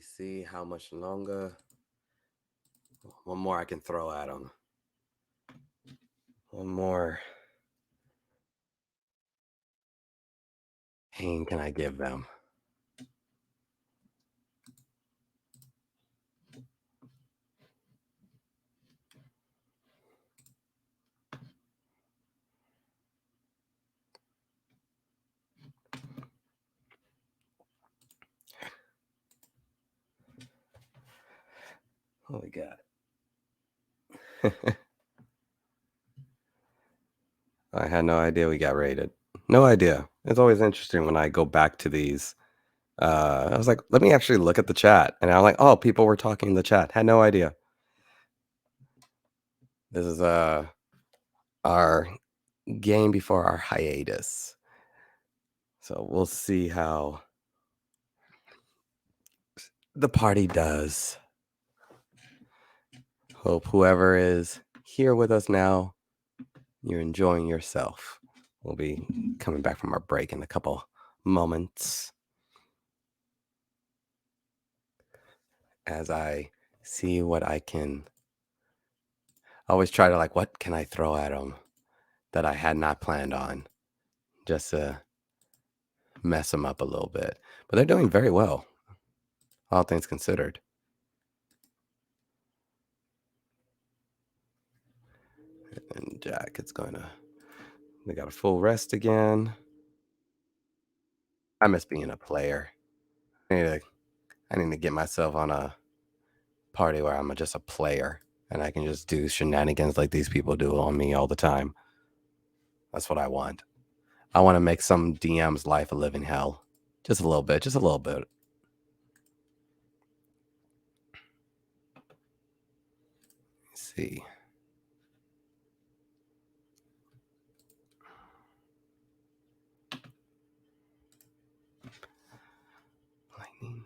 Speaker 1: me see how much longer. One more I can throw at them. One more pain can I give them? What we got? I had no idea we got rated. No idea. It's always interesting when I go back to these. I was like, let me actually look at the chat. And I'm like, oh, people were talking in the chat. Had no idea. This is our game before our hiatus. So we'll see how the party does. Hope whoever is here with us now, you're enjoying yourself. We'll be coming back from our break in a couple moments. As I see what I can. I always try to like, what can I throw at them that I had not planned on? Just to mess them up a little bit. But they're doing very well, all things considered. And Jack, it's going to, they got a full rest again. I miss being a player. I need to get myself on a party where I'm just a player and I can just do shenanigans like these people do on me all the time. That's what I want. I want to make some DM's life a living hell. Just a little bit. Just a little bit. Let's see. Lightning.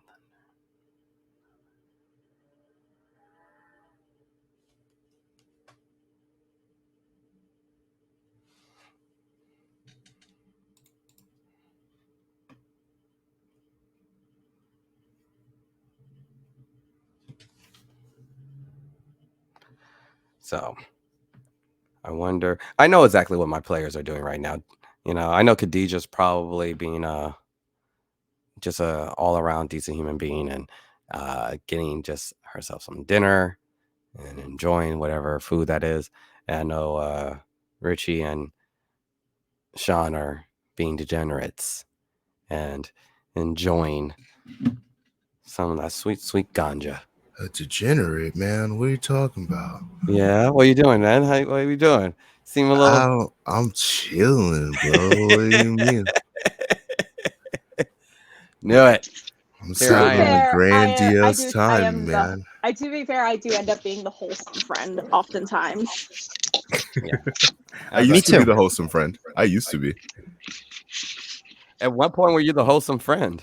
Speaker 1: So I wonder, I know exactly what my players are doing right now. You know, I know Khadijah's probably being just a all around decent human being and getting just herself some dinner and enjoying whatever food that is. And I know Richie and Sean are being degenerates and enjoying some of that sweet, sweet ganja.
Speaker 5: A degenerate, man. What are you talking about?
Speaker 1: Yeah, what are you doing, man? What are you doing? Seem a little.
Speaker 5: I'm chilling, bro. What do you mean?
Speaker 1: Knew it.
Speaker 5: I'm
Speaker 1: Here
Speaker 5: sitting
Speaker 1: I
Speaker 5: in
Speaker 1: am.
Speaker 5: a grandiose time, man.
Speaker 4: To be fair, I do end up being the wholesome friend oftentimes.
Speaker 5: I used to be the wholesome friend. I used to be.
Speaker 1: At what point were you the wholesome friend?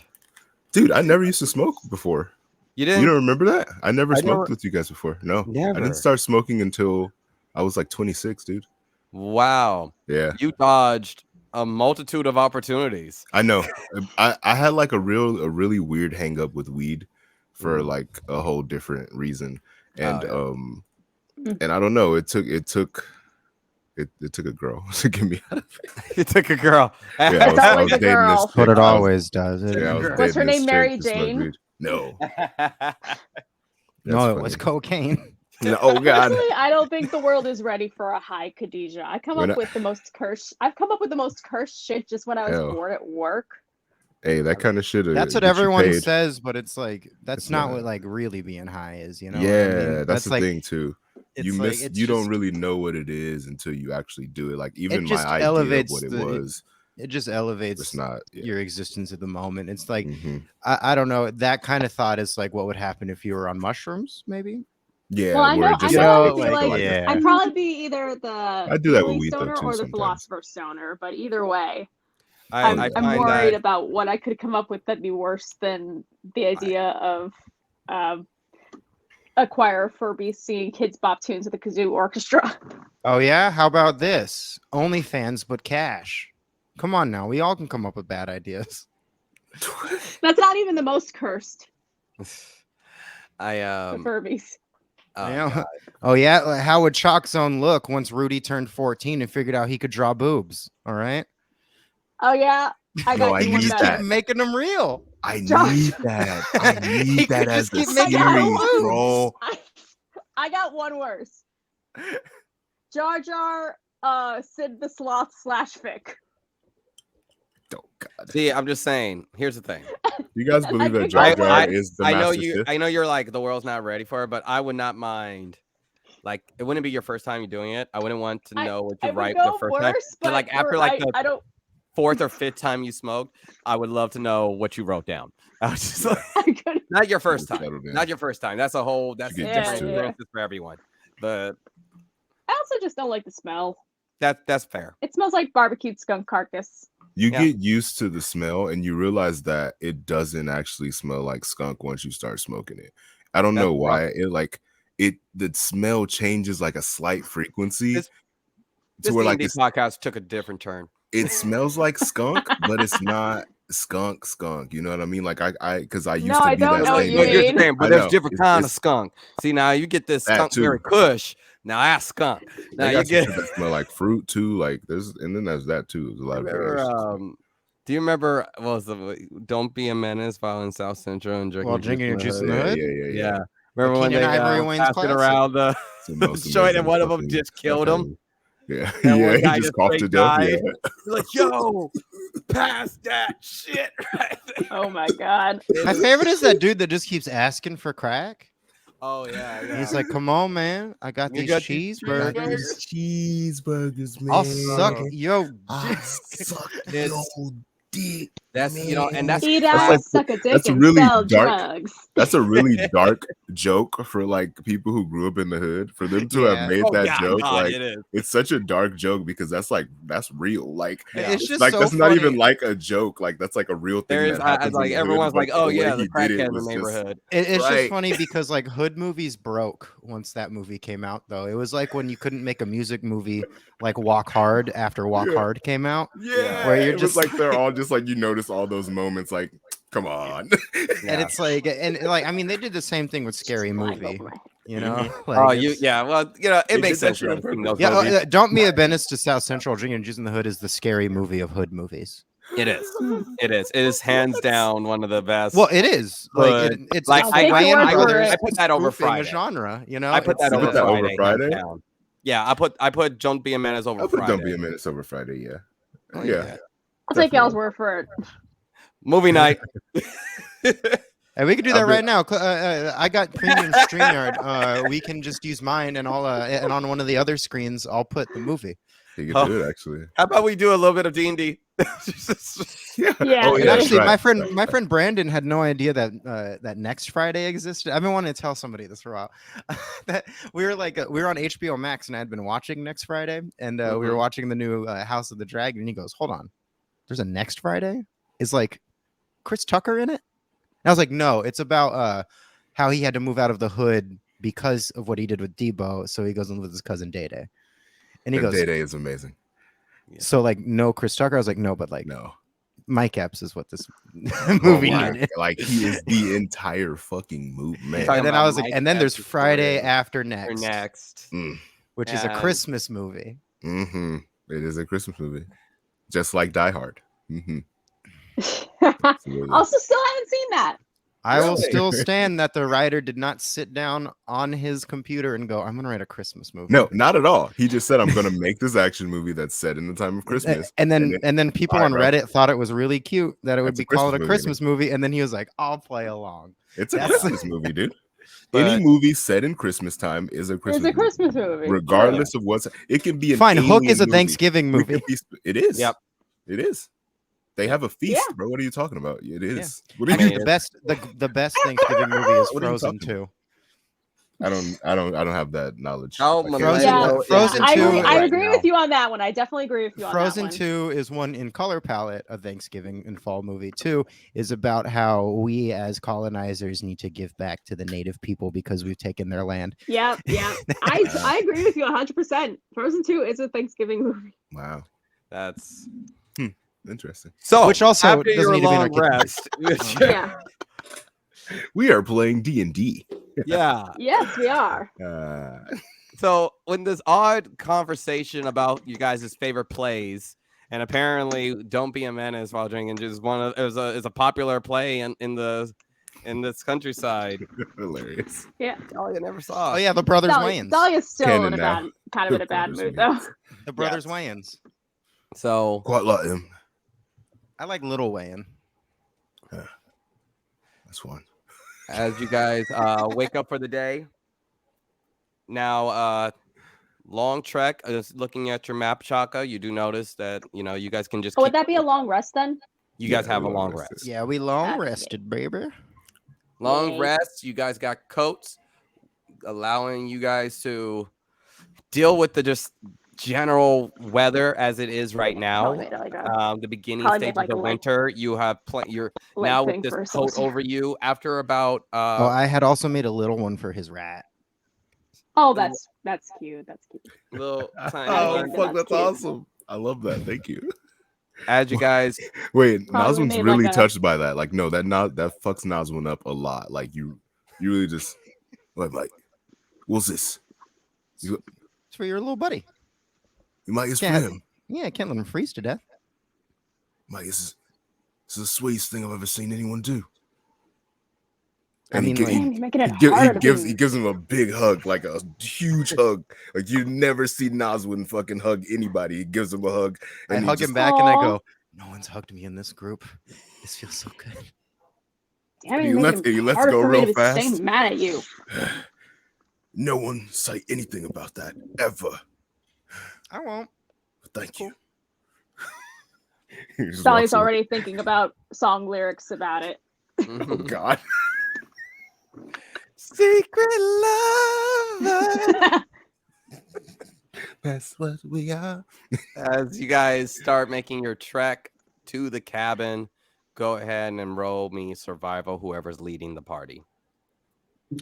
Speaker 5: Dude, I never used to smoke before.
Speaker 1: You didn't?
Speaker 5: You don't remember that? I never smoked
Speaker 1: never-
Speaker 5: with you guys before. No.
Speaker 1: Never.
Speaker 5: I didn't start smoking until I was like 26, dude.
Speaker 1: Wow.
Speaker 5: Yeah.
Speaker 1: You dodged a multitude of opportunities.
Speaker 5: I know. I had like a really weird hang up with weed for like a whole different reason. And and I don't know, it took a girl to get me out of it.
Speaker 1: It took a girl.
Speaker 5: Yeah,
Speaker 4: It's always a
Speaker 5: dating
Speaker 4: girl.
Speaker 5: this
Speaker 2: What
Speaker 5: chick.
Speaker 2: it always does.
Speaker 5: Yeah, I was
Speaker 1: Was
Speaker 4: her
Speaker 5: dating
Speaker 4: name
Speaker 5: this
Speaker 4: Mary
Speaker 5: chick that smoked
Speaker 4: Jane?
Speaker 5: weed. No.
Speaker 2: No,
Speaker 5: That's
Speaker 2: it was
Speaker 5: funny.
Speaker 2: cocaine.
Speaker 5: No, oh god.
Speaker 4: Personally, I don't think the world is ready for a high Khadijah. I've come up with the most cursed shit just when I was
Speaker 5: Hell.
Speaker 4: bored at work.
Speaker 5: Hey, that kind of shit.
Speaker 2: That's what
Speaker 5: gets you
Speaker 2: everyone
Speaker 5: paid.
Speaker 2: says, but it's like that's
Speaker 5: It's
Speaker 2: not
Speaker 5: not.
Speaker 2: what like really being high is, you know? what I
Speaker 5: Yeah,
Speaker 2: mean?
Speaker 5: that's the
Speaker 2: like,
Speaker 5: thing too.
Speaker 2: it's
Speaker 5: You
Speaker 2: like,
Speaker 5: miss.
Speaker 2: it's
Speaker 5: You don't
Speaker 2: just-
Speaker 5: really know what it is until you actually do it. Like even my
Speaker 2: just
Speaker 5: idea of
Speaker 2: elevates
Speaker 5: what it
Speaker 2: the-
Speaker 5: was,
Speaker 2: It just
Speaker 5: it's
Speaker 2: elevates
Speaker 5: not. Yeah.
Speaker 2: your existence at the moment. It's like
Speaker 5: Mhm.
Speaker 2: I don't know. That kind of thought is like what would happen if you were on mushrooms, maybe.
Speaker 5: Yeah,
Speaker 4: Well, I
Speaker 5: where
Speaker 4: know-
Speaker 5: it just
Speaker 2: I know
Speaker 5: like,
Speaker 2: it
Speaker 5: makes
Speaker 2: would
Speaker 5: you
Speaker 2: be
Speaker 5: feel
Speaker 2: like-
Speaker 5: a-
Speaker 2: yeah.
Speaker 4: I'd probably be either the
Speaker 5: I do that with
Speaker 4: Julie
Speaker 5: weed, though,
Speaker 4: stoner
Speaker 5: too,
Speaker 4: or the
Speaker 5: sometimes.
Speaker 4: philosopher stoner, but either way,
Speaker 1: I
Speaker 4: I'm
Speaker 1: find
Speaker 4: worried
Speaker 1: that
Speaker 4: about what I could come up with that'd be worse than the idea of a choir of Furbies seeing kids bop tunes at the kazoo orchestra.
Speaker 2: Oh yeah, how about this? OnlyFans but cash. Come on now, we all can come up with bad ideas.
Speaker 4: That's not even the most cursed.
Speaker 1: I
Speaker 4: The Furbies.
Speaker 1: oh,
Speaker 2: Yeah.
Speaker 1: God.
Speaker 2: Oh yeah, how would Chalk Zone look once Rudy turned 14 and figured out he could draw boobs? All right,
Speaker 4: Oh yeah, I
Speaker 5: No,
Speaker 4: got
Speaker 5: I
Speaker 2: he
Speaker 4: you
Speaker 2: could
Speaker 4: one
Speaker 5: need
Speaker 2: just
Speaker 4: better.
Speaker 2: keep making them real.
Speaker 5: I
Speaker 4: Josh.
Speaker 5: need that. I
Speaker 2: He
Speaker 5: need that
Speaker 2: could
Speaker 5: as
Speaker 2: just
Speaker 5: a
Speaker 2: keep
Speaker 4: Oh my
Speaker 2: making
Speaker 4: God,
Speaker 5: series,
Speaker 2: boobs.
Speaker 5: bro.
Speaker 4: I got one worse. Jar Jar, Sid the Sloth / Fic.
Speaker 5: Oh God.
Speaker 1: See, I'm just saying. Here's the thing.
Speaker 5: You guys believe that
Speaker 4: think
Speaker 5: Jar
Speaker 1: I,
Speaker 5: Jar
Speaker 1: I,
Speaker 5: is the
Speaker 1: I know
Speaker 5: Master
Speaker 1: you.
Speaker 5: Sith?
Speaker 1: I know you're like the world's not ready for it, but I would not mind. Like, it wouldn't be your first time you're doing it. I wouldn't want to know what
Speaker 4: I
Speaker 1: you
Speaker 4: would
Speaker 1: write
Speaker 4: go
Speaker 1: the first time.
Speaker 4: worse,
Speaker 1: But
Speaker 4: but
Speaker 1: like after like the
Speaker 4: I don't.
Speaker 1: fourth or fifth time you smoked, I would love to know what you wrote down. I was just like,
Speaker 4: I couldn't.
Speaker 1: not your first
Speaker 5: Settle
Speaker 1: time.
Speaker 5: down.
Speaker 1: Not your first time. That's a whole. That's
Speaker 5: get
Speaker 1: different
Speaker 5: used to it.
Speaker 1: experiences for everyone. But
Speaker 4: I also just don't like the smell.
Speaker 1: that's fair.
Speaker 4: It smells like barbecued skunk carcass.
Speaker 5: You
Speaker 1: Yeah.
Speaker 5: get used to the smell and you realize that it doesn't actually smell like skunk once you start smoking it. I don't
Speaker 1: That's
Speaker 5: know why.
Speaker 1: rough.
Speaker 5: The smell changes like a slight frequency
Speaker 1: This-
Speaker 5: to
Speaker 1: This
Speaker 5: where like
Speaker 1: D&D podcast took a different turn.
Speaker 5: it smells like skunk, but it's not skunk. You know what I mean? Like I because I used
Speaker 4: No,
Speaker 5: to
Speaker 4: I
Speaker 5: be
Speaker 4: don't
Speaker 5: that
Speaker 4: know what
Speaker 5: same
Speaker 4: you
Speaker 1: But
Speaker 5: way.
Speaker 1: here's the
Speaker 4: mean.
Speaker 1: thing, but
Speaker 5: I
Speaker 1: there's
Speaker 5: know.
Speaker 1: different
Speaker 5: It's-
Speaker 1: kind of
Speaker 5: it's-
Speaker 1: skunk. See, now you get this
Speaker 5: That
Speaker 1: skunk
Speaker 5: too.
Speaker 1: berry kush. Now that's skunk. Now
Speaker 5: They
Speaker 1: you
Speaker 5: got some
Speaker 1: get.
Speaker 5: shit that smell like fruit too. Like there's and then there's that too. There's a lot of
Speaker 1: Remember,
Speaker 5: variations.
Speaker 1: do you remember what was the "Don't Be a Menace" while in South Central and drinking,
Speaker 2: While drinking your juice in the
Speaker 5: Yeah,
Speaker 2: hood.
Speaker 5: yeah.
Speaker 1: Remember when
Speaker 2: Keenan
Speaker 1: they
Speaker 2: Ivory Wayne's
Speaker 1: passed it
Speaker 2: classic.
Speaker 1: around the
Speaker 5: It's the most
Speaker 1: joint, and
Speaker 5: amazing
Speaker 1: one of them
Speaker 5: fucking
Speaker 1: just
Speaker 5: stuff
Speaker 1: killed him.
Speaker 5: ever. Yeah,
Speaker 1: And
Speaker 5: yeah,
Speaker 1: one
Speaker 5: he
Speaker 1: guy
Speaker 5: just
Speaker 1: just
Speaker 5: coughed
Speaker 1: straight
Speaker 5: to death.
Speaker 1: died.
Speaker 5: Yeah.
Speaker 1: He's like, "Yo, pass that shit!" Right there.
Speaker 4: Oh my God.
Speaker 2: My favorite is that dude that just keeps asking for crack.
Speaker 1: Oh yeah.
Speaker 2: He's like, "Come on, man, I got
Speaker 1: You
Speaker 2: these
Speaker 1: got these
Speaker 2: cheeseburgers.
Speaker 5: Cheeseburgers, man.
Speaker 2: I'll suck yo."
Speaker 5: I suck
Speaker 1: It's-
Speaker 5: your dick.
Speaker 1: That's and that's
Speaker 4: Eat
Speaker 5: That's
Speaker 4: ass,
Speaker 5: like-
Speaker 4: suck a dick,
Speaker 5: that's
Speaker 4: and
Speaker 5: really
Speaker 4: sell
Speaker 5: dark.
Speaker 4: drugs.
Speaker 5: That's a really dark joke for like people who grew up in the hood. For them to
Speaker 2: Yeah.
Speaker 5: have made
Speaker 1: oh,
Speaker 5: that
Speaker 1: yeah,
Speaker 5: joke,
Speaker 1: God,
Speaker 5: like
Speaker 1: it is.
Speaker 5: it's such a dark joke because that's real. Like
Speaker 1: Yeah.
Speaker 2: It's just
Speaker 5: like
Speaker 2: so
Speaker 5: that's
Speaker 2: funny.
Speaker 5: not even like a joke. Like that's like a real thing.
Speaker 1: There is
Speaker 5: that happens
Speaker 1: like
Speaker 5: in the
Speaker 1: everyone's
Speaker 5: hood,
Speaker 1: like,
Speaker 5: but
Speaker 1: "Oh
Speaker 5: way
Speaker 1: yeah,
Speaker 5: he
Speaker 1: the
Speaker 5: did it
Speaker 1: crackhead in the
Speaker 5: was just-
Speaker 1: neighborhood."
Speaker 2: It's just
Speaker 5: Right.
Speaker 2: funny because like hood movies broke once that movie came out. Though it was like when you couldn't make a music movie like Walk Hard after Walk
Speaker 5: Yeah.
Speaker 2: Hard came out.
Speaker 5: Yeah,
Speaker 2: Where you're
Speaker 5: it
Speaker 2: just-
Speaker 5: was like they're all just like you notice all those moments. Like, come on.
Speaker 2: And it's like, and like, I mean, they did the same thing with Scary Movie, you know? Like,
Speaker 1: Oh,
Speaker 2: it's-
Speaker 1: well, you know,
Speaker 5: They
Speaker 1: it makes
Speaker 5: did that
Speaker 1: sense.
Speaker 5: shit
Speaker 1: You
Speaker 5: on
Speaker 1: haven't seen
Speaker 5: purpose.
Speaker 1: those
Speaker 2: Yeah,
Speaker 1: movies.
Speaker 2: Don't Be a Menace to South Central Drinking and Juice in the Hood is the Scary Movie of hood movies.
Speaker 1: It is. It is. It is hands down one of the best.
Speaker 2: Well, it is. Like,
Speaker 1: But,
Speaker 2: it's
Speaker 1: like,
Speaker 2: it's
Speaker 4: I- I-
Speaker 2: Wayans
Speaker 4: I put
Speaker 2: Brothers
Speaker 4: that
Speaker 1: over
Speaker 2: spoofing a
Speaker 1: Friday.
Speaker 2: genre, you know?
Speaker 1: I put that
Speaker 2: It's,
Speaker 5: You
Speaker 1: over
Speaker 5: put that over
Speaker 1: Friday.
Speaker 5: Friday?
Speaker 1: hands down. Yeah, I put "Don't Be a Menace" over
Speaker 5: I put
Speaker 1: Friday.
Speaker 5: Don't Be a Menace over Friday. Yeah,
Speaker 2: Oh,
Speaker 5: yeah.
Speaker 4: I'll take y'all's word for it.
Speaker 1: Movie night.
Speaker 2: And we can do
Speaker 5: I'll
Speaker 2: that
Speaker 5: be-
Speaker 2: right now. I got premium StreamYard. We can just use mine, and I'll and on one of the other screens, I'll put the movie.
Speaker 5: You can
Speaker 1: Oh.
Speaker 5: do it actually.
Speaker 1: How about we do a little bit of D&D?
Speaker 5: Yeah.
Speaker 4: Yeah.
Speaker 5: Oh,
Speaker 2: And
Speaker 5: yeah,
Speaker 2: actually,
Speaker 5: right.
Speaker 2: my friend Brandon had no idea that that Next Friday existed. I've been wanting to tell somebody this for a while. That we were on HBO Max, and I had been watching Next Friday, and we were watching the new House of the Dragon. And he goes, "Hold on, there's a Next Friday? Is like Chris Tucker in it?" And I was like, "No, it's about how he had to move out of the hood because of what he did with Debo. So he goes and lives with his cousin Day Day." And he
Speaker 5: And
Speaker 2: goes,
Speaker 5: Day Day is amazing.
Speaker 2: "So like no Chris Tucker?" I was like, "No, but like
Speaker 5: No.
Speaker 2: Mike Epps is what this
Speaker 5: Oh
Speaker 2: movie
Speaker 5: my-
Speaker 2: needed."
Speaker 5: like he is the entire fucking movie, man.
Speaker 1: Talking
Speaker 2: And then
Speaker 1: about
Speaker 2: I was like,
Speaker 1: Mike
Speaker 2: and then there's
Speaker 1: Epps
Speaker 2: Friday
Speaker 1: before
Speaker 2: After
Speaker 1: Or
Speaker 2: Next,
Speaker 1: next.
Speaker 2: which is a
Speaker 1: And-
Speaker 2: Christmas movie.
Speaker 5: Mm-hmm. It is a Christmas movie, just like Die Hard. Mm-hmm. Absolutely.
Speaker 4: Also, still haven't seen that.
Speaker 2: I will
Speaker 5: Really?
Speaker 2: still stand that the writer did not sit down on his computer and go, "I'm going to write a Christmas movie."
Speaker 5: No, not at all. He just said, "I'm going to make this action movie that's set in the time of Christmas."
Speaker 2: And then people
Speaker 5: All
Speaker 2: on
Speaker 5: right, bro.
Speaker 2: Reddit thought it was really cute that it would
Speaker 5: That's
Speaker 2: be
Speaker 5: a Christmas
Speaker 2: called a
Speaker 5: movie,
Speaker 2: Christmas movie, and then he was like, "I'll play along."
Speaker 5: It's a
Speaker 2: That's-
Speaker 5: Christmas movie, dude.
Speaker 1: But-
Speaker 5: Any movie set in Christmas time is a Christmas.
Speaker 4: It's a Christmas movie.
Speaker 5: regardless of what's. It can be an
Speaker 2: Fine, Hook is a
Speaker 5: alien movie.
Speaker 2: Thanksgiving
Speaker 5: It
Speaker 2: movie.
Speaker 5: could be it is.
Speaker 1: Yep.
Speaker 5: It is. They have a feast,
Speaker 4: Yeah.
Speaker 5: bro. What are you talking about? It is. What do
Speaker 2: I
Speaker 5: you
Speaker 2: mean,
Speaker 5: mean?
Speaker 2: the best Thanksgiving movie is
Speaker 5: What are you
Speaker 2: Frozen
Speaker 5: talking
Speaker 2: 2.
Speaker 5: I don't have that knowledge.
Speaker 1: Oh,
Speaker 5: I can't-
Speaker 2: Frozen-
Speaker 4: Yeah.
Speaker 2: Frozen
Speaker 4: I
Speaker 2: 2
Speaker 4: agree, I
Speaker 1: right
Speaker 4: agree
Speaker 1: now.
Speaker 4: with you on that one. I definitely agree with you on
Speaker 2: Frozen
Speaker 4: that one.
Speaker 2: 2 is one in color palette, a Thanksgiving and fall movie. 2 is about how we as colonizers need to give back to the native people because we've taken their land.
Speaker 4: Yep, yeah. I agree with you 100%. Frozen 2 is a Thanksgiving movie.
Speaker 5: Wow,
Speaker 1: That's
Speaker 5: interesting.
Speaker 1: so.
Speaker 2: Which also
Speaker 1: after
Speaker 2: doesn't
Speaker 1: your
Speaker 2: need to be in our
Speaker 1: long
Speaker 2: kitchen.
Speaker 1: rest,
Speaker 4: Yeah.
Speaker 5: We are playing D&D.
Speaker 1: Yeah.
Speaker 4: Yes, we are.
Speaker 1: So when this odd conversation about you guys' favorite plays, and apparently "Don't Be a Menace While Drinking" is is a popular play in this countryside.
Speaker 3: Hilarious.
Speaker 4: Yeah.
Speaker 1: Oh, you never saw.
Speaker 2: Oh yeah, the brothers
Speaker 4: Dahlia,
Speaker 2: Wayans.
Speaker 4: Dahlia's still
Speaker 3: Canon
Speaker 4: in a
Speaker 3: now.
Speaker 4: bad, kind of in a bad
Speaker 3: Brothers
Speaker 4: mood
Speaker 3: Wayans.
Speaker 4: though.
Speaker 2: The brothers Wayans.
Speaker 1: So
Speaker 3: Quite like him.
Speaker 2: I like Little Wayan.
Speaker 3: That's one.
Speaker 1: as you guys wake up for the day, now long trek. Just looking at your map, Chaka, you do notice that you guys can just.
Speaker 4: Oh, would
Speaker 1: keep
Speaker 4: that be a
Speaker 1: going.
Speaker 4: long rest then?
Speaker 1: You guys
Speaker 3: Yeah,
Speaker 1: have a
Speaker 3: we
Speaker 1: long
Speaker 3: long
Speaker 1: rest.
Speaker 3: rested.
Speaker 2: Yeah, we long
Speaker 4: Okay.
Speaker 2: rested, baby.
Speaker 1: Long
Speaker 4: Yay.
Speaker 1: rest. You guys got coats, allowing you guys to deal with the just general weather as it is right now.
Speaker 4: Probably made like a
Speaker 1: The beginning
Speaker 4: probably made
Speaker 1: stages
Speaker 4: like a
Speaker 1: of
Speaker 4: leg-
Speaker 1: winter. You have you're
Speaker 4: leg
Speaker 1: now with
Speaker 4: thing
Speaker 1: this
Speaker 4: for
Speaker 1: coat
Speaker 4: Celestia.
Speaker 1: over you. After about
Speaker 2: Oh, I had also made a little one for his rat.
Speaker 4: Oh, that's cute. That's cute.
Speaker 1: little tiny
Speaker 3: Oh,
Speaker 4: Yeah,
Speaker 1: one.
Speaker 3: fuck,
Speaker 4: that's
Speaker 3: that's
Speaker 4: cute.
Speaker 3: awesome. I love that. Thank you.
Speaker 1: As you guys,
Speaker 3: Wait,
Speaker 4: Probably
Speaker 3: Nazwin's
Speaker 4: made
Speaker 3: really
Speaker 4: like a-
Speaker 3: touched by that. Like, no, that fucks Nazwin up a lot. Like, you really just like, what's this?
Speaker 2: It's for your little buddy.
Speaker 3: Mike, it's
Speaker 2: Yeah.
Speaker 3: for him.
Speaker 2: Yeah, I can't let him freeze to death.
Speaker 3: Mike, this is the sweetest thing I've ever seen anyone do.
Speaker 2: I
Speaker 3: And
Speaker 2: mean,
Speaker 3: he,
Speaker 2: like-
Speaker 4: Damn, you're making it
Speaker 3: he
Speaker 4: harder to
Speaker 3: gives
Speaker 4: be-
Speaker 3: he gives him a big hug, like a huge hug. Like you never see Nazwin fucking hug anybody. He gives him a hug.
Speaker 2: I
Speaker 3: And he
Speaker 2: hug
Speaker 3: just-
Speaker 2: him back and I
Speaker 4: Aw.
Speaker 2: go, "No one's hugged me in this group. This feels so good."
Speaker 4: Damn,
Speaker 3: He
Speaker 4: you're
Speaker 3: lets-
Speaker 4: making
Speaker 3: he
Speaker 4: it
Speaker 3: lets
Speaker 4: harder
Speaker 3: go
Speaker 4: for me
Speaker 3: real
Speaker 4: to
Speaker 3: fast.
Speaker 4: stay mad at you.
Speaker 3: No one say anything about that ever.
Speaker 2: I won't.
Speaker 3: Thank
Speaker 2: Cool.
Speaker 3: you. He just
Speaker 4: Sally's
Speaker 3: walks in.
Speaker 4: already thinking about song lyrics about it.
Speaker 3: Oh God.
Speaker 1: secret lover.
Speaker 3: That's what we are.
Speaker 1: As you guys start making your trek to the cabin, go ahead and roll me survival. Whoever's leading the party,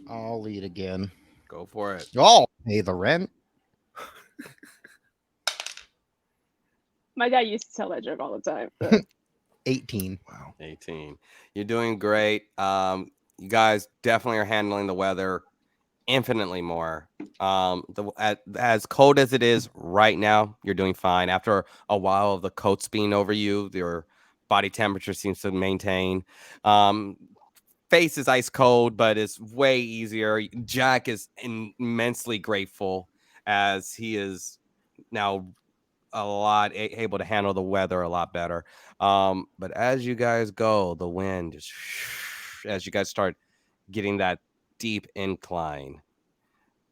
Speaker 2: I'll lead again.
Speaker 1: go for it.
Speaker 2: Y'all pay the rent.
Speaker 4: My dad used to tell that joke all the time. but-
Speaker 2: 18.
Speaker 3: Wow.
Speaker 1: 18. You're doing great. You guys definitely are handling the weather infinitely more. As cold as it is right now, you're doing fine. After a while of the coats being over you, your body temperature seems to maintain. Face is ice cold, but it's way easier. Jack is immensely grateful as he is now a lot able to handle the weather a lot better. But as you guys go, the wind is as you guys start getting that deep incline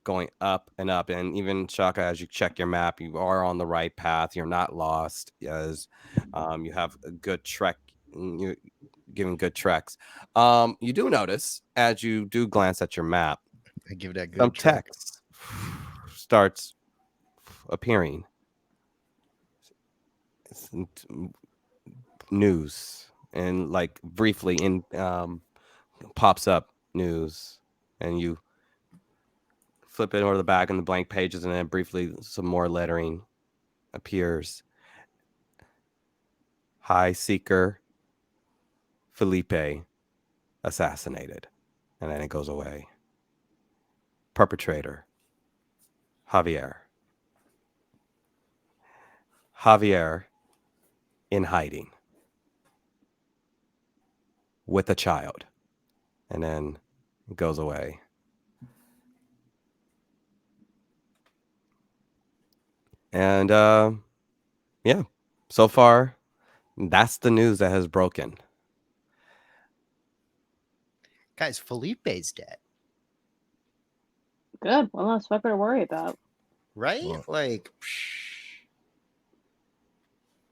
Speaker 1: going up and up, and even Shaka, as you check your map, you are on the right path. You're not lost, as you have a good trek. You're giving good treks. You do notice as you do glance at your map,
Speaker 2: I give that good
Speaker 1: some
Speaker 2: track.
Speaker 1: text starts appearing. It's news, and like briefly in pops up news, and you flip it over the back and the blank pages, and then briefly some more lettering appears. High Seeker Felipe assassinated, and then it goes away. Perpetrator Javier in hiding with a child, and then it goes away. And yeah, so far that's the news that has broken.
Speaker 2: Guys, Felipe's dead.
Speaker 4: Good. One less fucker to worry about.
Speaker 2: Right?
Speaker 3: Well,
Speaker 2: Like,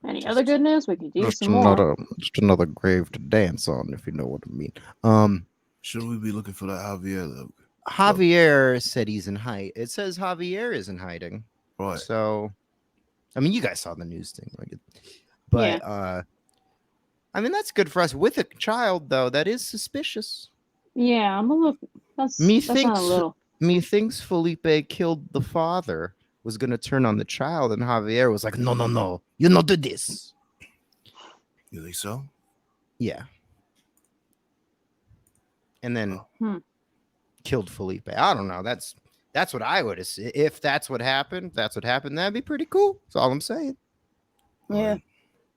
Speaker 4: Any
Speaker 2: Just-
Speaker 4: other good news? We could use
Speaker 2: just
Speaker 4: some more.
Speaker 2: another grave to dance on, if you know what I mean.
Speaker 3: Shouldn't we be looking for that Javier though?
Speaker 2: Javier said he's in hiding. It says Javier is in hiding.
Speaker 3: Right.
Speaker 2: So, I mean, you guys saw the news thing, like, but I mean, that's good for us. With a child, though, that is suspicious.
Speaker 4: Yeah, I'm a little. That's not
Speaker 2: Methinks-
Speaker 4: a little.
Speaker 2: Methinks Felipe killed the father, was gonna turn on the child, and Javier was like, "No, you not do this."
Speaker 3: You think so?
Speaker 2: Yeah. And then
Speaker 4: Hmm.
Speaker 2: killed Felipe. I don't know. That's what I would assume. If that's what happened, that'd be pretty cool. That's all I'm saying.
Speaker 4: Yeah.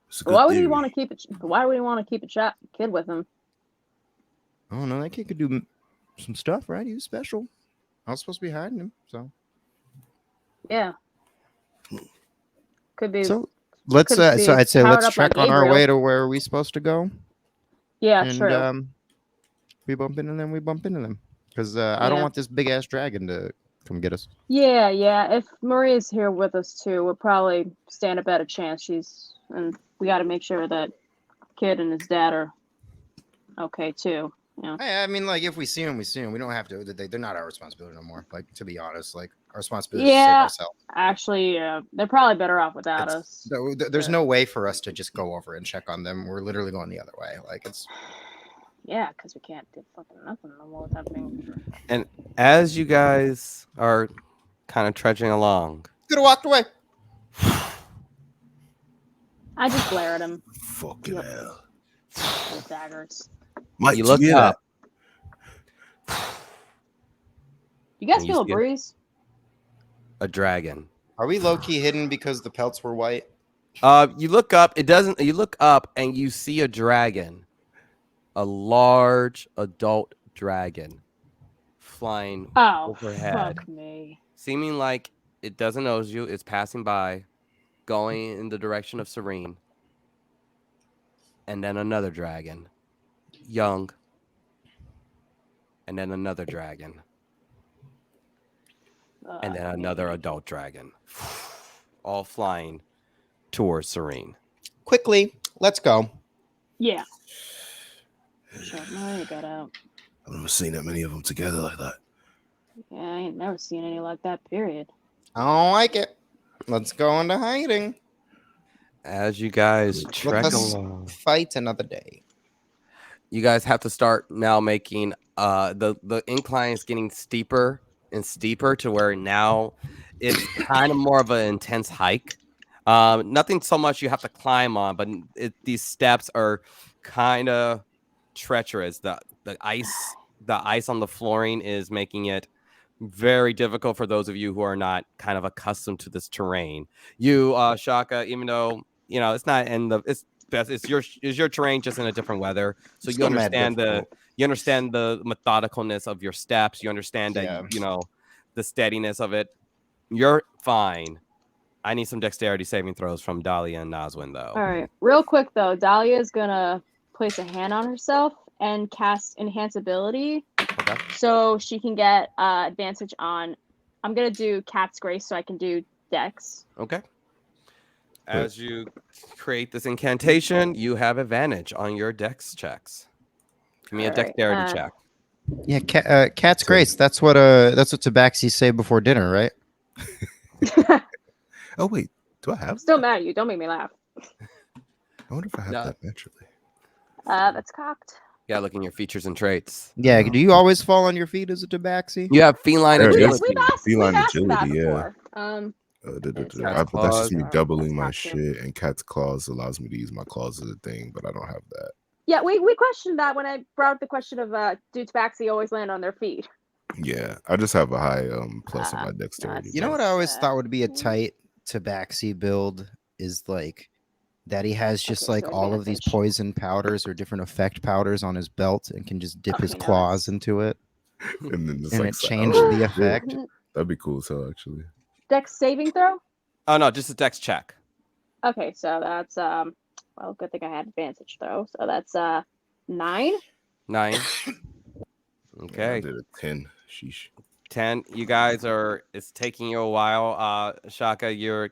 Speaker 5: It's a
Speaker 4: But
Speaker 5: good
Speaker 4: why would he
Speaker 5: theory.
Speaker 4: want to keep it? Why would he want to keep a kid with him?
Speaker 2: I don't know. That kid could do some stuff, right? He was special. I was supposed to be hiding him, so.
Speaker 4: Yeah. Could be.
Speaker 2: So let's.
Speaker 4: could be
Speaker 2: So I'd say
Speaker 4: powered
Speaker 2: let's
Speaker 4: up like
Speaker 2: trek on our
Speaker 4: Gabriel.
Speaker 2: way to where we're supposed to go,
Speaker 4: Yeah,
Speaker 2: and
Speaker 4: true.
Speaker 2: we bump into them. Because I don't
Speaker 4: Yeah.
Speaker 2: want this big ass dragon to come get us.
Speaker 4: Yeah. If Maria's here with us too, we'll probably stand a better chance. And we got to make sure that kid and his dad are okay too.
Speaker 2: I mean, like if we see them, we see them. We don't have to. They're not our responsibility no more. Like to be honest, like our responsibility is to save
Speaker 4: Yeah.
Speaker 2: ourselves.
Speaker 4: Actually, they're probably better off without us.
Speaker 2: There's no way for us to just go over and check on them. We're literally going the other way. Like it's.
Speaker 4: Yeah, because we can't do fucking nothing no more without being.
Speaker 1: And as you guys are kind of trudging along,
Speaker 2: Could have walked away.
Speaker 4: I just glare at him
Speaker 5: Fucking
Speaker 4: Yep.
Speaker 5: hell.
Speaker 4: with daggers.
Speaker 5: Mike,
Speaker 1: you look
Speaker 5: hear that?
Speaker 1: up,
Speaker 4: You guys
Speaker 1: And you
Speaker 4: feel a
Speaker 1: see it.
Speaker 4: breeze?
Speaker 1: a dragon.
Speaker 2: Are we low key hidden because the pelts were white?
Speaker 1: You look up. You look up and you see a dragon, a large adult dragon, flying
Speaker 4: Oh,
Speaker 1: overhead,
Speaker 4: fuck me.
Speaker 1: seeming like it doesn't know you. It's passing by, going in the direction of Serene. And then another dragon, young. And then another dragon, and then another adult dragon, all flying towards Serene.
Speaker 2: Quickly, let's go.
Speaker 4: Yeah. Shut my gut out.
Speaker 5: I've never seen that many of them together like that.
Speaker 4: Yeah, I ain't never seen any like that, period.
Speaker 2: I don't like it. Let's go into hiding.
Speaker 1: As you guys
Speaker 2: Let
Speaker 1: trek
Speaker 2: us
Speaker 1: along,
Speaker 2: fight another day.
Speaker 1: you guys have to start now making the incline is getting steeper and steeper to where now it's kind of more of an intense hike. Nothing so much you have to climb on, but these steps are kind of treacherous. The ice on the flooring is making it very difficult for those of you who are not kind of accustomed to this terrain. You, Shaka, even though it's not in the it's your terrain, just in a different weather. So
Speaker 2: Still mad difficult.
Speaker 1: you understand the methodicalness of your steps. You understand that
Speaker 2: Yeah.
Speaker 1: the steadiness of it. You're fine. I need some dexterity saving throws from Dahlia and Nazwin, though.
Speaker 4: All right. Real quick, though, Dahlia is going to place a hand on herself and cast Enhance Ability.
Speaker 1: Okay.
Speaker 4: So she can get advantage on. I'm going to do Cat's Grace so I can do Dex.
Speaker 1: Okay. As you create this incantation, you have advantage on your dex checks. Give me a
Speaker 4: All right,
Speaker 1: dexterity check.
Speaker 2: Yeah, cat's grace. That's what tabaxis say before dinner, right?
Speaker 5: Oh wait, do I have?
Speaker 4: I'm still mad at you. Don't make me laugh.
Speaker 5: I wonder if I have
Speaker 1: No.
Speaker 5: that naturally.
Speaker 4: That's cocked.
Speaker 1: Yeah, look in your features and traits.
Speaker 2: Yeah. Do you always fall on your feet as a tabaxi?
Speaker 1: You have feline
Speaker 5: There it is.
Speaker 1: agility.
Speaker 4: We've
Speaker 5: Feline
Speaker 4: asked that
Speaker 5: agility, yeah.
Speaker 4: before.
Speaker 5: But
Speaker 1: Cat's
Speaker 5: that's just
Speaker 1: claws
Speaker 5: me
Speaker 4: are
Speaker 5: doubling my
Speaker 4: attractive.
Speaker 5: shit, and cat's claws allows me to use my claws as a thing, but I don't have that.
Speaker 4: Yeah, we questioned that when I brought up the question of do tabaxi always land on their feet?
Speaker 5: Yeah, I just have a high plus in my
Speaker 4: no,
Speaker 5: dexterity.
Speaker 2: You know
Speaker 5: but-
Speaker 2: what I always
Speaker 4: Yeah.
Speaker 2: thought would be a tight tabaxi build is like that he has just
Speaker 4: Okay,
Speaker 2: like
Speaker 4: so
Speaker 2: all of these
Speaker 4: advantage.
Speaker 2: poison powders or different effect powders on his belt and can just dip his
Speaker 4: Okay,
Speaker 2: claws
Speaker 4: nice.
Speaker 2: into it
Speaker 5: And then it's
Speaker 2: and
Speaker 5: like,
Speaker 2: it
Speaker 5: so-
Speaker 2: changed
Speaker 5: oh,
Speaker 2: the
Speaker 5: shit.
Speaker 2: effect.
Speaker 5: That'd be cool, so actually.
Speaker 4: Dex saving throw?
Speaker 1: Oh no, just a dex check.
Speaker 4: Okay, so that's well, good thing I had advantage though. So that's 9.
Speaker 1: 9.
Speaker 5: Yeah, I
Speaker 1: Okay.
Speaker 5: did a 10. Sheesh.
Speaker 1: 10. You guys are. It's taking you a while. Shaka, you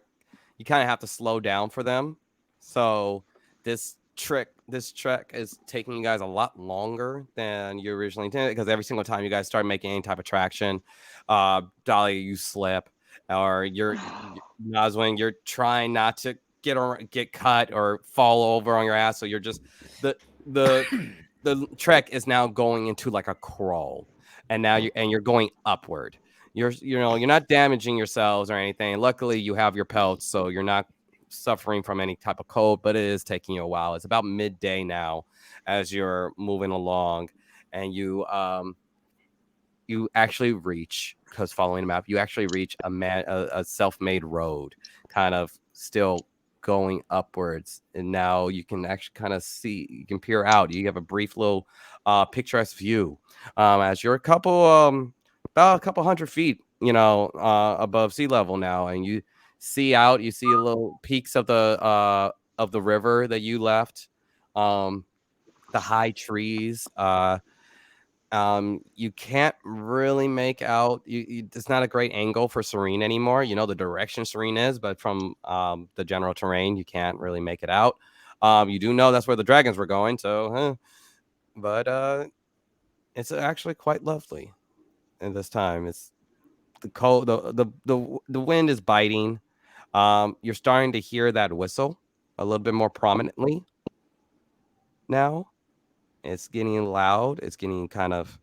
Speaker 1: kind of have to slow down for them. So this trek is taking you guys a lot longer than you originally intended, because every single time you guys start making any type of traction, Dahlia, you slip, or you're Nazwin, you're trying not to get cut or fall over on your ass. So you're just the trek is now going into like a crawl, and now you're going upward. You're not damaging yourselves or anything. Luckily, you have your pelts, so you're not suffering from any type of cold, but it is taking you a while. It's about midday now as you're moving along, and you you actually reach, because following the map, you actually reach a self-made road, kind of still going upwards, and now you can actually kind of see, you can peer out. You have a brief little picturesque view as you're about a couple hundred feet, above sea level now, and you see out. You see little peaks of the river that you left, the high trees. You can't really make out. It's not a great angle for Serene anymore. You know the direction Serene is, but from the general terrain, you can't really make it out. You do know that's where the dragons were going, so, but it's actually quite lovely. And this time, it's the cold. The wind is biting. You're starting to hear that whistle a little bit more prominently now. It's getting loud. It's getting kind of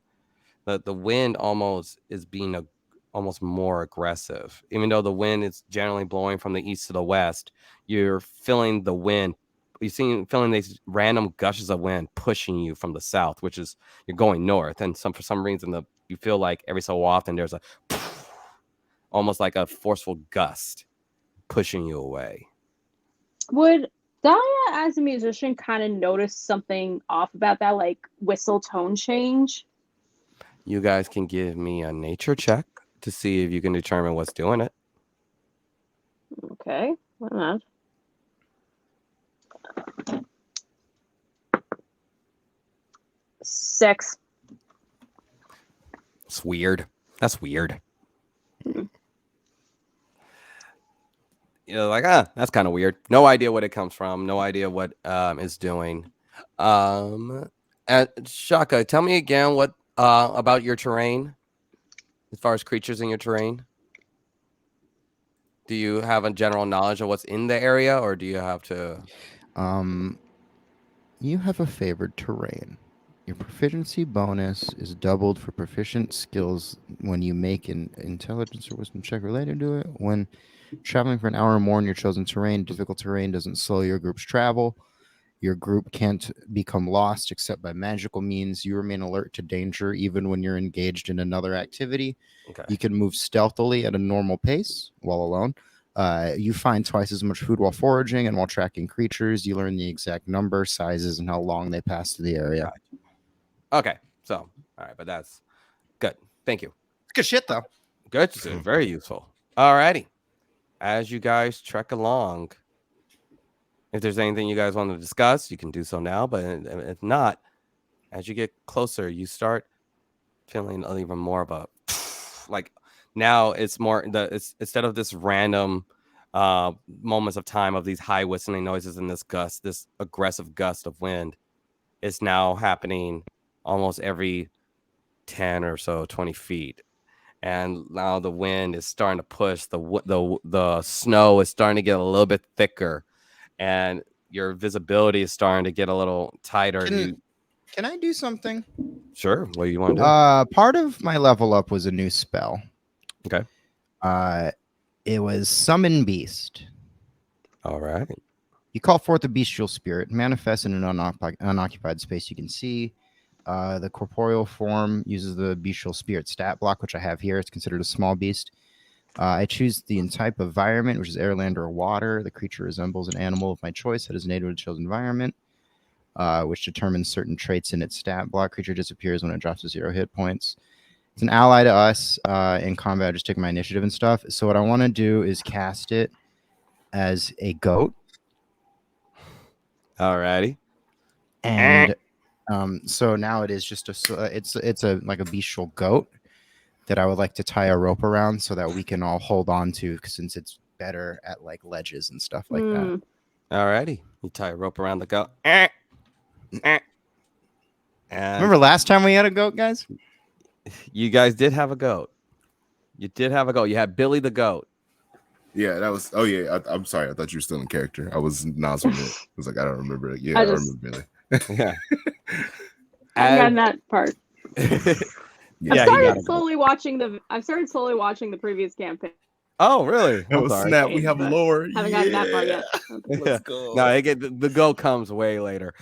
Speaker 1: the wind almost is being almost more aggressive. Even though the wind is generally blowing from the east to the west, you're feeling the wind. Feeling these random gushes of wind pushing you from the south, which is you're going north, and for some reason you feel like every so often there's a almost like a forceful gust pushing you away.
Speaker 4: Would Dahlia, as a musician, kind of notice something off about that, like whistle tone change?
Speaker 1: You guys can give me a nature check to see if you can determine what's doing it.
Speaker 4: Okay, why not? Six.
Speaker 1: It's weird. That's weird. Like, that's kind of weird. No idea what it comes from. No idea what it's doing. And Shaka, tell me again what about your terrain, as far as creatures in your terrain. Do you have a general knowledge of what's in the area, or do you have to?
Speaker 2: You have a favored terrain. Your proficiency bonus is doubled for proficient skills when you make an intelligence or wisdom check related to it. When traveling for an hour or more in your chosen terrain, difficult terrain doesn't slow your group's travel. Your group can't become lost except by magical means. You remain alert to danger even when you're engaged in another activity.
Speaker 1: Okay.
Speaker 2: You can move stealthily at a normal pace while alone. You find twice as much food while foraging, and while tracking creatures, you learn the exact number, sizes, and how long they pass through the area.
Speaker 1: Okay. So, all right, but that's good. Thank you.
Speaker 2: Good shit, though.
Speaker 1: Good. Very useful. All righty. As you guys trek along, if there's anything you guys want to discuss, you can do so now. But if not, as you get closer, you start feeling even more of a like. Now it's more instead of this random moments of time of these high whistling noises and this aggressive gust of wind, it's now happening almost every 10 or so 20 feet. And now the wind is starting to push, the snow is starting to get a little bit thicker, and your visibility is starting to get a little tighter.
Speaker 2: Can I do something?
Speaker 1: Sure. What do you want to do?
Speaker 2: Part of my level up was a new spell.
Speaker 1: Okay.
Speaker 2: It was Summon Beast.
Speaker 1: All right.
Speaker 2: You call forth a bestial spirit, manifest in an unoccupied space you can see. The corporeal form uses the bestial spirit stat block, which I have here. It's considered a small beast. I choose the type of environment, which is air, land, or water. The creature resembles an animal of my choice that is native to the chosen environment, which determines certain traits in its stat block. Creature disappears when it drops to 0 hit points. It's an ally to us in combat. I just take my initiative and stuff. So what I want to do is cast it as a goat.
Speaker 1: Alrighty.
Speaker 2: And so now it is just it's a like a bestial goat that I would like to tie a rope around so that we can all hold on to, since it's better at like ledges and stuff like that.
Speaker 1: Alrighty. You tie a rope around the goat. And
Speaker 2: remember last time we had a goat, guys?
Speaker 1: You guys did have a goat. You did have a goat. You had Billy the goat.
Speaker 5: Yeah, that was. Oh yeah, I'm sorry. I thought you were still in character. I was nozzling it. I was like, I don't remember it. Yeah, I remember Billy.
Speaker 1: Yeah.
Speaker 4: I got that part.
Speaker 1: Yeah,
Speaker 4: I've started slowly watching the previous campaign.
Speaker 1: Oh, really?
Speaker 5: Oh, snap! We have lore.
Speaker 4: Haven't gotten that far yet.
Speaker 5: Let's go.
Speaker 1: No, the goat comes way later.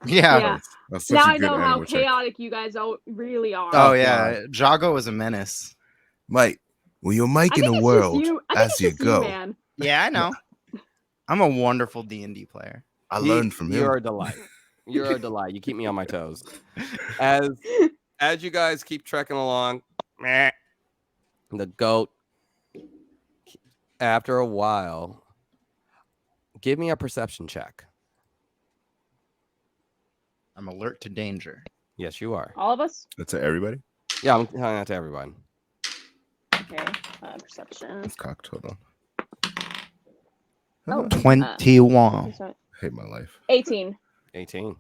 Speaker 2: Yeah.
Speaker 5: That's such
Speaker 4: Now
Speaker 5: a
Speaker 4: I
Speaker 5: good
Speaker 4: know how
Speaker 5: animal check.
Speaker 4: chaotic you guys really are.
Speaker 2: Oh,
Speaker 1: Oh,
Speaker 2: yeah, Jago was a menace.
Speaker 5: Mike, when you're
Speaker 4: I
Speaker 5: making
Speaker 4: think
Speaker 5: a
Speaker 4: it's just
Speaker 5: world
Speaker 4: you. I think
Speaker 5: as
Speaker 4: it's
Speaker 5: you
Speaker 4: just you,
Speaker 5: go,
Speaker 4: man.
Speaker 2: Yeah, I know. I'm a wonderful D&D player.
Speaker 5: I learned from
Speaker 1: You're
Speaker 5: him.
Speaker 1: a delight. You're a delight. You keep me on my toes. As you guys keep trekking along, meh, the goat, after a while, give me a perception check.
Speaker 2: I'm alert to danger.
Speaker 1: Yes, you are.
Speaker 4: All of us?
Speaker 5: That's to everybody.
Speaker 1: Yeah, I'm telling that to everyone.
Speaker 4: Okay. Perception.
Speaker 5: It's cocked. Hold on.
Speaker 4: Oh.
Speaker 2: 21.
Speaker 5: Hate my life.
Speaker 4: 18.
Speaker 1: 18.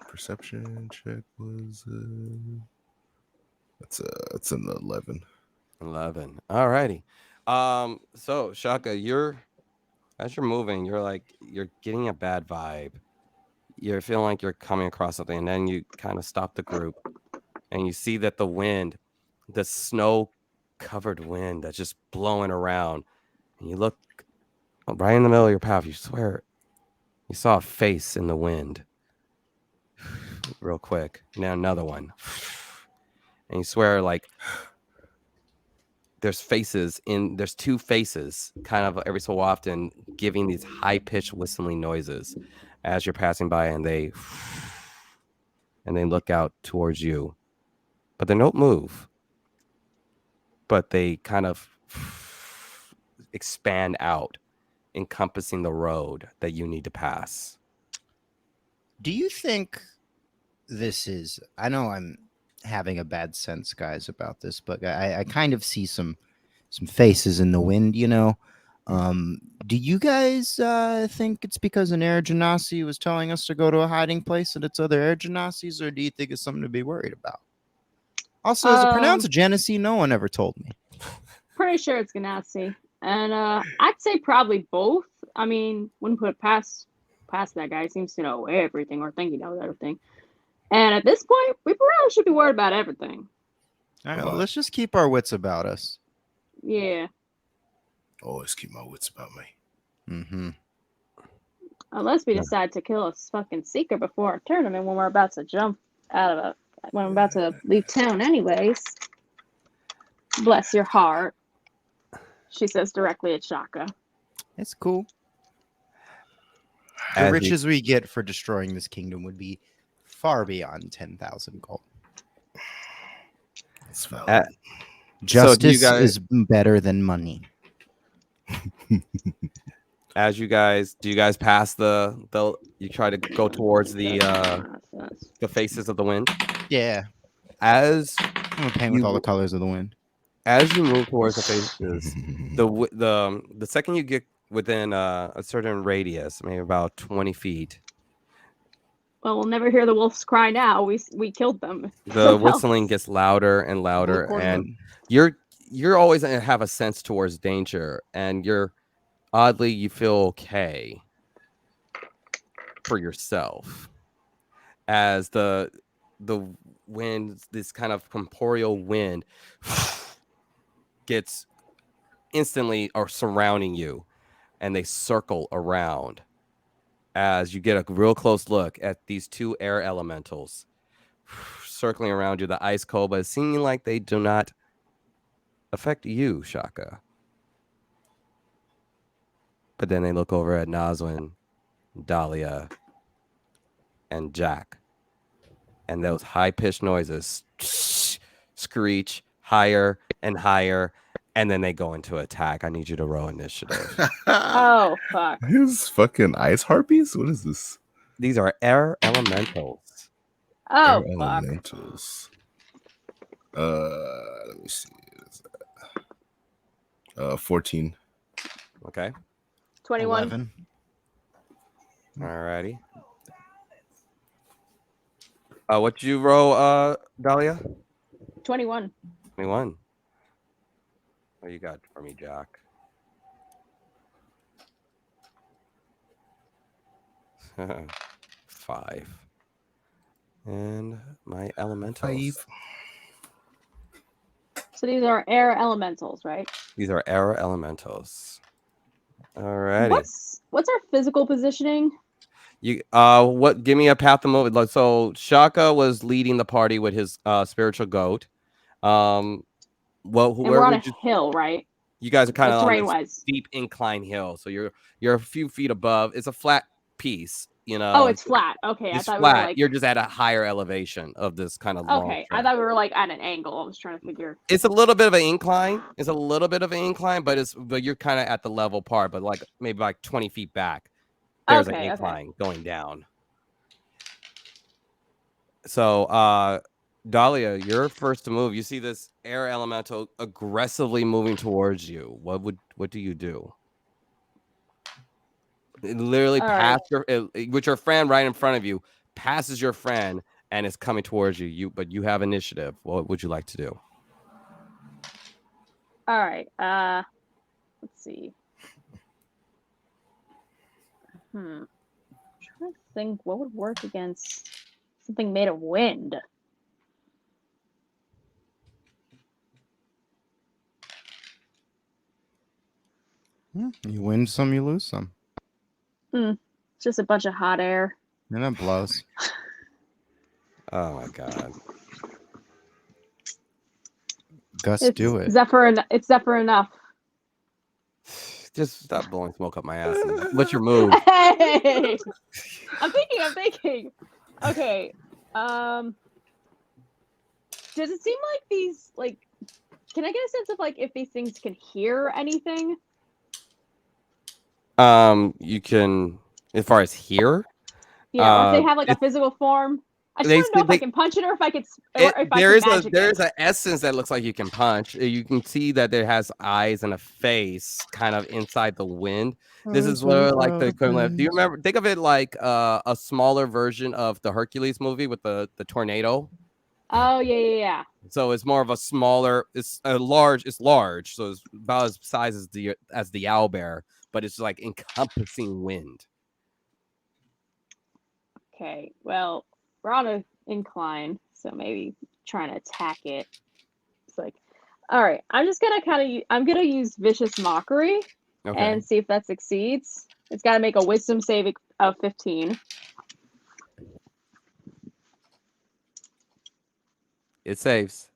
Speaker 5: Perception check was that's an 11.
Speaker 1: 11. All righty. So Shaka, as you're moving, you're getting a bad vibe. You're feeling like you're coming across something, and then you kind of stop the group and you see that the snow covered wind that's just blowing around, and you look right in the middle of your path. You swear you saw a face in the wind real quick. Now another one. And you swear like there's two faces kind of every so often giving these high-pitched whistling noises as you're passing by, and they look out towards you, but they don't move, but they kind of expand out, encompassing the road that you need to pass.
Speaker 2: Do you think this is... I know I'm having a bad sense, guys, about this, but I kind of see some faces in the wind, you know. Do you guys think it's because an air genasi was telling us to go to a hiding place and it's other air genasis, or do you think it's something to be worried about? Also, as a pronouncer Genesee, no one ever told me.
Speaker 4: Pretty sure it's Ganassi. And I'd say probably both. I mean, wouldn't put it past that guy. He seems to know everything, or think he knows everything. And at this point, we probably should be worried about everything.
Speaker 2: All right, well, let's just keep our wits about us.
Speaker 4: Yeah.
Speaker 5: Always keep my wits about me.
Speaker 2: Mm-hmm.
Speaker 4: Unless we decide to kill a fucking seeker before our tournament when we're about to jump out of when we're about to leave town anyways. Bless your heart. She says directly at Shaka.
Speaker 2: It's cool.
Speaker 1: As
Speaker 2: The
Speaker 1: we-
Speaker 2: riches we get for destroying this kingdom would be far beyond 10,000 gold.
Speaker 5: It's valid.
Speaker 1: So do you
Speaker 2: Justice
Speaker 1: guys-
Speaker 2: is better than money.
Speaker 1: As you guys pass you try to go towards the faces of the wind.
Speaker 2: Yeah.
Speaker 1: As
Speaker 2: I'm gonna paint with all the colors of the wind.
Speaker 1: as you move towards the faces, the second you get within a certain radius, maybe about 20 feet,
Speaker 4: Well, we'll never hear the wolves cry now. We killed them.
Speaker 1: the whistling gets louder and louder, and you're always gonna have a sense towards danger, and you feel okay for yourself as the wind, this kind of corporeal wind, gets instantly or surrounding you, and they circle around as you get a real close look at these two air elementals circling around you. The ice cobra, seeming like they do not affect you, Shaka. But then they look over at Nazwin, Dahlia, and Jack. And those high-pitched noises screech higher and higher, and then they go into attack. I need you to roll initiative.
Speaker 4: Oh, fuck.
Speaker 5: His fucking ice harpies? What is this?
Speaker 1: These are air elementals.
Speaker 4: Oh,
Speaker 5: Air
Speaker 4: fuck.
Speaker 5: elementals. Let me see. 14.
Speaker 1: Okay.
Speaker 4: 21.
Speaker 2: 11.
Speaker 1: Alrighty. What you roll, Dahlia?
Speaker 4: 21.
Speaker 1: 21. What you got for me, Jack? Five. And my elementals.
Speaker 4: So these are air elementals, right?
Speaker 1: These are air elementals. Alrighty.
Speaker 4: What's our physical positioning?
Speaker 1: You what? Give me a path to move. Like, so Shaka was leading the party with his spiritual goat. Well,
Speaker 4: And
Speaker 1: where
Speaker 4: we're on a
Speaker 1: would you?
Speaker 4: hill, right?
Speaker 1: You guys are kind
Speaker 4: Like
Speaker 1: of on
Speaker 4: terrain
Speaker 1: this
Speaker 4: wise.
Speaker 1: steep incline hill, so you're a few feet above. It's a flat piece, you
Speaker 4: Oh,
Speaker 1: know.
Speaker 4: it's flat. Okay, I
Speaker 1: It's
Speaker 4: thought we were
Speaker 1: flat.
Speaker 4: like.
Speaker 1: You're just at a higher elevation of this kind of long
Speaker 4: Okay, I
Speaker 1: trail.
Speaker 4: thought we were like at an angle. I was trying to figure.
Speaker 1: It's a little bit of an incline. It's a little bit of an incline, but you're kind of at the level part, but like maybe like 20 feet back. There's an
Speaker 4: Okay, okay.
Speaker 1: incline going down. So Dahlia, you're first to move. You see this air elemental aggressively moving towards you. What do you do? It literally
Speaker 4: All right.
Speaker 1: passed with your friend right in front of you, passes your friend and is coming towards you. But you have initiative. What would you like to do?
Speaker 4: All right. Let's see. I'm trying to think what would work against something made of wind.
Speaker 2: You win some, you lose some.
Speaker 4: It's just a bunch of hot air.
Speaker 2: And that blows.
Speaker 1: Oh my god.
Speaker 2: Gus,
Speaker 4: It's
Speaker 2: do it.
Speaker 4: It's Zephyr enough.
Speaker 1: Just stop blowing smoke up my ass. What's your move?
Speaker 4: Hey! I'm thinking. Okay. Does it seem like these can I get a sense of if these things can hear anything?
Speaker 1: You can, as far as here,
Speaker 4: Yeah, or if they have a physical form. I just want to know if I can punch it or if I could.
Speaker 1: there is an essence that looks like you can punch. You can see that it has eyes and a face kind of inside the wind. This is what like the equivalent. Do you remember? Think of it like a smaller version of the Hercules movie with the tornado.
Speaker 4: Oh yeah.
Speaker 1: So it's more of a smaller. It's large. It's large. So it's about as size as the owlbear, but it's like encompassing wind.
Speaker 4: Okay. Well, we're on an incline, so maybe trying to attack it. It's all right. I'm just gonna I'm gonna use vicious mockery and see if that succeeds. It's got to make a wisdom save of 15.
Speaker 1: It saves.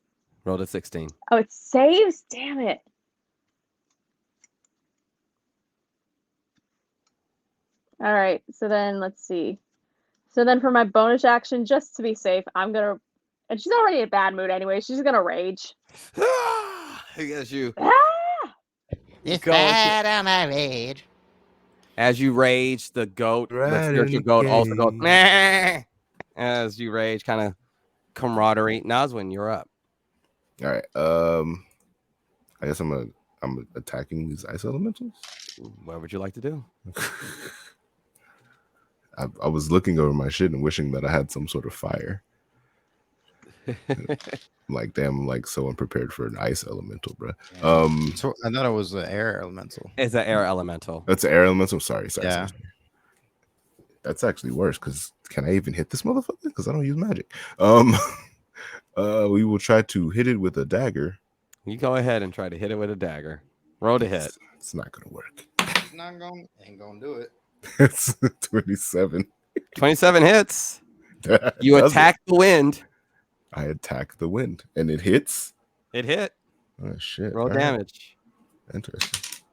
Speaker 1: Rolled a 16.
Speaker 4: Oh, it saves. Damn it. All right. So then let's see. So then for my bonus action, just to be safe, I'm gonna. And she's already in a bad mood anyway. She's gonna rage.
Speaker 1: As you
Speaker 2: on my rage.
Speaker 1: As you rage, the goat, the spiritual goat, also goes meh. As you rage, kind of camaraderie. Nazwin, you're up.
Speaker 5: All right. I guess I'm attacking these ice elementals.
Speaker 1: What would you like to do?
Speaker 5: I was looking over my shit and wishing that I had some sort of fire. Like, damn, I'm like so unprepared for an ice elemental, bro.
Speaker 2: So I thought it was an air elemental.
Speaker 1: It's an air elemental.
Speaker 5: That's an air elemental. Sorry.
Speaker 2: Yeah.
Speaker 5: That's actually worse because can I even hit this motherfucker? Because I don't use magic. We will try to hit it with a dagger.
Speaker 1: You go ahead and try to hit it with a dagger. Roll to hit.
Speaker 5: It's not gonna work.
Speaker 2: Ain't gonna do it.
Speaker 5: It's 27.
Speaker 1: 27 hits.
Speaker 5: That
Speaker 1: You
Speaker 5: does
Speaker 1: attack the wind.
Speaker 5: it. I attack the wind and it hits.
Speaker 1: It hit.
Speaker 5: Oh shit.
Speaker 1: Roll
Speaker 5: All right.
Speaker 1: damage.
Speaker 5: Interesting.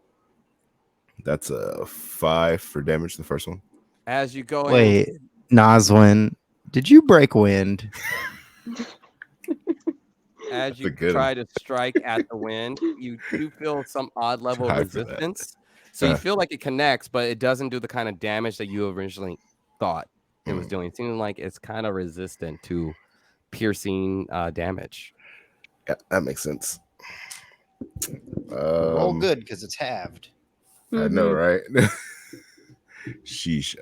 Speaker 5: That's a 5 for damage, the first one.
Speaker 1: As you go
Speaker 2: Wait, Nazwin, did you break wind?
Speaker 1: as you
Speaker 5: That's a good
Speaker 1: try to strike at the wind, you do feel some odd level of
Speaker 5: Try for that.
Speaker 1: resistance. So you feel like it connects, but it doesn't do the kind of damage that you originally thought it was doing. It seems like it's kind of resistant to piercing damage.
Speaker 5: Yeah, that makes sense.
Speaker 2: Roll good because it's halved.
Speaker 5: I know, right? Sheesh.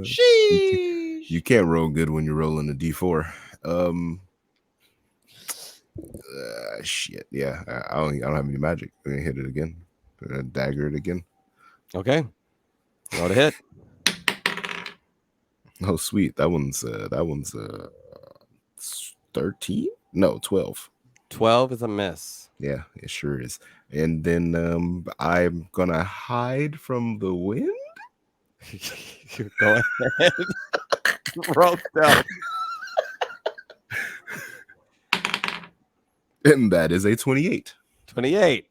Speaker 2: Sheesh.
Speaker 5: You can't roll good when you're rolling a d4. Shit. Yeah, I don't have any magic. I'm gonna hit it again. Dagger it again.
Speaker 1: Okay. Roll to hit.
Speaker 5: Oh, sweet. That one's 13. No, 12.
Speaker 1: 12 is a miss.
Speaker 5: Yeah, it sure is. And then I'm gonna hide from the wind.
Speaker 1: Go ahead. Roll stealth.
Speaker 5: And that is a 28.
Speaker 1: 28.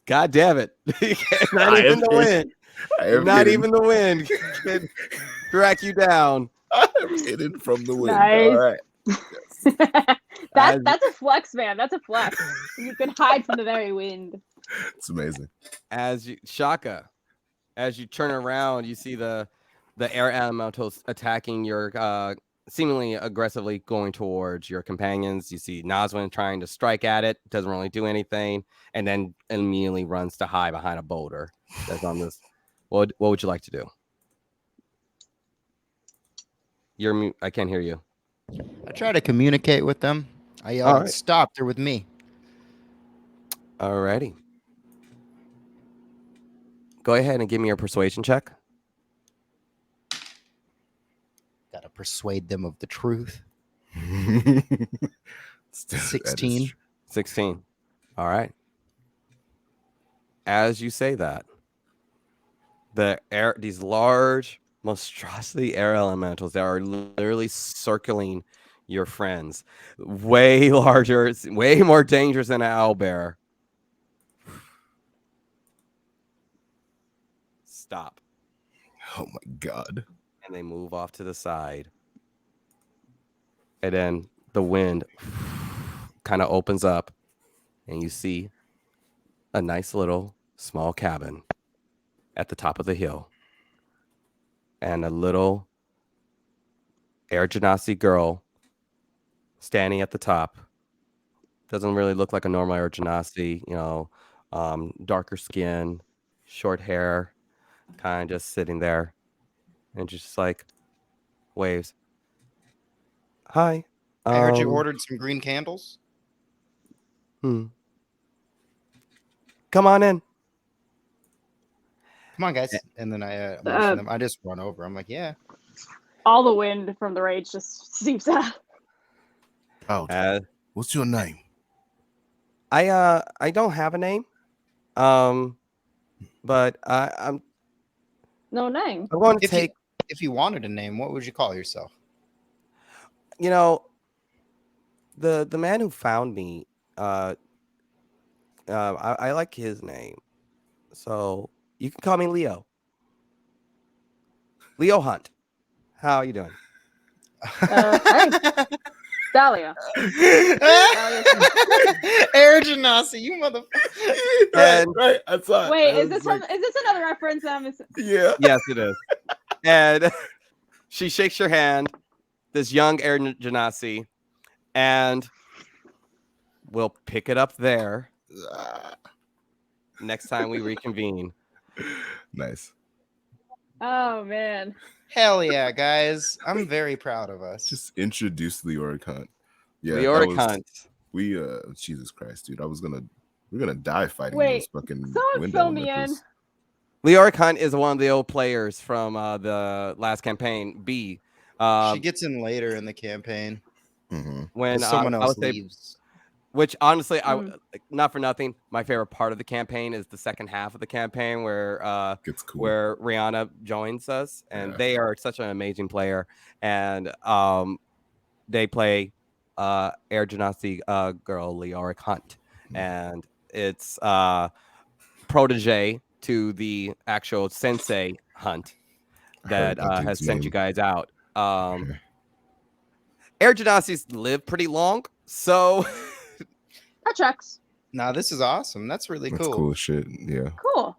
Speaker 1: God damn it. Not
Speaker 5: I
Speaker 1: even
Speaker 5: am
Speaker 1: the
Speaker 5: kidding.
Speaker 1: wind.
Speaker 5: I am
Speaker 1: Not
Speaker 5: kidding.
Speaker 1: even the wind can track you down.
Speaker 5: I am hidden from the wind.
Speaker 4: Nice.
Speaker 5: All right.
Speaker 4: That's a flex, man. That's a flex. You can hide from the very wind.
Speaker 5: It's amazing.
Speaker 1: As you Shaka, as you turn around, you see the air elementals attacking your seemingly aggressively going towards your companions. You see Nazwin trying to strike at it, doesn't really do anything, and then immediately runs to hide behind a boulder that's on this. What would you like to do? I can't hear you.
Speaker 2: I try to communicate with them. I yell,
Speaker 1: All right.
Speaker 2: "Stop! They're with me."
Speaker 1: Alrighty. Go ahead and give me your persuasion check.
Speaker 2: Gotta persuade them of the truth.
Speaker 5: That is
Speaker 2: 16.
Speaker 5: true.
Speaker 1: 16. All right. As you say that, these large monstrosity air elementals that are literally circling your friends, way larger, way more dangerous than an owlbear. Stop.
Speaker 5: Oh my god.
Speaker 1: And they move off to the side. And then the wind kind of opens up, and you see a nice little small cabin at the top of the hill. And a little Air Genasi girl standing at the top. Doesn't really look like a normal Air Genasi, darker skin, short hair, kind of just sitting there and just like waves. Hi.
Speaker 2: I heard you ordered some green candles.
Speaker 1: Come on in.
Speaker 2: Come on, guys. And then I motion them. I just run over. I'm like, yeah.
Speaker 4: All the wind from the rage just seeps out.
Speaker 5: Oh, what's your name?
Speaker 1: I don't have a name. But I'm
Speaker 4: No name.
Speaker 1: going to take,
Speaker 2: If you wanted a name, what would you call yourself?
Speaker 1: the man who found me, I like his name. So you can call me Leo. Leo Hunt. How are you doing?
Speaker 4: Hey, Dahlia.
Speaker 2: Air Genasi, you motherfucker.
Speaker 5: Right. I saw it.
Speaker 4: Wait,
Speaker 5: I
Speaker 4: is
Speaker 5: was
Speaker 4: this
Speaker 5: like,
Speaker 4: is this another reference?
Speaker 5: Yeah.
Speaker 1: Yes, it is. And she shakes your hand, this young Air Genasi, and we'll pick it up there next time we reconvene.
Speaker 5: Nice.
Speaker 4: Oh man.
Speaker 2: Hell yeah, guys. I'm very proud of us.
Speaker 5: Just introduce Leoric Hunt. Yeah.
Speaker 1: Leoric Hunt.
Speaker 5: We Jesus Christ, dude. We're gonna die fighting
Speaker 4: Wait,
Speaker 5: those fucking
Speaker 4: someone
Speaker 5: wind
Speaker 4: fill me in.
Speaker 5: elementals.
Speaker 1: Leoric Hunt is one of the old players from the last campaign, B.
Speaker 2: She gets in later in the campaign.
Speaker 5: Mhm.
Speaker 1: When
Speaker 2: Someone
Speaker 1: I
Speaker 2: else
Speaker 1: would say,
Speaker 2: leaves.
Speaker 1: which honestly,
Speaker 4: Mm.
Speaker 1: not for nothing, my favorite part of the campaign is the second half of the campaign where
Speaker 5: Gets cool.
Speaker 1: where Rihanna joins us, and
Speaker 5: Yeah.
Speaker 1: they are such an amazing player, and they play Air Genasi girl Leoric Hunt, and it's protege to the actual Sensei Hunt that
Speaker 5: Heard that
Speaker 1: has
Speaker 5: dude's
Speaker 1: sent you
Speaker 5: name.
Speaker 1: guys out.
Speaker 5: Okay.
Speaker 1: Air Genasis live pretty long, so
Speaker 4: That checks.
Speaker 2: Nah, this is awesome. That's really
Speaker 5: That's
Speaker 2: cool.
Speaker 5: cool shit. Yeah.
Speaker 4: Cool.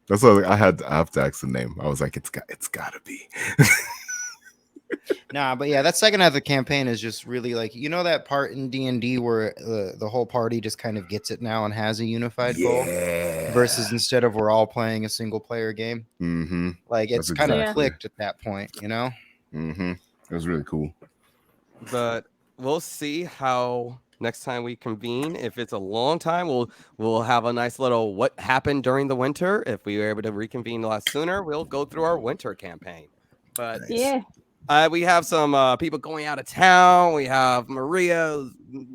Speaker 5: That's why I have to ask the name. I was like, it's gotta be.
Speaker 2: Nah, but yeah, that second half of the campaign is just really like, you know, that part in D&D where the whole party just kind of gets it now and has a unified goal versus instead of we're all playing a single player game.
Speaker 5: Mm-hmm.
Speaker 2: Like it's
Speaker 5: That's
Speaker 2: kind of
Speaker 4: exactly-
Speaker 2: clicked at that point, you know?
Speaker 5: Mm-hmm. It was really cool.
Speaker 1: but we'll see how next time we convene. If it's a long time, we'll have a nice little what happened during the winter. If we were able to reconvene a lot sooner, we'll go through our winter campaign. But
Speaker 5: Nice.
Speaker 4: Yeah.
Speaker 1: we have some people going out of town. We have Maria,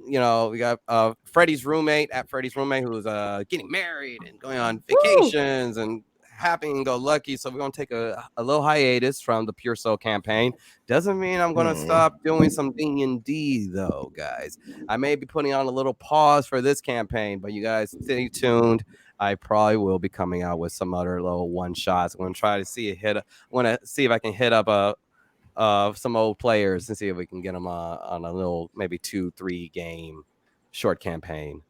Speaker 1: we got Freddie's roommate who's getting married and going on vacations and happy and go lucky. So we're gonna take a little hiatus from the Pure Soul campaign. Doesn't mean I'm gonna stop doing some D&D though, guys. I may be putting on a little pause for this campaign, but you guys stay tuned. I probably will be coming out with some other little one shots. I'm gonna try to see I want to see if I can hit up some old players and see if we can get them on a little maybe 2-3 game short campaign.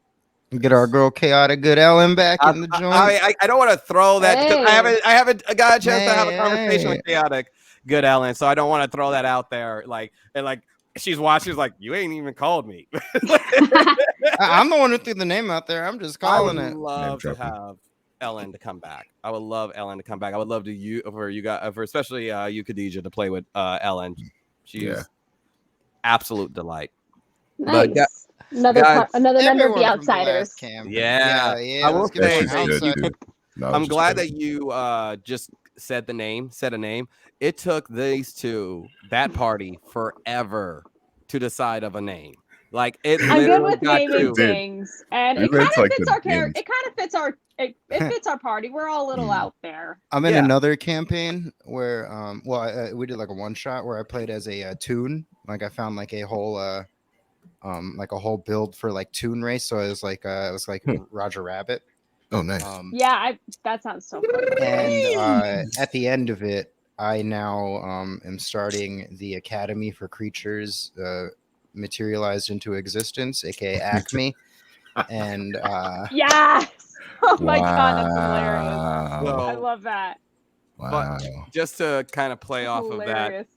Speaker 2: Get our girl Chaotic Good Ellen back in the joint.
Speaker 1: I don't want to throw that because
Speaker 4: Hey.
Speaker 1: I haven't got a chance to have a
Speaker 2: Hey,
Speaker 1: conversation
Speaker 2: hey.
Speaker 1: with Chaotic Good Ellen, so I don't want to throw that out there. Like she's watching, she's like, you ain't even called me.
Speaker 2: I'm the one who threw the name out there. I'm just calling
Speaker 1: I
Speaker 2: it.
Speaker 1: would love to
Speaker 5: dropping.
Speaker 1: have Ellen to come back. I would love Ellen to come back. I would love for especially you, Khadija, to play with Ellen. She's absolute delight.
Speaker 4: Nice.
Speaker 1: But,
Speaker 4: another
Speaker 1: guys,
Speaker 4: another member of the
Speaker 2: Everyone from the last
Speaker 4: Outsiders.
Speaker 2: camp.
Speaker 1: Yeah. I will
Speaker 2: let's get
Speaker 1: say
Speaker 2: some
Speaker 1: that
Speaker 5: Good,
Speaker 2: outside-
Speaker 5: dude. No,
Speaker 1: I'm
Speaker 5: just
Speaker 1: glad
Speaker 5: kidding.
Speaker 1: that you just said a name. It took these two, that party, forever to decide of a name. Like it
Speaker 4: I'm good
Speaker 1: literally
Speaker 4: with
Speaker 1: got
Speaker 4: naming
Speaker 1: to.
Speaker 4: things, and
Speaker 5: We
Speaker 4: it kind
Speaker 5: went
Speaker 4: of
Speaker 5: like
Speaker 4: fits
Speaker 5: the
Speaker 4: our character.
Speaker 5: games.
Speaker 4: It kind of fits our it fits our party. We're all a little out there.
Speaker 2: I'm in
Speaker 1: Yeah.
Speaker 2: another campaign where, we did like a one shot where I played as a toon. Like I found like a whole build for like toon race. So it was like Roger Rabbit.
Speaker 5: Oh, nice.
Speaker 4: Yeah, that sounds so fun.
Speaker 2: And at the end of it, I now am starting the Academy for Creatures materialized into existence, aka Acme. And
Speaker 4: Yes. Oh my god, that's hilarious.
Speaker 1: So,
Speaker 4: I love that.
Speaker 5: Wow.
Speaker 1: just to kind of play off of that,
Speaker 4: Hilarious.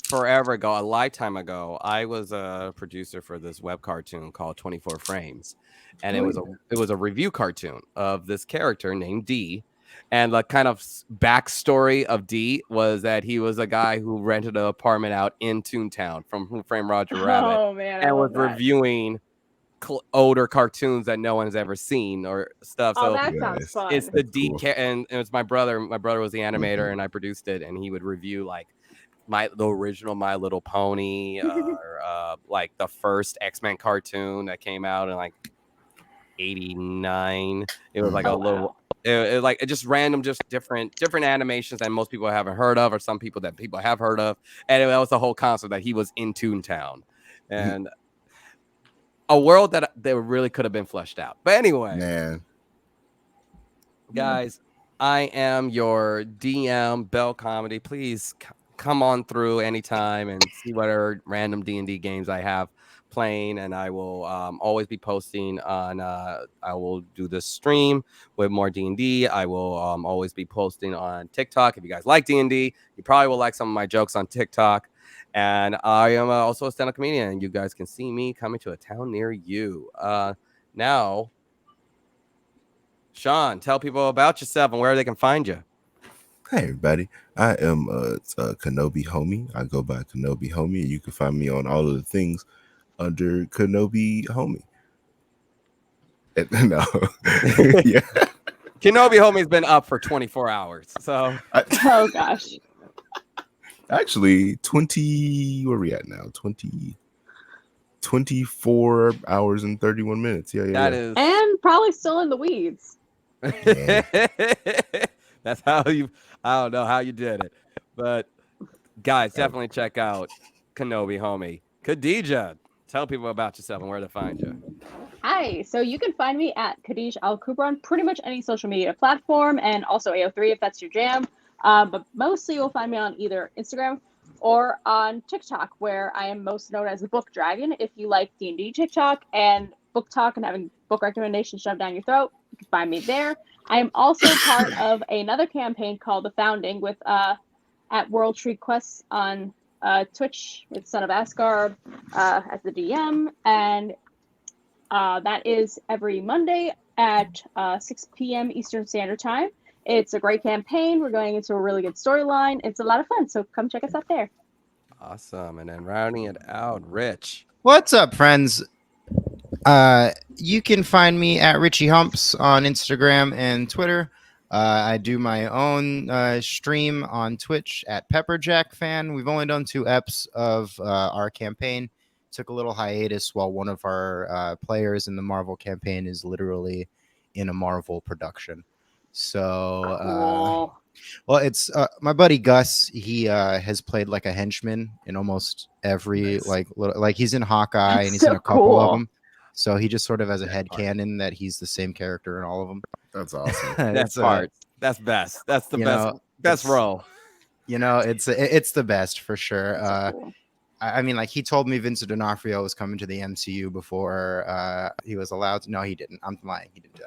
Speaker 1: forever ago, a lifetime ago, I was a producer for this web cartoon called 24 Frames, and it was a review cartoon of this character named D. And the kind of backstory of D was that he was a guy who rented an apartment out in Toontown from Who Framed Roger Rabbit,
Speaker 4: Oh man, I
Speaker 1: and was
Speaker 4: love that.
Speaker 1: reviewing older cartoons that no one's ever seen or stuff.
Speaker 4: Oh,
Speaker 1: So
Speaker 4: that
Speaker 5: Yes.
Speaker 4: sounds fun.
Speaker 1: it's the
Speaker 5: That's
Speaker 1: D,
Speaker 5: cool.
Speaker 1: and it was my brother. My brother was the animator, and I produced it, and he would review like the original My Little Pony, or like the first X-Men cartoon that came out in like '89. It was like
Speaker 4: Oh,
Speaker 1: a little,
Speaker 4: wow.
Speaker 1: it just random, just different animations that most people haven't heard of, or some people that people have heard of, and that was the whole concept that he was in Toontown, and a world that really could have been fleshed out. But anyway,
Speaker 5: Man.
Speaker 1: guys, I am your DM, Bell Comedy. Please come on through anytime and see whatever random D&D games I have playing, and I will always be posting on I will do this stream with more D&D. I will always be posting on TikTok. If you guys like D&D, you probably will like some of my jokes on TikTok. And I am also a stand-up comedian, and you guys can see me coming to a town near you. Now, Sean, tell people about yourself and where they can find you.
Speaker 5: Hey everybody, I am Kenobi Homie. I go by Kenobi Homie, and you can find me on all of the things under Kenobi Homie. And, no, yeah.
Speaker 1: Kenobi Homie's been up for 24 hours. So
Speaker 4: Oh gosh.
Speaker 5: Actually, 20. Where are we at now? 24 hours and 31 minutes. Yeah,
Speaker 1: that is
Speaker 4: And probably still in the weeds.
Speaker 1: that's how you, I don't know how you did it. But guys, definitely check out Kenobi Homie. Khadija, tell people about yourself and where to find you.
Speaker 4: Hi, so you can find me at Khadij Al Kubra on pretty much any social media platform, and also AO3 if that's your jam. But mostly you'll find me on either Instagram or on TikTok, where I am most known as the Book Dragon. If you like D&D TikTok and book talk and having book recommendations shoved down your throat, you can find me there. I am also part of another campaign called The Founding with at World Tree Quests on Twitch with Son of Asgard as the DM, and that is every Monday at 6 p.m. Eastern Standard Time. It's a great campaign. We're going into a really good storyline. It's a lot of fun, so come check us out there.
Speaker 1: Awesome. And then rounding it out, Rich.
Speaker 2: What's up, friends? You can find me at Richie Humps on Instagram and Twitter. I do my own stream on Twitch at Pepperjack Fan. We've only done 2 eps of our campaign. Took a little hiatus while one of our players in the Marvel campaign is literally in a Marvel production. So,
Speaker 4: Cool.
Speaker 2: well, it's my buddy Gus. He has played like a henchman in almost every
Speaker 3: Nice.
Speaker 2: like he's in Hawkeye
Speaker 4: That's
Speaker 2: and he's
Speaker 4: so
Speaker 2: in a couple of
Speaker 4: cool.
Speaker 2: them. So he just sort of has a
Speaker 3: Yeah,
Speaker 2: head
Speaker 3: part.
Speaker 2: canon that he's the same character in all of them.
Speaker 3: That's awesome.
Speaker 1: That's parts. That's best. That's the
Speaker 2: you
Speaker 1: best.
Speaker 2: know,
Speaker 1: Best
Speaker 2: it's-
Speaker 1: role.
Speaker 2: You know, it's the best for sure.
Speaker 4: That's so cool.
Speaker 2: I mean, like he told me Vincent D'Onofrio was coming to the MCU before he was allowed to. No, he didn't. I'm lying. He didn't do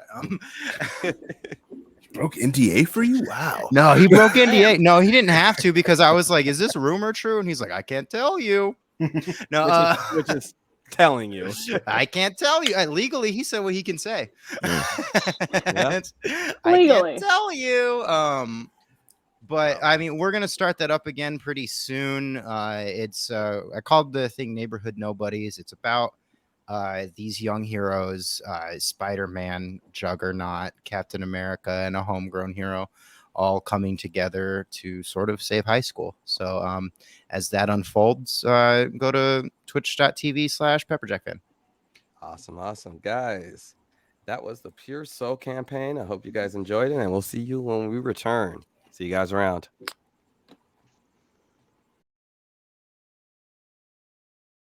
Speaker 2: that.
Speaker 3: Broke NDA for you? Wow.
Speaker 2: No, he broke NDA. No, he didn't have to because I was like, "Is this rumor true?" And he's like, "I can't tell you." No,
Speaker 1: Which is telling you.
Speaker 2: I can't tell you. Legally, he said what he can say.
Speaker 1: Yeah.
Speaker 2: I
Speaker 4: Legally.
Speaker 2: can't tell you. But I mean, we're gonna start that up again pretty soon. It's I called the thing Neighborhood Nobodies. It's about these young heroes, Spider-Man, Juggernaut, Captain America, and a homegrown hero, all coming together to sort of save high school. So as that unfolds, go to twitch.tv/pepperjackfan.
Speaker 1: Awesome, guys. That was the Pure Soul campaign. I hope you guys enjoyed it, and we'll see you when we return. See you guys around.